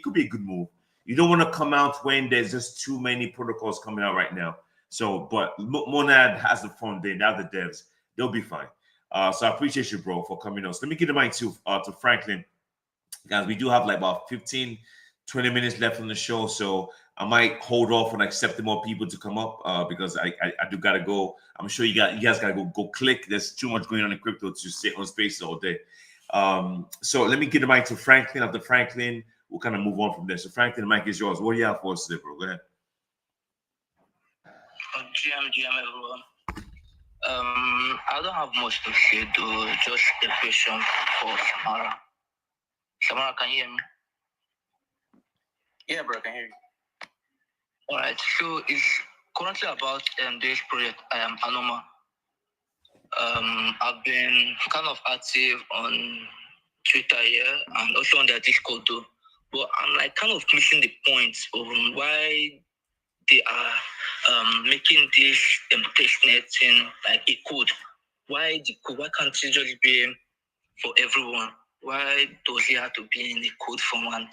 could be a good move. You don't want to come out when there's just too many protocols coming out right now. So, but Monad has the fun day. Now the devs, they'll be fine. So I appreciate you, bro, for coming on. So let me get the mic to Franklin. Guys, we do have like about 15, 20 minutes left on the show. So I might hold off on accepting more people to come up because I do got to go. I'm sure you guys got to go click. There's too much going on in crypto to sit on spaces all day. So let me get the mic to Franklin. After Franklin, we'll kind of move on from there. So Franklin, the mic is yours. What do you have for us today, bro? Go ahead. GM, everyone. I don't have much to say, though. Just a question for Samara. Samara, can you hear me? Yeah, bro, I can hear you. All right. So it's currently about this project, Anoma. I've been kind of active on Twitter here and also on their Discord, though. But I'm like kind of missing the point of why they are making this testnet thing like a code. Why the code? Why can't it just be for everyone? Why does it have to be in the code format?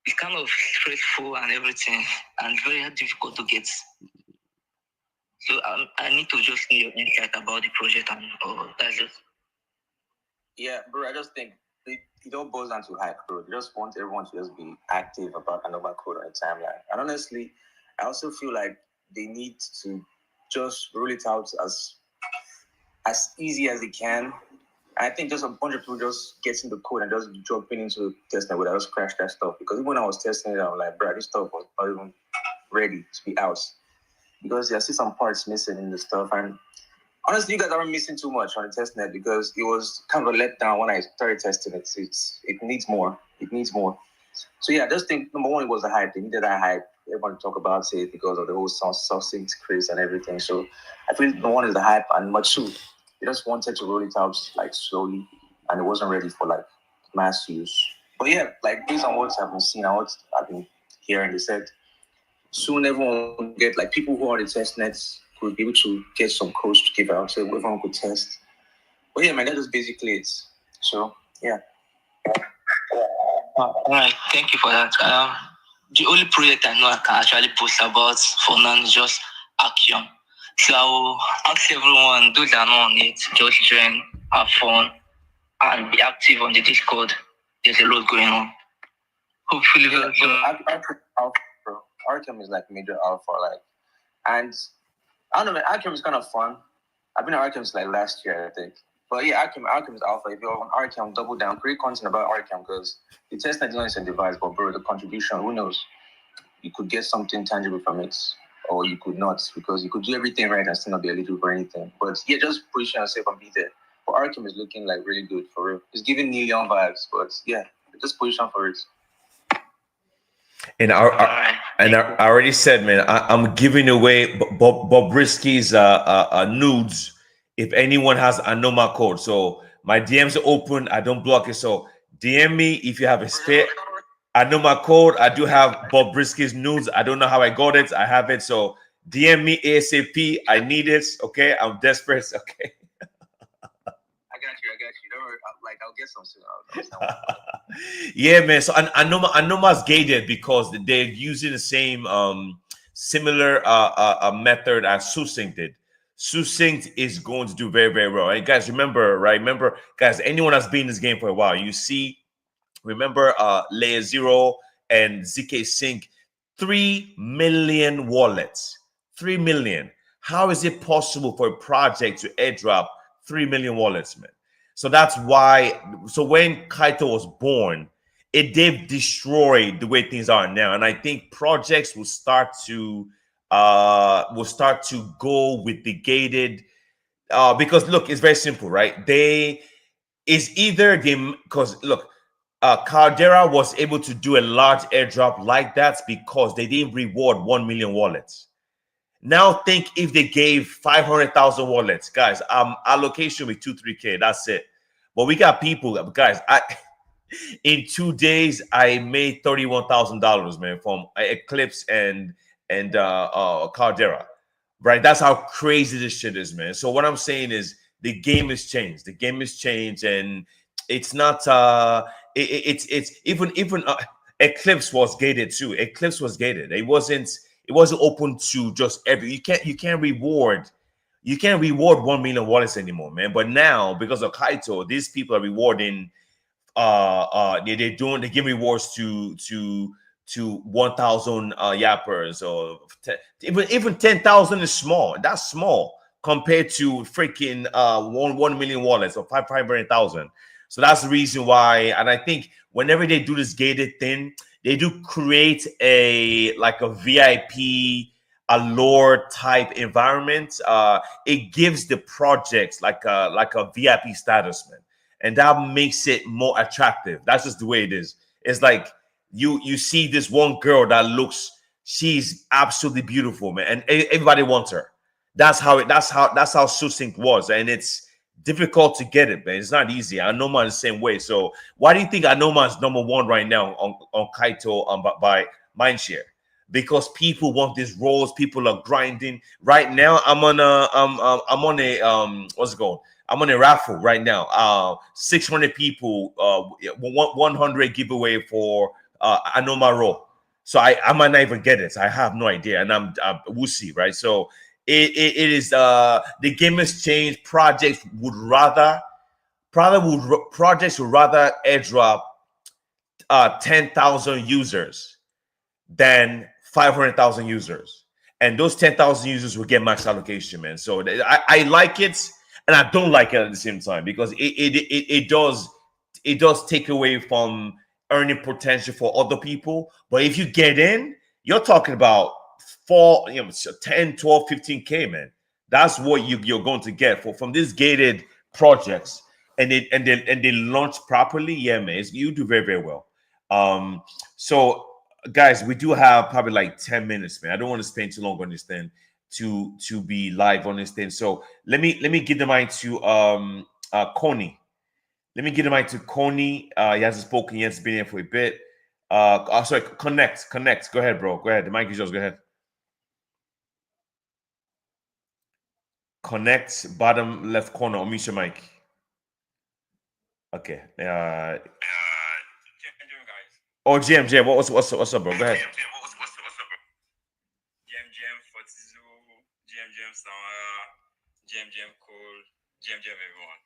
It's kind of stressful and everything, and very difficult to get. So I need to just know your insight about the project and that's it. Yeah, bro, I just think it all boils down to hype, bro. They just want everyone to just be active about Anoma code on the timeline. And honestly, I also feel like they need to just roll it out as easy as they can. I think just a bunch of people just getting the code and just jumping into testnet without just crash that stuff. Because even when I was testing it, I was like, bro, this stuff was not even ready to be out. Because I see some parts missing in the stuff. And honestly, you guys aren't missing too much on the testnet because it was kind of a letdown when I started testing it. It needs more. It needs more. So yeah, I just think number one, it was the hype. They needed that hype. Everyone talk about it because of the whole succinct craze and everything. So I feel number one is the hype, and number two, they just wanted to roll it out like slowly, and it wasn't ready for like mass use. But yeah, like based on what I've been seeing and what I've been hearing, they said soon everyone will get like people who are the test nets could be able to get some codes to give out so everyone could test. But yeah, man, that is basically it. So yeah. All right, thank you for that. The only project I know I can actually post about for now is just Axiom. So I will ask everyone, those that are not on it, just join, have fun, and be active on the Discord. There's a lot going on. Hopefully, Arkham is like major alpha, like, and I don't know, man, Arkham is kind of fun. I've been on Arkham since like last year, I think. But yeah, Arkham is alpha. If you're on Arkham, double down, create content about Arkham because the testnet is not incentivized, but bro, the contribution, who knows? You could get something tangible from it, or you could not, because you could do everything right and still not be eligible for anything. But yeah, just position yourself and be there. But Arkham is looking like really good for real. It's giving Neon vibes, but yeah, just position for it. And I already said, man, I'm giving away Bobrisky's nudes if anyone has Anoma code. So my DMs are open. I don't block it. So DM me if you have a spare Anoma code. I do have Bobrisky's nudes. I don't know how I got it. I have it. So DM me ASAP. I need it. Okay, I'm desperate. Okay. I got you. Don't worry. I'll get some soon. Yeah, man. So Anoma's gated because they're using the same similar method as Susync did. Succinct is going to do very, very well. And guys, remember, right? Remember, guys, anyone that's been in this game for a while, you see, remember Layer Zero and ZK Sync, 3 million wallets. 3 million. How is it possible for a project to airdrop 3 million wallets, man? So that's why. So when Kaito was born, it did destroy the way things are now, and I think projects will start to go with the gated because look, it's very simple, right? They is either game because look, Caldera was able to do a large airdrop like that because they didn't reward 1 million wallets. Now think if they gave 500,000 wallets, guys, allocation with 2-3K, that's it. But we got people, guys, in 2 days I made $31,000, man, from Eclipse and Caldera, right? That's how crazy this shit is, man. So what I'm saying is the game has changed. The game has changed, and it's not. It's even Eclipse was gated too. Eclipse was gated. It wasn't open to just every. You can't reward. You can't reward 1 million wallets anymore, man. But now because of Kaito, these people are rewarding they give rewards to 1,000 yappers or even 10,000 is small. That's small compared to freaking 1 million wallets or 500,000. So that's the reason why. And I think whenever they do this gated thing, they do create a VIP allure type environment. It gives the projects like a VIP status, man, and that makes it more attractive. That's just the way it is. It's like you see this one girl that she's absolutely beautiful, man, and everybody wants her. That's how Succinct was, and it's difficult to get it, man. It's not easy. Anoma is the same way. So why do you think Anoma is #1 right now on Kaito by Mindshare? Because people want these roles. People are grinding right now. I'm on a what's it called? I'm on a raffle right now. 600 people, 100 giveaway for Anoma role. So I might not even get it. I have no idea, and we'll see, right? So it is the game has changed. Projects would rather airdrop 10,000 users than 500,000 users, and those 10,000 users will get max allocation, man. So I like it, and I don't like it at the same time because it does take away from earning potential for other people. But if you get in, you're talking about 10, 12, 15K, man. That's what you're going to get from these gated projects, and they launch properly. Yeah, man, you do very, very well. So guys, we do have probably like 10 minutes, man. I don't want to spend too long on this thing to be live on this thing. So let me give the mic to Coney. Let me give the mic to Coney. He hasn't spoken yet. He's been here for a bit. Sorry, connect. Go ahead, bro. Go ahead. The mic is yours. Go ahead. Connect, bottom left corner. Unmute your mic. Okay. Oh, GM, what's up, bro? Go ahead. GM Fortizu, GM Samara, GM Cole, GM everyone.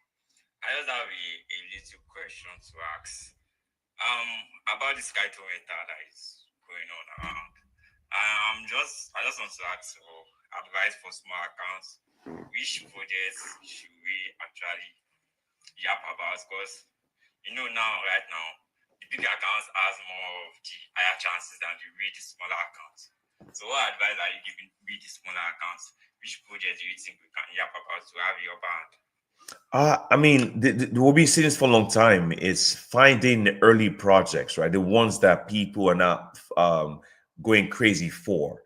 I just have a little question to ask. About this Kaito meta that is going on around. I just want to ask for advice for small accounts. Which projects should we actually yap about? Because right now, the big accounts has more of the higher chances than the really smaller accounts. So what advice are you giving really smaller accounts? Which project do you think we can yap about to have your band? I mean, we'll be seeing this for a long time. It's finding early projects, right? The ones that people are not going crazy for.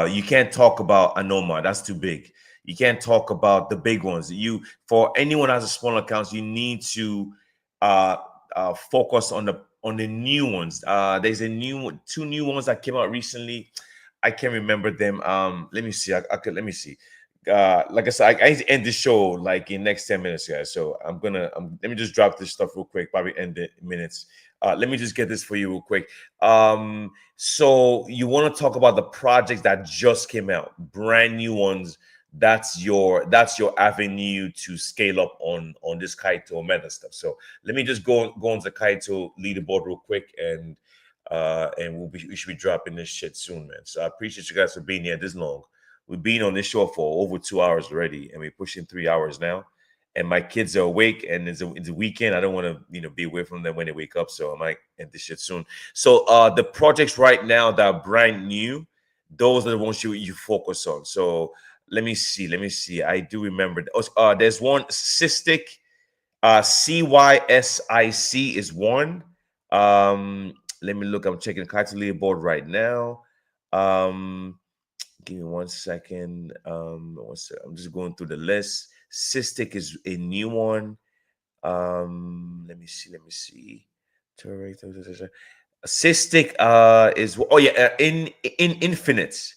You can't talk about Anoma. That's too big. You can't talk about the big ones. For anyone who has a small account, you need to focus on the new ones. There's two new ones that came out recently. I can't remember them. Let me see. Let me see. Like I said, I need to end the show like in next 10 minutes, guys. So let me just drop this stuff real quick. Probably end it in minutes. Let me just get this for you real quick. So you want to talk about the projects that just came out, brand new ones that's your avenue to scale up on this Kaito meta stuff. So let me just go on the Kaito leaderboard real quick, and we should be dropping this shit soon, man. So I appreciate you guys for being here this long. We've been on this show for over 2 hours already, and we're pushing 3 hours now. And my kids are awake, and it's a weekend. I don't want to be away from them when they wake up, so I might end this shit soon. So the projects right now that are brand new, those are the ones you focus on. So let me see. I do remember. There's one cystic, CYSIC is one. Let me look. I'm checking Kite leaderboard right now. Give me 1 second. I'm just going through the list. Cystic is a new one. Let me see. Cystic is in Infinite.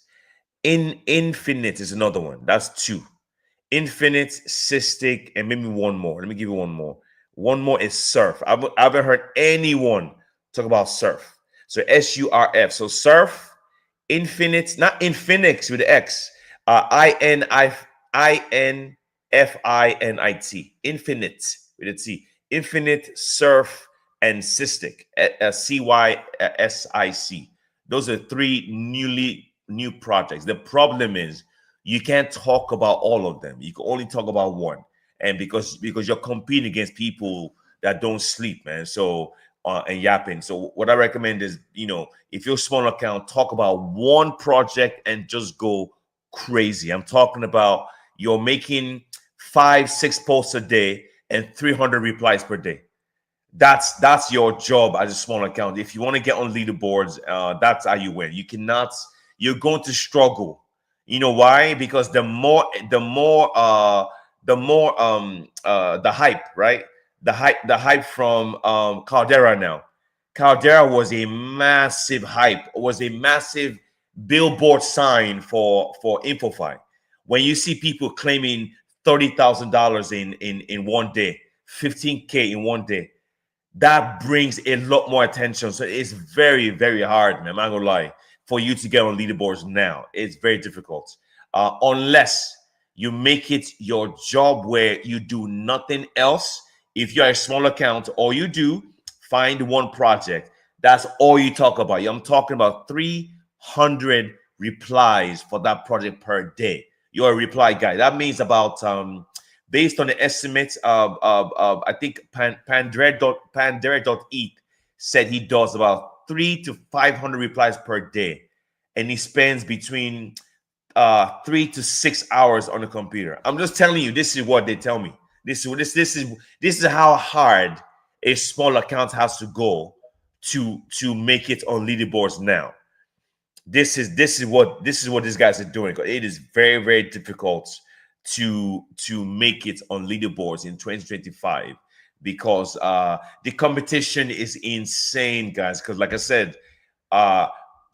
Infinite is another one. That's two. Infinite, Cystic, and maybe one more. Let me give you one more. One more is Surf. I haven't heard anyone talk about Surf. So SURF. So Surf, Infinite, not Infinix with the X. INFINIT. Infinite with a T. Infinite, Surf, and Cystic. CYSIC. Those are three new projects. The problem is you can't talk about all of them. You can only talk about one. And because you're competing against people that don't sleep, man. So and yapping. So what I recommend is, if you're a small account, talk about one project and just go crazy. I'm talking about you're making 5-6 posts a day and 300 replies per day. That's your job as a small account. If you want to get on leaderboards, that's how you win. You're going to struggle. You know why? Because the hype, right? The hype from Caldera now. Caldera was a massive hype, was a massive billboard sign for InfoFi. When you see people claiming $30,000 in one day, 15K in one day, that brings a lot more attention. So it's very, very hard, man. I'm not gonna lie, for you to get on leaderboards now. It's very difficult. Unless you make it your job where you do nothing else. If you're a small account, all you do, find one project. That's all you talk about. I'm talking about 300 replies for that project per day. You're a reply guy. That means about based on the estimates of I think Pandera.eth said he does about 300 to 500 replies per day, and he spends between 3 to 6 hours on the computer. I'm just telling you, this is what they tell me. This is how hard a small account has to go to make it on leaderboards now. This is what these guys are doing. It is very, very difficult to make it on leaderboards in 2025 because the competition is insane, guys. Because like I said,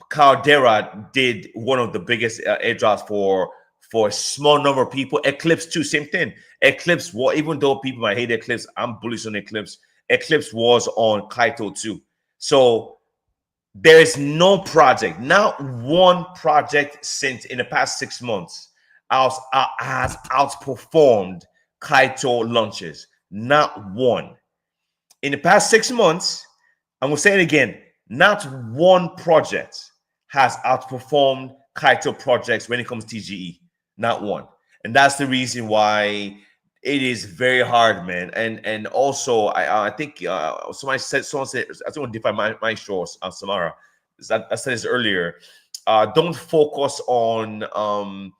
Caldera did one of the biggest airdrops for a small number of people. Eclipse too, same thing. Eclipse, even though people might hate Eclipse, I'm bullish on Eclipse. Eclipse was on Kaito too. So there is no project, not one project since in the past 6 months has outperformed Kaito launches. Not one. In the past 6 months, I'm going to say it again, not one project has outperformed Kaito projects when it comes to TGE. Not one. And that's the reason why it is very hard, man. And also, I think someone said, I think define my shorts, Samara. I said this earlier. Don't focus on the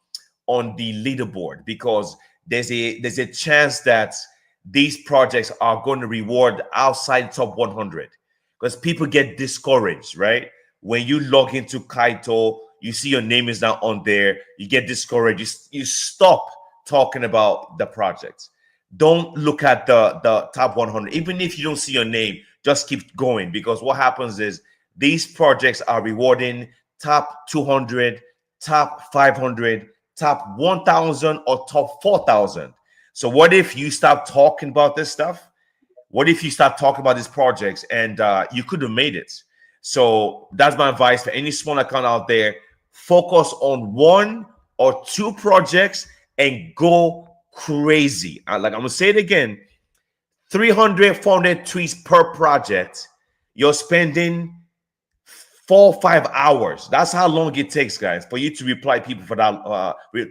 leaderboard because there's a chance that these projects are going to reward outside top 100 because people get discouraged, right? When you log into Kaito, you see your name is not on there, you get discouraged. You stop talking about the project. Don't look at the top 100. Even if you don't see your name, just keep going because what happens is these projects are rewarding top 200, top 500, top 1,000, or top 4,000. So what if you stop talking about this stuff? What if you start talking about these projects and you could have made it? So that's my advice for any small account out there. Focus on 1 or 2 projects and go crazy. Like I'm gonna say it again, 300, 400 tweets per project. You're spending 4 or 5 hours. That's how long it takes, guys, for you to reply people for that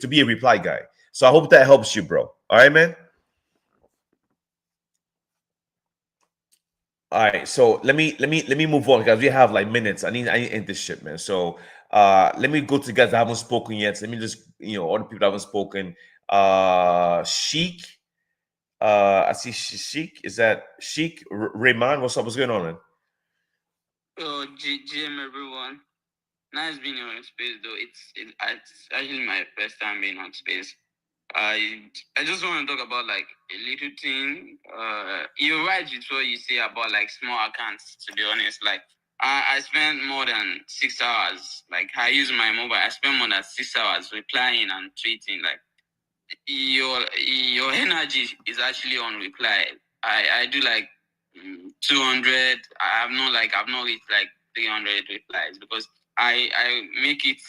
to be a reply guy. So I hope that helps you, bro. All right, man. All right, so let me move on, guys. We have like minutes. I need to end this shit, man. So let me go to guys that haven't spoken yet. Let me just all the people that haven't spoken. Sheik. I see Sheik. Is that Sheik Rayman? What's up? What's going on, man? Oh, GM everyone. Nice being on space though. It's actually my first time being on space. I just want to talk about like a little thing. You're right with what you say about like small accounts. To be honest, like I spend more than 6 hours. Like I use my mobile. I spend more than 6 hours replying and tweeting. Like your energy is actually on reply. I do like 200. I've not reached like 300 replies because I make it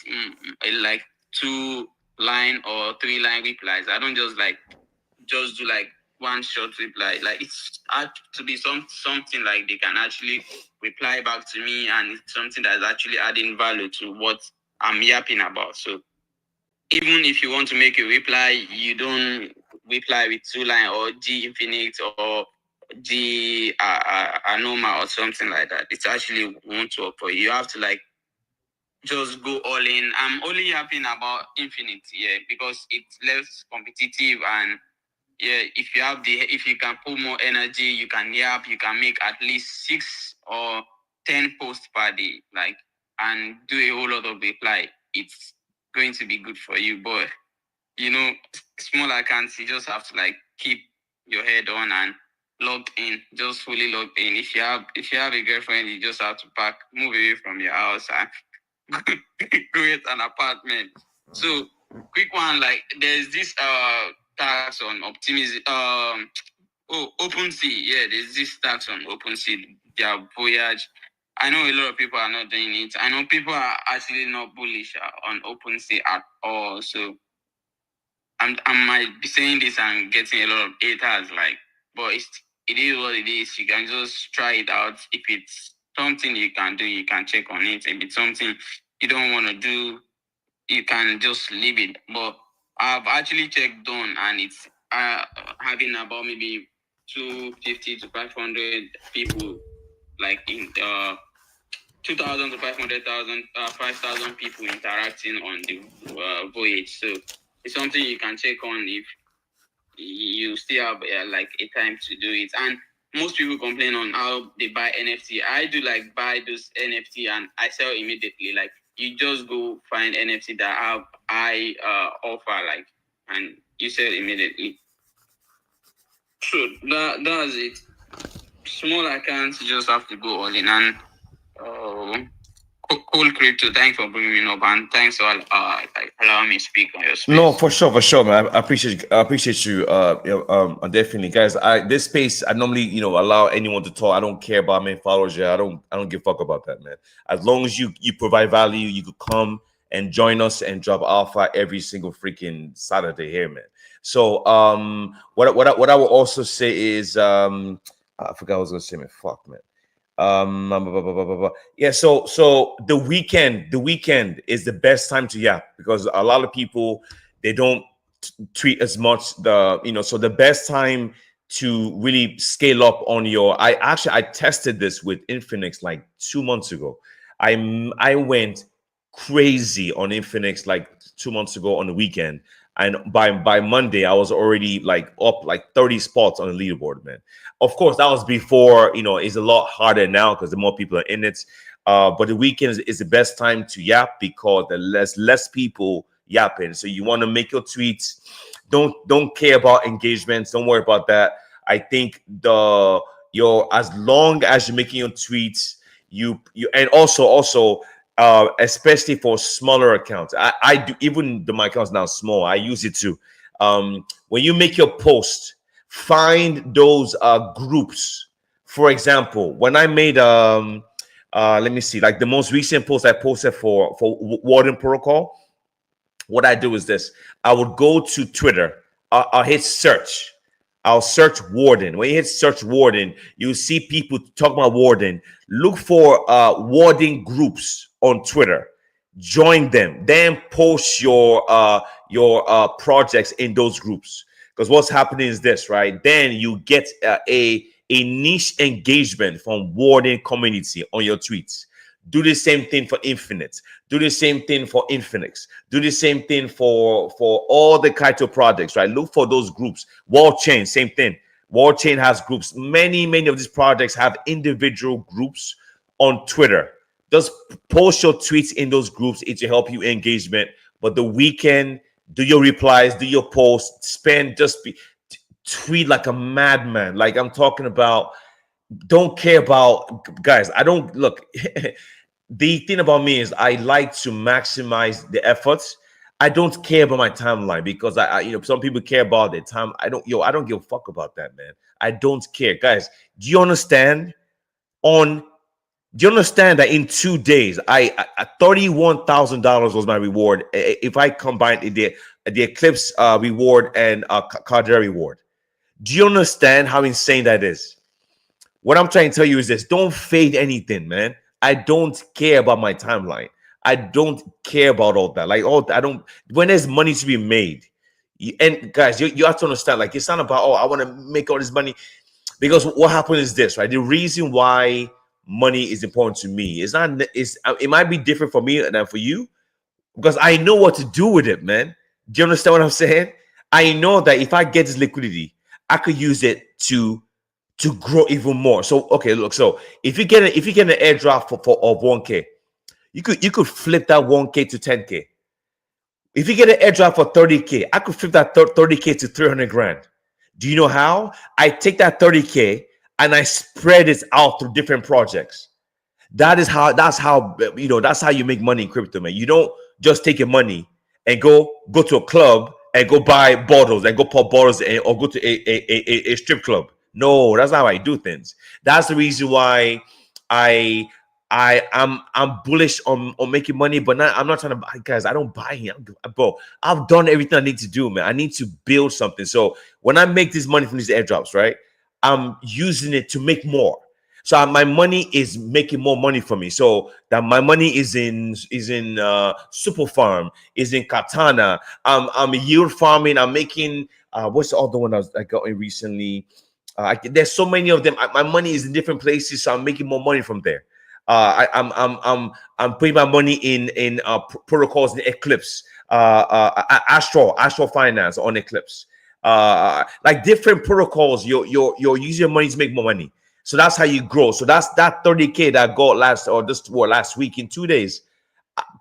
like 2 line or 3 line replies. I don't just do like one short reply. Like it's had to be something like they can actually reply back to me, and it's something that's actually adding value to what I'm yapping about. So even if you want to make a reply, you don't reply with 2 line or G infinite or G anoma or something like that. It's actually won't work for you. You have to like just go all in. I'm only yapping about infinite, yeah, because it's less competitive, and yeah, if you can put more energy, you can yap, you can make at least 6 or 10 posts per day, like, and do a whole lot of reply. It's going to be good for you, but small accounts, you just have to like keep your head on and logged in, just fully logged in. If you have a girlfriend, you just have to move away from your house and create an apartment. So quick one, like there's this tax on optimism. OpenSea. Yeah, there's this tax on OpenSea. Their voyage. I know a lot of people are not doing it. I know people are actually not bullish on OpenSea at all. So I might be saying this and getting a lot of haters, like, but it is what it is. You can just try it out. If it's something you can do, you can check on it. If it's something you don't want to do, you can just leave it. But I've actually checked on, and it's having about maybe 250 to 500 people, like in 2,000 to 5,000 people interacting on the voyage. So it's something you can check on if you still have like a time to do it. And most people complain on how they buy NFT. I do like buy those NFT and I sell immediately. Like you just go find NFT that have high offer, like, and you sell immediately. So that's it. Small accounts, you just have to go all in. And cool crypto, thanks for bringing me up, and thanks for allowing me to speak on your space. No, for sure, man. I appreciate you. Definitely, guys. This space, I normally, allow anyone to talk. I don't care about how many followers. Yeah, I don't give a fuck about that, man. As long as you provide value, you could come and join us and drop alpha every single freaking Saturday here, man. So, what I will also say is, I forgot what I was gonna say, man. Fuck, man. Yeah, so the weekend is the best time to yap, because a lot of people, they don't tweet as much. So the best time to really scale up on your, I tested this with Infinix like 2 months ago. I went crazy on Infinix like 2 months ago on the weekend, and by Monday I was already like up like 30 spots on the leaderboard, man. Of course, that was before. It's a lot harder now because the more people are in it. But the weekend is the best time to yap, because there's less people yapping. So you want to make your tweets. Don't care about engagements. Don't worry about that. I think as long as you're making your tweets, you and also especially for smaller accounts. I do, even my account's now small. I use it too. When you make your post, find those groups. For example, when I made let me see, like the most recent post I posted for Warden Protocol, what I do is this. I would go to Twitter. I'll hit search. I'll search Warden. When you hit search Warden, you see people talk about Warden. Look for Warden groups on Twitter. Join them. Then post your projects in those groups. Because what's happening is this, right? Then you get a niche engagement from Warden community on your tweets. Do the same thing for Infinite. Do the same thing for Infinix. Do the same thing for all the Kaito projects, right? Look for those groups. World Chain, same thing. World Chain has groups. Many of these projects have individual groups on Twitter. Just post your tweets in those groups. It will help you engagement. But the weekend, do your replies, do your posts, tweet like a madman. Like I'm talking about, don't care about, guys, I don't, look, the thing about me is I like to maximize the efforts. I don't care about my timeline because I some people care about their time. I don't give a fuck about that, man. I don't care. Guys, do you understand that in 2 days, I $31,000 was my reward if I combined the Eclipse reward and Cardera reward. Do you understand how insane that is? What I'm trying to tell you is this: don't fade anything, man. I don't care about my timeline. I don't care about all that. Like, I don't. When there's money to be made, and guys, you have to understand. Like, it's not about I want to make all this money, because what happened is this, right? The reason why money is important to me is not. It might be different for me than for you, because I know what to do with it, man. Do you understand what I'm saying? I know that if I get this liquidity, I could use it to grow even more. So okay, look. So if you get an airdrop of 1K, you could flip that 1K to 10K. If you get an airdrop for 30K, I could flip that 30K to 300 grand. Do you know how? I take that 30K and I spread it out through different projects. That's how you make money in crypto, man. You don't just take your money and go to a club and go buy bottles and go pop bottles or go to a strip club. No, that's not how I do things. That's the reason why I'm bullish on making money, but I'm not trying to buy, guys. I don't buy here, bro. I've done everything I need to do, man. I need to build something. So when I make this money from these airdrops, right, I'm using it to make more. So my money is making more money for me. So that my money is in Super Farm, is in Katana. I'm yield farming. I'm making what's the other one I got in recently? There's so many of them. My money is in different places, so I'm making more money from there. I'm putting my money in protocols in Eclipse, Astro Finance on Eclipse, like different protocols. You're using your money to make more money. So that's how you grow. So that's that 30K that I got last week in 2 days.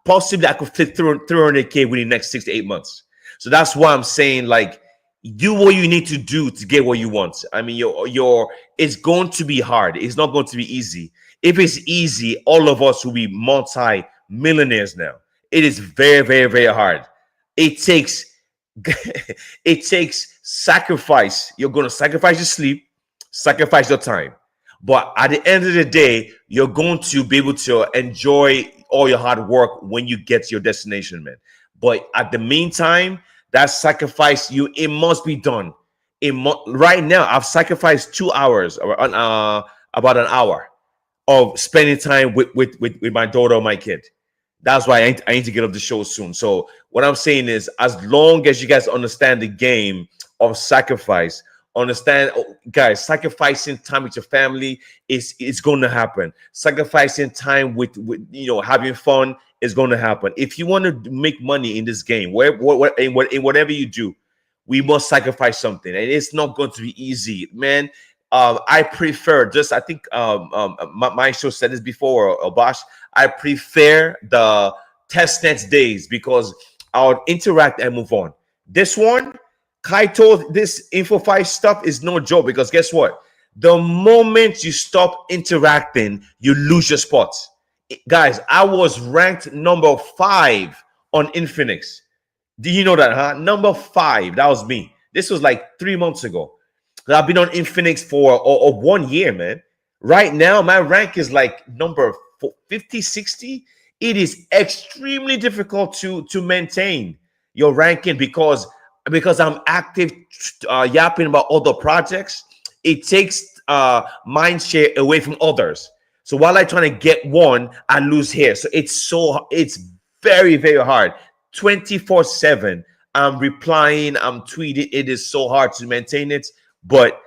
Possibly I could flip 300K within the next 6 to 8 months. So that's why I'm saying, like, do what you need to do to get what you want. I mean, it's going to be hard. It's not going to be easy. If it's easy, all of us will be multi-millionaires now. It is very, very, very hard. It takes sacrifice. You're going to sacrifice your sleep, sacrifice your time. But at the end of the day, you're going to be able to enjoy all your hard work when you get to your destination, man. But at the meantime, that sacrifice, it must be done. Right now, I've sacrificed 2 hours, or about an hour of spending time with my daughter or my kid. That's why I need to get off the show soon. So what I'm saying is, as long as you guys understand the game of sacrifice, guys, sacrificing time with your family is going to happen. Sacrificing time with having fun is going to happen. If you want to make money in this game, in whatever you do, we must sacrifice something, and it's not going to be easy, man. I prefer I think my show said this before, Bosh. I prefer the testnet days because I'll interact and move on. This one, Kaito, this InfoFi stuff is no joke, because guess what? The moment you stop interacting, you lose your spot. Guys, I was ranked number 5 on Infinix. Do you know that, huh? Number 5. That was me. This was like 3 months ago. I've been on Infinix for 1 year, man. Right now, my rank is like number 50, 60. It is extremely difficult to maintain. your ranking because I'm active yapping about other projects. It takes mind share away from others. So while I trying to get one, I lose here. So it's very very hard. 24/7. I'm replying. I'm tweeting. It is so hard to maintain it, but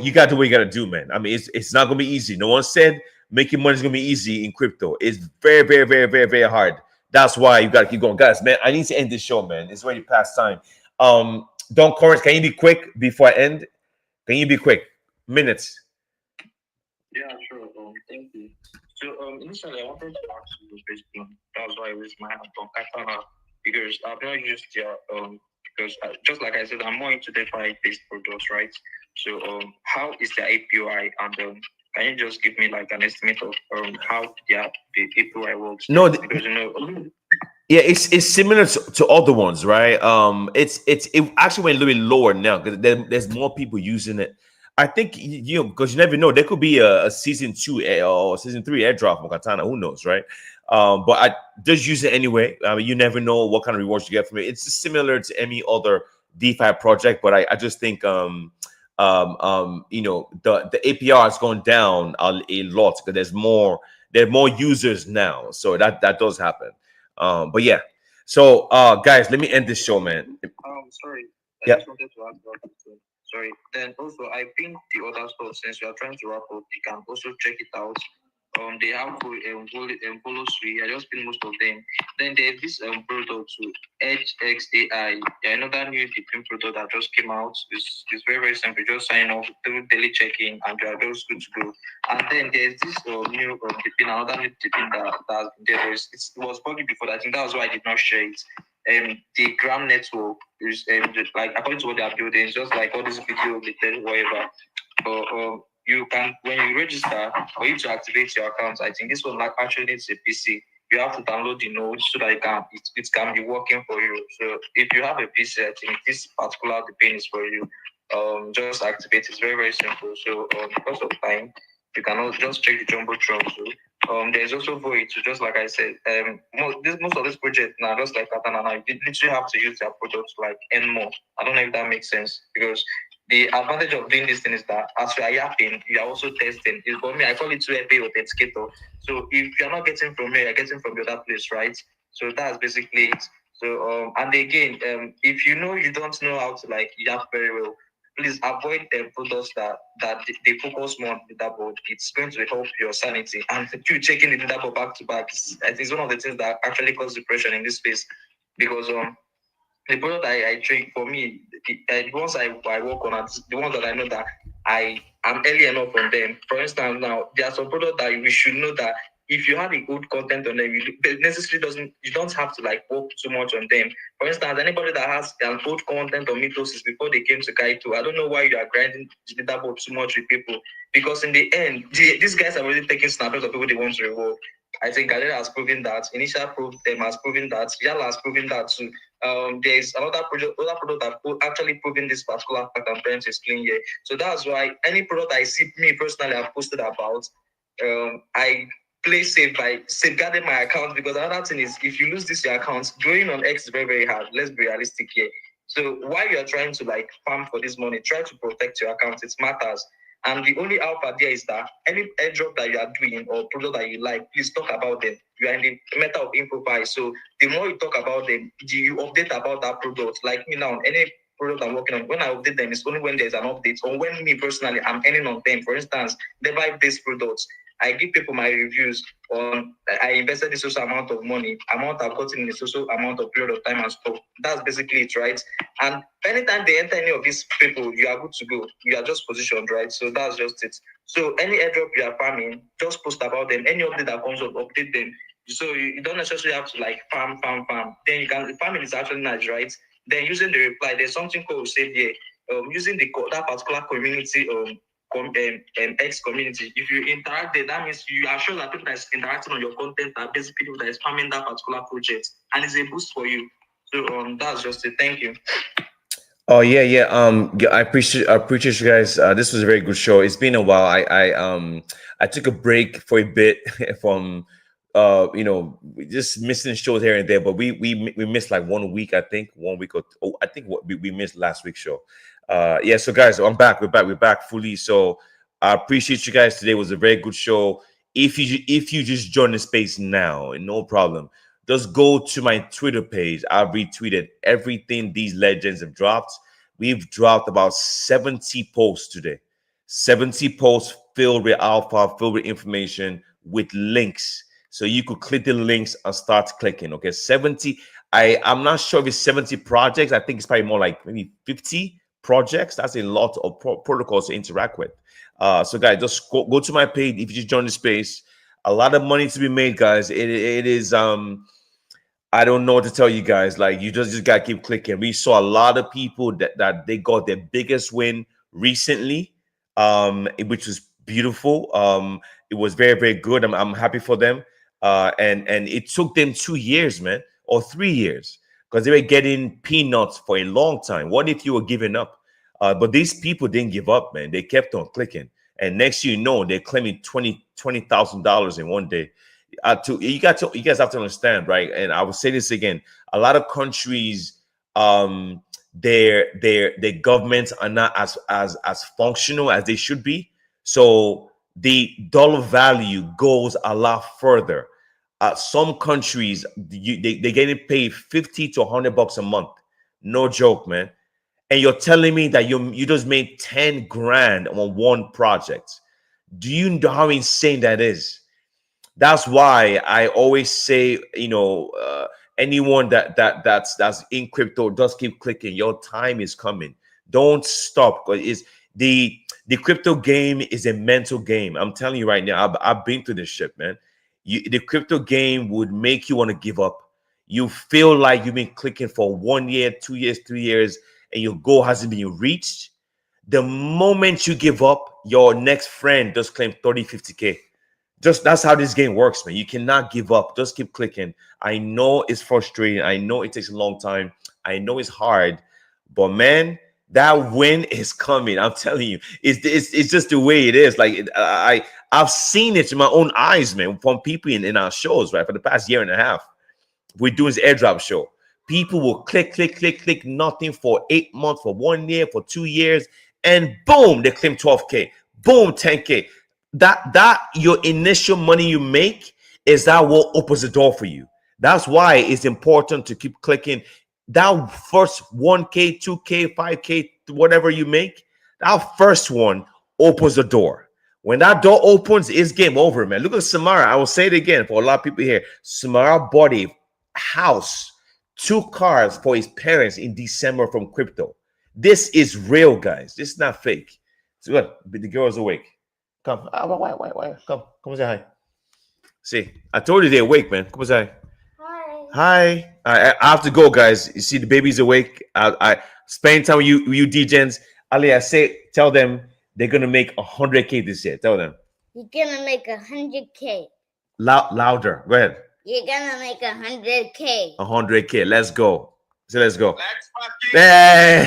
you got to do what you got to do, man. I mean, it's not gonna be easy. No one said making money is gonna be easy in crypto. It's very very very very very hard. That's why you got to keep going, guys. Man, I need to end this show, man. It's already past time. Don't Corinth, can you be quick before I end? Can you be quick? Minutes. Yeah, sure. Thank you. So, initially, I wanted to ask you this question. That's why I raised my hand on Katana because I've not used their because just like I said, I'm more into DeFi-based products, right? So, how is their API, and can you just give me like an estimate of how the API works? No, because yeah, it's similar to other ones, right? It actually went a little bit lower now because there's more people using it. I think because you never know, there could be a season 2 or season 3 airdrop from Katana. Who knows, right? But I just use it anyway. I mean, you never know what kind of rewards you get from it. It's just similar to any other DeFi project, but I just think the APR has gone down a lot because there are more users now, so that does happen. But yeah, so guys, let me end this show, man. Sorry, I Yeah. just wanted to add one thing. Sorry. Then also, I think the other stuff, since we are trying to wrap up, you can also check it out. They have Polo Suite. I just pin most of them. Then there's this product to Edge XAI. Another new dipping product that just came out. It's very very simple. Just sign off, do daily checking, and you are just good to go. And then there's this new dipping, another new dipping that there was. It was buggy before. I think that was why I did not share it. The Gram network is like according to what they are building, it's just like all this video related whatever. But you can when you register for you to activate your account, I think this one like actually needs a PC. You have to download the node so that it can be working for you. So if you have a PC, I think this particular pin is for you. Just activate. It's very very simple. So because of time, you can also just check the jumbotron too. There's also Void, so just like I said, most of this project now, just like Katana, now, you literally have to use their products like earn more. I don't know if that makes sense because the advantage of doing this thing is that as you are yapping, you are also testing. It's for me, I call it 2FA authenticator. So if you're not getting from me, you're getting from the other place, right? So that's basically it. So and again, if you know you don't know how to like yap very well, please avoid products that they focus more on the leaderboard. It's going to help your sanity. And you checking the leaderboard back to back, I think it's one of the things that actually cause depression in this space. Because the product I train for me, the ones I work on, the ones that I know that I am early enough on them. For instance, now there are some products that we should know that if you have a good content on them, you don't have to like work too much on them. For instance, anybody that has an old content on mitosis before they came to Kaito, I don't know why you are grinding the leaderboard too much with people, because in the end, these guys are already taking snapshots of people they want to reward. I think Galera has proven that. Initial proof has proven that. Yala has proven that too. There's another product that actually proving this particular fact and parents is clean here. So that's why any product I see me personally have posted about, I play safe by safeguarding my account, because another thing is if you lose this your account, going on X is very, very hard. Let's be realistic here. So while you're trying to like farm for this money, try to protect your account. It matters. And the only alpha there is that any airdrop that you are doing or product that you like, please talk about them. You are in the meta of improvise. So the more you talk about them, you update about that product. Like me now, any product I'm working on, when I update them, it's only when there's an update, or when me personally, I'm earning on them. For instance, device-based products, I give people my reviews on, I invested this social amount of money, amount I've gotten in a social amount of period of time and stuff. That's basically it, right? And anytime they enter any of these people, you are good to go. You are just positioned, right? So that's just it. So any airdrop you are farming, just post about them. Any update that comes up, update them. So you don't necessarily have to like farm. Then you can, farming is actually nice, right? Then using the reply, there's something called save here. Using that particular community X community. If you interact there, that means you are sure that people that is interacting on your content are basically people that is farming that particular project, and it's a boost for you. So that's just it. Thank you. Oh yeah. Yeah, I appreciate you guys. This was a very good show. It's been a while. I took a break for a bit from just missing shows here and there, but we missed like 1 week, I think 1 week I think what we missed last week's show. Yeah, so guys, I'm back. We're back fully. So I appreciate you guys. Today was a very good show. If you just join the space now, no problem. Just go to my Twitter page. I've retweeted everything these legends have dropped. We've dropped about 70 posts today. 70 posts filled with alpha, filled with information, with links. So you could click the links and start clicking. Okay, 70. I'm not sure if it's 70 projects. I think it's probably more like maybe 50 projects. That's a lot of protocols to interact with. So guys, just go to my page if you just join the space. A lot of money to be made, guys. It is I don't know what to tell you guys. Like, you just gotta keep clicking. We saw a lot of people that they got their biggest win recently, which was beautiful. It was very, very good. I'm happy for them. And it took them 2 years, man, or 3 years, because they were getting peanuts for a long time. What if you were giving up? But these people didn't give up, man. They kept on clicking, and next you know, they're claiming $20,000 in one day. You guys have to understand, right? And I will say this again: a lot of countries, their governments are not as functional as they should be. So the dollar value goes a lot further. Some countries, they're getting paid $50 to $100 a month. No joke, man. And you're telling me that you just made 10 grand on one project. Do you know how insane that is? That's why I always say, anyone that's in crypto, just keep clicking. Your time is coming. Don't stop, because it's the crypto game is a mental game. I'm telling you right now. I've been through this shit, man. The crypto game would make you want to give up. You feel like you've been clicking for 1 year, 2 years, 3 years, and your goal hasn't been reached. The moment you give up, your next friend just claimed 30, 50K. Just that's how this game works, man. You cannot give up. Just keep clicking. I know it's frustrating. I know it takes a long time. I know it's hard, but man, that win is coming. I'm telling you, it's just the way it is. Like I've seen it in my own eyes, man, from people in our shows, right? For the past year and a half, we're doing this airdrop show. People will click, nothing for 8 months, for 1 year, for 2 years, and boom, they claim 12K. Boom, 10K. That your initial money you make is that what opens the door for you. That's why it's important to keep clicking. That first 1K, 2K, 5K, whatever you make, that first one opens the door. When that door opens, it's game over, man. Look at Samara. I will say it again for a lot of people here. Samara bought a house, 2 cars for his parents in December from crypto. This is real, guys. This is not fake. So what? The girl's awake. Come. Why? Come say hi. See, I told you they're awake, man. Come say hi. Hi. I have to go, guys. You see, the baby's awake. I spend time with you DJs. Ali, tell them they're gonna make 100K this year. Tell them. You're gonna make 100K. Louder. Go ahead. You're gonna make 100K. 100K. Let's go. So let's go. Hey,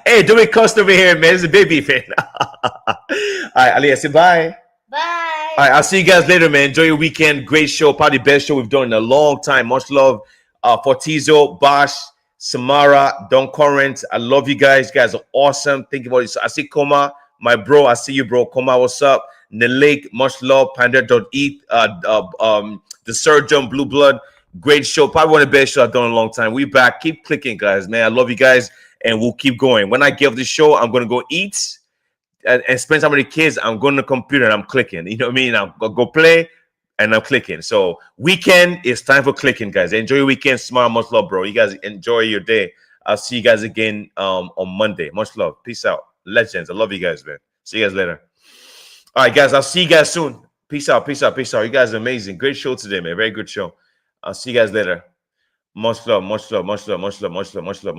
hey, don't be cussed over here, man. It's a baby, man. All right, Ali, I say bye. Bye. All right, I'll see you guys later, man. Enjoy your weekend. Great show. Probably the best show we've done in a long time. Much love. Fortizo, Bosch, Samara, Don Current. I love you guys. You guys are awesome. Thank you for this. I see Koma, my bro. I see you, bro. Koma, what's up? Nelake, much love. Panda.eat. The Surgeon, Blue Blood. Great show. Probably one of the best shows I've done in a long time. We back. Keep clicking, guys, man. I love you guys, and we'll keep going. When I get off the show, I'm going to go eat and spend time with the kids. I'm going to the computer, and I'm clicking. You know what I mean? I'm going to go play, and I'm clicking. So weekend is time for clicking, guys. Enjoy your weekend. Smile. Much love, bro. You guys enjoy your day. I'll see you guys again on Monday. Much love. Peace out. Legends. I love you guys, man. See you guys later. All right, guys. I'll see you guys soon. Peace out. Peace out. Peace out. You guys are amazing. Great show today, man. Very good show. I'll see you guys later. Much love, much love, much love, much love, much love, much love.